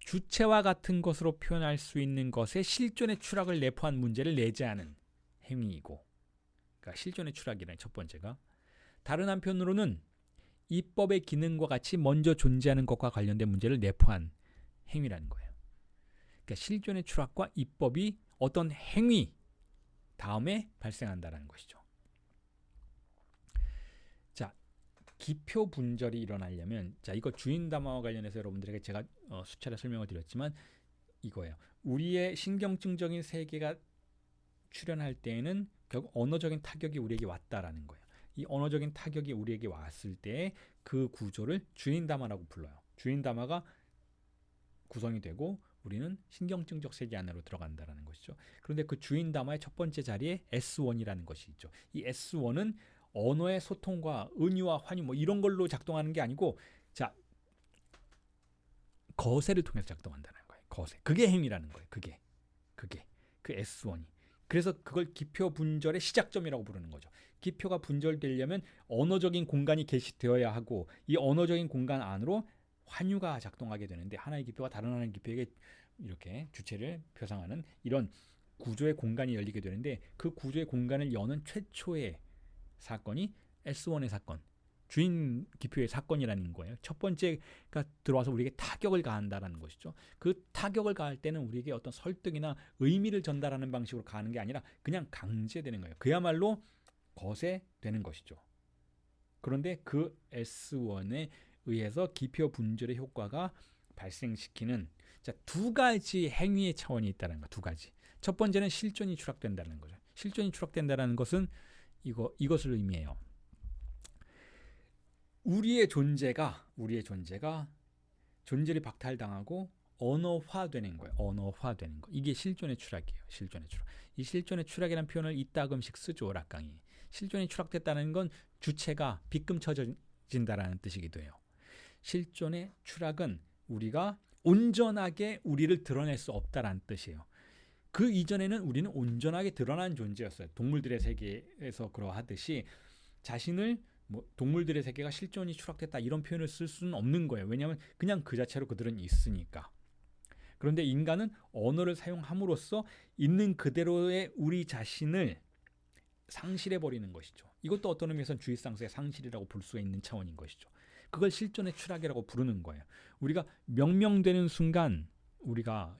주체와 같은 것으로 표현할 수 있는 것에 실존의 추락을 내포한 문제를 내재하는 행위이고, 그러니까 실존의 추락이라는 첫 번째가, 다른 한편으로는 입법의 기능과 같이 먼저 존재하는 것과 관련된 문제를 내포한 행위라는 거예요. 그러니까 실존의 추락과 입법이 어떤 행위 다음에 발생한다는 것이죠. 자, 기표 분절이 일어나려면, 자, 이거 주인담화와 관련해서 여러분들에게 제가 수차례 설명을 드렸지만 이거예요. 우리의 신경증적인 세계가 출현할 때에는 결국 언어적인 타격이 우리에게 왔다라는 거예요. 이 언어적인 타격이 우리에게 왔을 때 그 구조를 주인담화라고 불러요. 주인담화가 구성이 되고 우리는 신경증적 세계 안으로 들어간다라는 것이죠. 그런데 그 주인담화의 첫 번째 자리에 S1이라는 것이 있죠. 이 S1은 언어의 소통과 은유와 환유 뭐 이런 걸로 작동하는 게 아니고, 자, 거세를 통해서 작동한다는 거예요. 거세. 그게 행위라는 거예요. 그게 그 S1이. 그래서 그걸 기표 분절의 시작점이라고 부르는 거죠. 기표가 분절되려면 언어적인 공간이 개시되어야 하고, 이 언어적인 공간 안으로 환유가 작동하게 되는데, 하나의 기표가 다른 하나의 기표에게 이렇게 주체를 표상하는 이런 구조의 공간이 열리게 되는데, 그 구조의 공간을 여는 최초의 사건이 S1의 사건, 주인 기표의 사건이라는 거예요. 첫 번째가 들어와서 우리에게 타격을 가한다라는 것이죠. 그 타격을 가할 때는 우리에게 어떤 설득이나 의미를 전달하는 방식으로 가는 게 아니라 그냥 강제되는 거예요. 그야말로 거세되는 것이죠. 그런데 그 S1에 의해서 기표 분절의 효과가 발생시키는, 자, 두 가지 행위의 차원이 있다는 거. 두 가지. 첫 번째는 실존이 추락된다는 거죠. 실존이 추락된다는 것은 이것을 의미해요. 우리의 존재가 존재를 박탈당하고 언어화되는 거예요. 언어화되는 거. 이게 실존의 추락이에요. 실존의 추락. 이 실존의 추락이라는 표현을 이따금씩 쓰죠. 락강이. 실존이 추락됐다는 건 주체가 빗금쳐진다라는 뜻이기도 해요. 실존의 추락은 우리가 온전하게 우리를 드러낼 수 없다라는 뜻이에요. 그 이전에는 우리는 온전하게 드러난 존재였어요. 동물들의 세계에서 그러하듯이 자신을 동물들의 세계가 실존이 추락됐다 이런 표현을 쓸 수는 없는 거예요. 왜냐하면 그냥 그 자체로 그들은 있으니까. 그런데 인간은 언어를 사용함으로써 있는 그대로의 우리 자신을 상실해버리는 것이죠. 이것도 어떤 의미에서는 주의상수의 상실이라고 볼 수가 있는 차원인 것이죠. 그걸 실존의 추락이라고 부르는 거예요. 우리가 명명되는 순간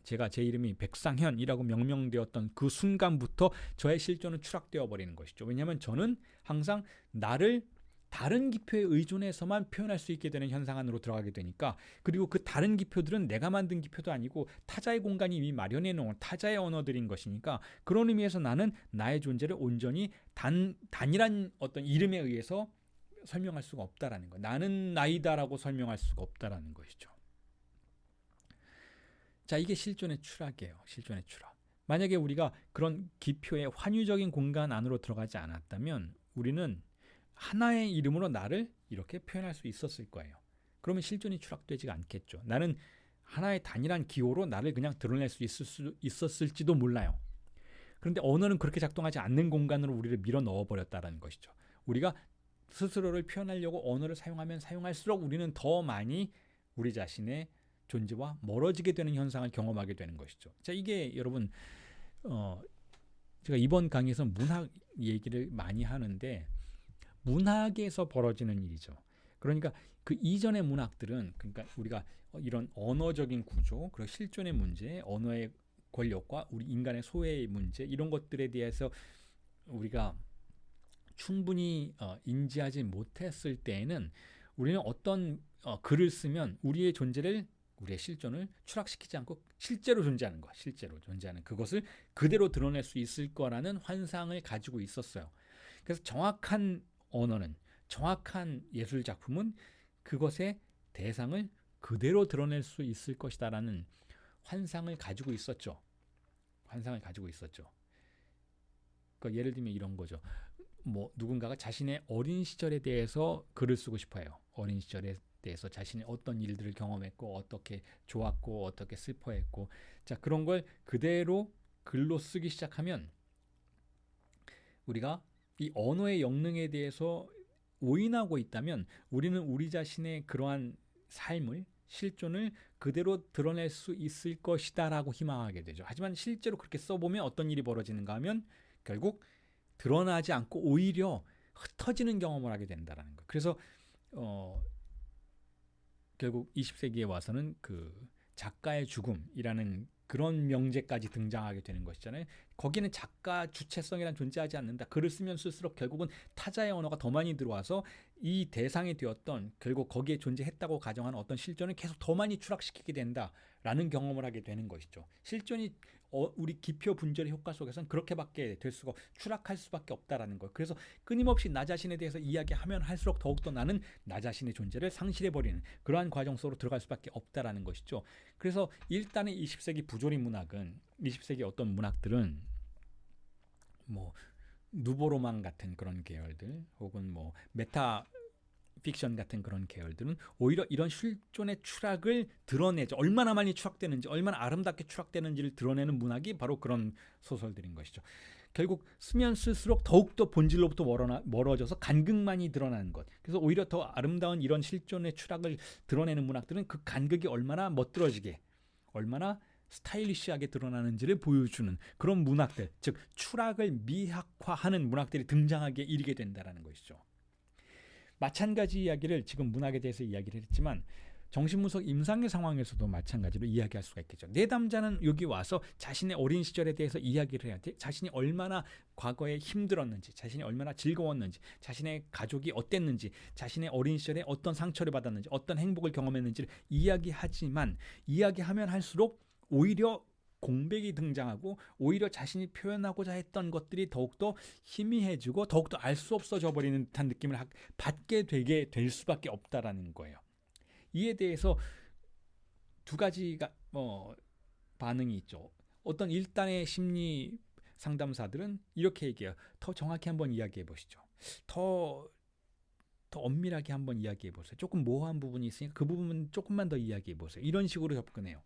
제가 제 이름이 백상현이라고 명명되었던 그 순간부터 저의 실존은 추락되어 버리는 것이죠. 왜냐하면 저는 항상 나를 다른 기표에 의존해서만 표현할 수 있게 되는 현상 안으로 들어가게 되니까, 그리고 그 다른 기표들은 내가 만든 기표도 아니고 타자의 공간이 이미 마련해 놓은 타자의 언어들인 것이니까, 그런 의미에서 나는 나의 존재를 온전히 단일한 어떤 이름에 의해서 설명할 수가 없다라는 거. 나는 나이다라고 설명할 수가 없다라는 것이죠. 자, 이게 실존의 추락이에요. 실존의 추락. 만약에 우리가 그런 기표의 환유적인 공간 안으로 들어가지 않았다면 우리는 하나의 이름으로 나를 이렇게 표현할 수 있었을 거예요. 그러면 실존이 추락되지가 않겠죠. 나는 하나의 단일한 기호로 나를 그냥 드러낼 수 있었을지도 몰라요. 그런데 언어는 그렇게 작동하지 않는 공간으로 우리를 밀어 넣어버렸다는 것이죠. 우리가 스스로를 표현하려고 언어를 사용하면 사용할수록 우리는 더 많이 우리 자신의 존재와 멀어지게 되는 현상을 경험하게 되는 것이죠. 자, 이게 여러분 제가 이번 강의에서 문학 얘기를 많이 하는데 문학에서 벌어지는 일이죠. 그러니까 그 이전의 문학들은, 그러니까 우리가 이런 언어적인 구조, 그리고 실존의 문제, 언어의 권력과 우리 인간의 소외의 문제, 이런 것들에 대해서 우리가 충분히 인지하지 못했을 때에는 우리는 어떤 글을 쓰면 우리의 존재를, 우리의 실존을 추락시키지 않고 실제로 존재하는 것, 실제로 존재하는 그것을 그대로 드러낼 수 있을 거라는 환상을 가지고 있었어요. 그래서 정확한 언어는, 정확한 예술 작품은 그것의 대상을 그대로 드러낼 수 있을 것이다라는 환상을 가지고 있었죠. 환상을 가지고 있었죠. 그러니까 예를 들면 이런 거죠. 누군가가 자신의 어린 시절에 대해서 글을 쓰고 싶어요. 어린 시절에 대해서 자신이 어떤 일들을 경험했고, 어떻게 좋았고, 어떻게 슬퍼했고, 자, 그런 걸 그대로 글로 쓰기 시작하면 우리가 이 언어의 영능에 대해서 오인하고 있다면 우리는 우리 자신의 그러한 삶을, 실존을 그대로 드러낼 수 있을 것이다 라고 희망하게 되죠. 하지만 실제로 그렇게 써보면 어떤 일이 벌어지는가 하면 결국 드러나지 않고 오히려 흩어지는 경험을 하게 된다는 거. 그래서 결국 20세기에 와서는 그 작가의 죽음이라는 그런 명제까지 등장하게 되는 것이잖아요. 거기는 작가 주체성이란 존재하지 않는다. 글을 쓰면 쓸수록 결국은 타자의 언어가 더 많이 들어와서 이 대상이 되었던, 결국 거기에 존재했다고 가정하는 어떤 실존을 계속 더 많이 추락시키게 된다라는 경험을 하게 되는 것이죠. 실존이 우리 기표 분절의 효과 속에서는 그렇게밖에 될 수가, 추락할 수밖에 없다라는 거예요. 그래서 끊임없이 나 자신에 대해서 이야기하면 할수록 더욱더 나는 나 자신의 존재를 상실해버리는 그러한 과정 속으로 들어갈 수밖에 없다라는 것이죠. 그래서 일단은 20세기 부조리 문학은, 20세기 어떤 문학들은 누보로망 같은 그런 계열들, 혹은 메타 픽션 같은 그런 계열들은 오히려 이런 실존의 추락을 드러내죠. 얼마나 많이 추락되는지, 얼마나 아름답게 추락되는지를 드러내는 문학이 바로 그런 소설들인 것이죠. 결국 쓰면 쓸수록 더욱더 본질로부터 멀어져서 간극만이 드러나는 것. 그래서 오히려 더 아름다운 이런 실존의 추락을 드러내는 문학들은 그 간극이 얼마나 멋들어지게, 얼마나 스타일리시하게 드러나는지를 보여주는 그런 문학들, 즉 추락을 미학화하는 문학들이 등장하게 이르게 된다는 것이죠. 마찬가지 이야기를 지금 문학에 대해서 이야기를 했지만 정신분석 임상의 상황에서도 마찬가지로 이야기할 수가 있겠죠. 내담자는 여기 와서 자신의 어린 시절에 대해서 이야기를 해야 돼. 자신이 얼마나 과거에 힘들었는지, 자신이 얼마나 즐거웠는지, 자신의 가족이 어땠는지, 자신의 어린 시절에 어떤 상처를 받았는지, 어떤 행복을 경험했는지를 이야기하지만, 이야기하면 할수록 오히려 공백이 등장하고 오히려 자신이 표현하고자 했던 것들이 더욱더 희미해지고 더욱더 알 수 없어져 버리는 듯한 느낌을 받게 되게 될 수밖에 없다라는 거예요. 이에 대해서 두 가지가 반응이 있죠. 어떤 일단의 심리 상담사들은 이렇게 얘기해요. 더 정확히 한번 이야기해 보시죠. 더 엄밀하게 한번 이야기해 보세요. 조금 모호한 부분이 있으니까 그 부분 조금만 더 이야기해 보세요. 이런 식으로 접근해요.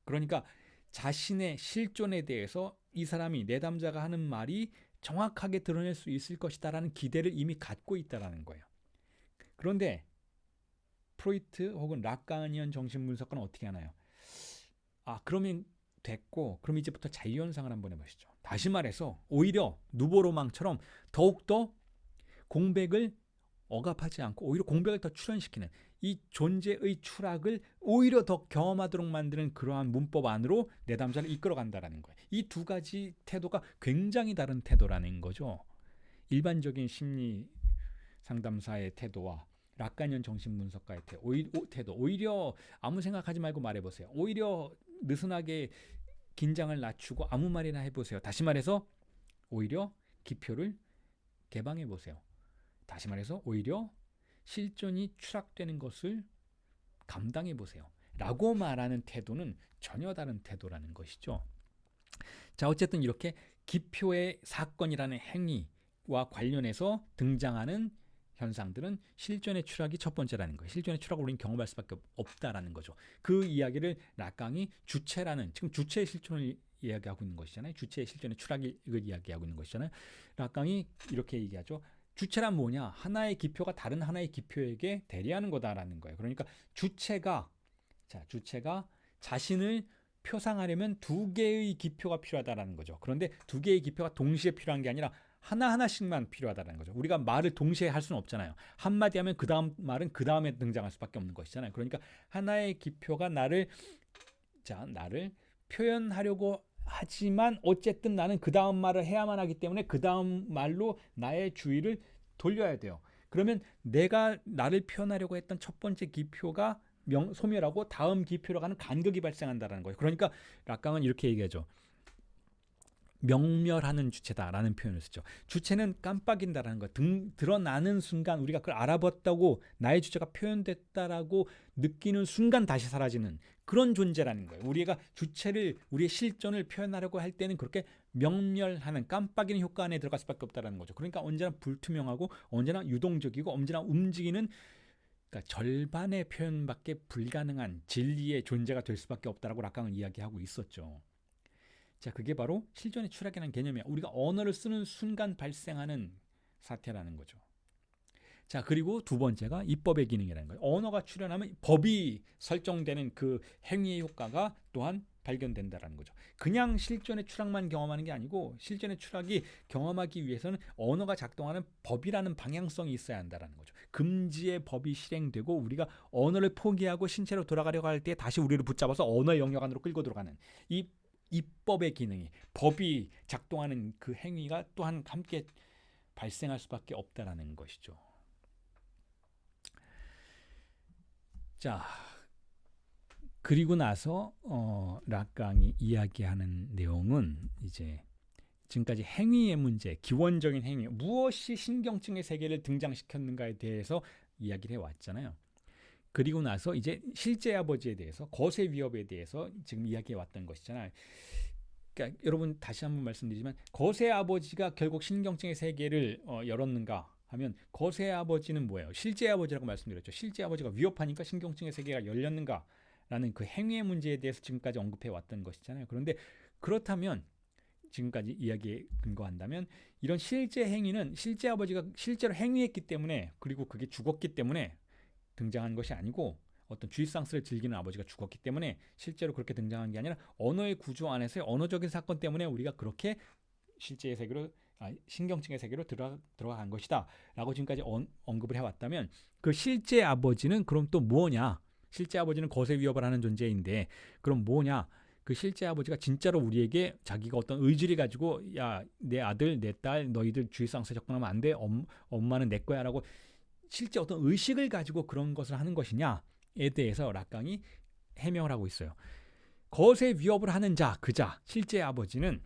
그러니까 자신의 실존에 대해서 이 사람이 내담자가 하는 말이 정확하게 드러낼 수 있을 것이다라는 기대를 이미 갖고 있다라는 거예요. 그런데 프로이트 혹은 락가니안 정신분석가는 어떻게 하나요? 그러면 됐고, 그럼 이제부터 자유현상을 한번 해보시죠. 다시 말해서 오히려 누보로망처럼 더욱더 공백을 억압하지 않고 오히려 공백을 더 출현시키는 이 존재의 추락을 오히려 더 경험하도록 만드는 그러한 문법 안으로 내담자를 이끌어간다라는 거예요. 이 두 가지 태도가 굉장히 다른 태도라는 거죠. 일반적인 심리 상담사의 태도와 락가니안 정신분석가의 태도, 오히려 아무 생각하지 말고 말해보세요. 오히려 느슨하게 긴장을 낮추고 아무 말이나 해보세요. 다시 말해서 오히려 기표를 개방해보세요. 다시 말해서 오히려 실존이 추락되는 것을 감당해보세요. 라고 말하는 태도는 전혀 다른 태도라는 것이죠. 자, 어쨌든 이렇게 기표의 사건이라는 행위와 관련해서 등장하는 현상들은 실존의 추락이 첫 번째라는 거예요. 실존의 추락을 우리는 경험할 수밖에 없다라는 거죠. 그 이야기를 락강이 주체라는, 지금 주체의 실존을 이야기하고 있는 것이잖아요. 주체의 실존의 추락을 이야기하고 있는 것이잖아요. 락강이 이렇게 얘기하죠. 주체란 뭐냐? 하나의 기표가 다른 하나의 기표에게 대리하는 거다라는 거예요. 그러니까 주체가 자신을 표상하려면 두 개의 기표가 필요하다라는 거죠. 그런데 두 개의 기표가 동시에 필요한 게 아니라 하나하나씩만 필요하다는 거죠. 우리가 말을 동시에 할 수는 없잖아요. 한마디 하면 그 다음 말은 그 다음에 등장할 수밖에 없는 것이잖아요. 그러니까 하나의 기표가 나를 표현하려고 하지만 어쨌든 나는 그 다음 말을 해야만 하기 때문에 그 다음 말로 나의 주의를 돌려야 돼요. 그러면 내가 나를 표현하려고 했던 첫 번째 기표가 소멸하고 다음 기표로 가는 간극이 발생한다는 거예요. 그러니까 락강은 이렇게 얘기하죠. 명멸하는 주체다라는 표현을 쓰죠. 주체는 깜빡인다라는 거. 드러나는 순간 우리가 그걸 알아봤다고 나의 주체가 표현됐다라고 느끼는 순간 다시 사라지는 그런 존재라는 거예요. 우리가 주체를, 우리의 실존을 표현하려고 할 때는 그렇게 명멸하는 깜빡이는 효과 안에 들어갈 수밖에 없다는 거죠. 그러니까 언제나 불투명하고 언제나 유동적이고 언제나 움직이는, 그러니까 절반의 표현밖에 불가능한 진리의 존재가 될 수밖에 없다라고 락강은 이야기하고 있었죠. 자, 그게 바로 실존의 추락이라는 개념이야. 우리가 언어를 쓰는 순간 발생하는 사태라는 거죠. 자, 그리고 두 번째가 입법의 기능이라는 거예요. 언어가 출현하면 법이 설정되는 그 행위의 효과가 또한 발견된다라는 거죠. 그냥 실존의 추락만 경험하는 게 아니고 실존의 추락이 경험하기 위해서는 언어가 작동하는 법이라는 방향성이 있어야 한다라는 거죠. 금지의 법이 실행되고 우리가 언어를 포기하고 신체로 돌아가려고 할 때 다시 우리를 붙잡아서 언어의 영역 안으로 끌고 들어가는 이 입법의 기능이, 법이 작동하는 그 행위가 또한 함께 발생할 수밖에 없다라는 것이죠. 자, 그리고 나서 락강이 이야기하는 내용은 이제 지금까지 행위의 문제, 기원적인 행위, 무엇이 신경증의 세계를 등장시켰는가에 대해서 이야기를 해왔잖아요. 그리고 나서 이제 실제 아버지에 대해서, 거세 위협에 대해서 지금 이야기해 왔던 것이잖아요. 그러니까 여러분 다시 한번 말씀드리지만 거세 아버지가 결국 신경증의 세계를 열었는가 하면 거세 아버지는 뭐예요? 실제 아버지라고 말씀드렸죠. 실제 아버지가 위협하니까 신경증의 세계가 열렸는가라는 그 행위의 문제에 대해서 지금까지 언급해 왔던 것이잖아요. 그런데 그렇다면 지금까지 이야기에 근거한다면 이런 실제 행위는 실제 아버지가 실제로 행위했기 때문에, 그리고 그게 죽었기 때문에 등장한 것이 아니고, 어떤 주의상스를 즐기는 아버지가 죽었기 때문에 실제로 그렇게 등장한 게 아니라 언어의 구조 안에서의 언어적인 사건 때문에 우리가 그렇게 실제의 세계로, 신경증의 세계로 들어간 것이다 라고 지금까지 언급을 해왔다면, 그 실제 아버지는 그럼 또 뭐냐? 실제 아버지는 거세 위협을 하는 존재인데 그럼 뭐냐? 그 실제 아버지가 진짜로 우리에게 자기가 어떤 의지를 가지고, 야, 내 아들, 내 딸, 너희들 주의상스에 접근하면 안 돼, 엄마는 내 거야 라고 실제 어떤 의식을 가지고 그런 것을 하는 것이냐에 대해서 락강이 해명을 하고 있어요. 것에 위협을 하는 자, 그자, 실제 아버지는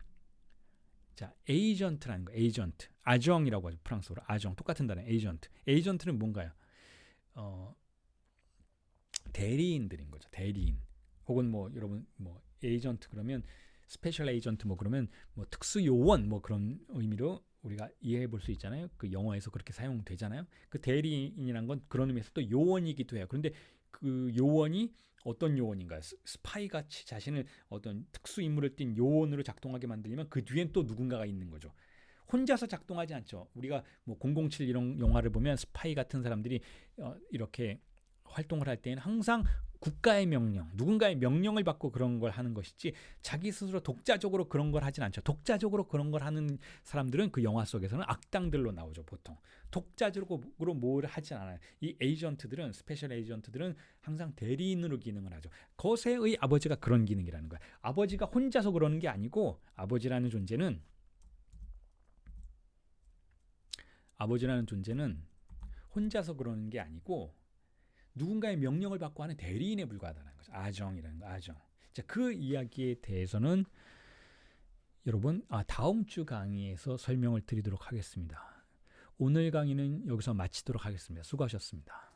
자, 에이전트라는 거. 에이전트. 아정이라고 하죠. 프랑스어로. 아정. 똑같은 단어. 에이전트. 에이전트는 뭔가요? 대리인들인 거죠. 대리인. 혹은 뭐 여러분 뭐 에이전트 그러면 스페셜 에이전트 뭐 그러면 뭐 특수 요원 뭐 그런 의미로 우리가 이해해 볼 수 있잖아요. 그 영어에서 그렇게 사용되잖아요. 그 대리인이란 건 그런 의미에서 또 요원이기도 해요. 그런데 그 요원이 어떤 요원인가요? 스파이 같이 자신을 어떤 특수 임무를 띈 요원으로 작동하게 만들려면 그 뒤엔 또 누군가가 있는 거죠. 혼자서 작동하지 않죠. 우리가 뭐 007 이런 영화를 보면 스파이 같은 사람들이 이렇게 활동을 할 때는 항상 국가의 명령, 누군가의 명령을 받고 그런 걸 하는 것이지 자기 스스로 독자적으로 그런 걸 하진 않죠. 독자적으로 그런 걸 하는 사람들은 그 영화 속에서는 악당들로 나오죠. 보통 독자적으로 뭘 하진 않아요. 이 에이전트들은 스페셜 에이전트들은 항상 대리인으로 기능을 하죠. 거세의 아버지가 그런 기능이라는 거야. 아버지가 혼자서 그러는 게 아니고 아버지라는 존재는 혼자서 그러는 게 아니고 누군가의 명령을 받고 하는 대리인에 불과하다는 거죠. 아정이라는 거, 아정. 자, 그 이야기에 대해서는 여러분 다음 주 강의에서 설명을 드리도록 하겠습니다. 오늘 강의는 여기서 마치도록 하겠습니다. 수고하셨습니다.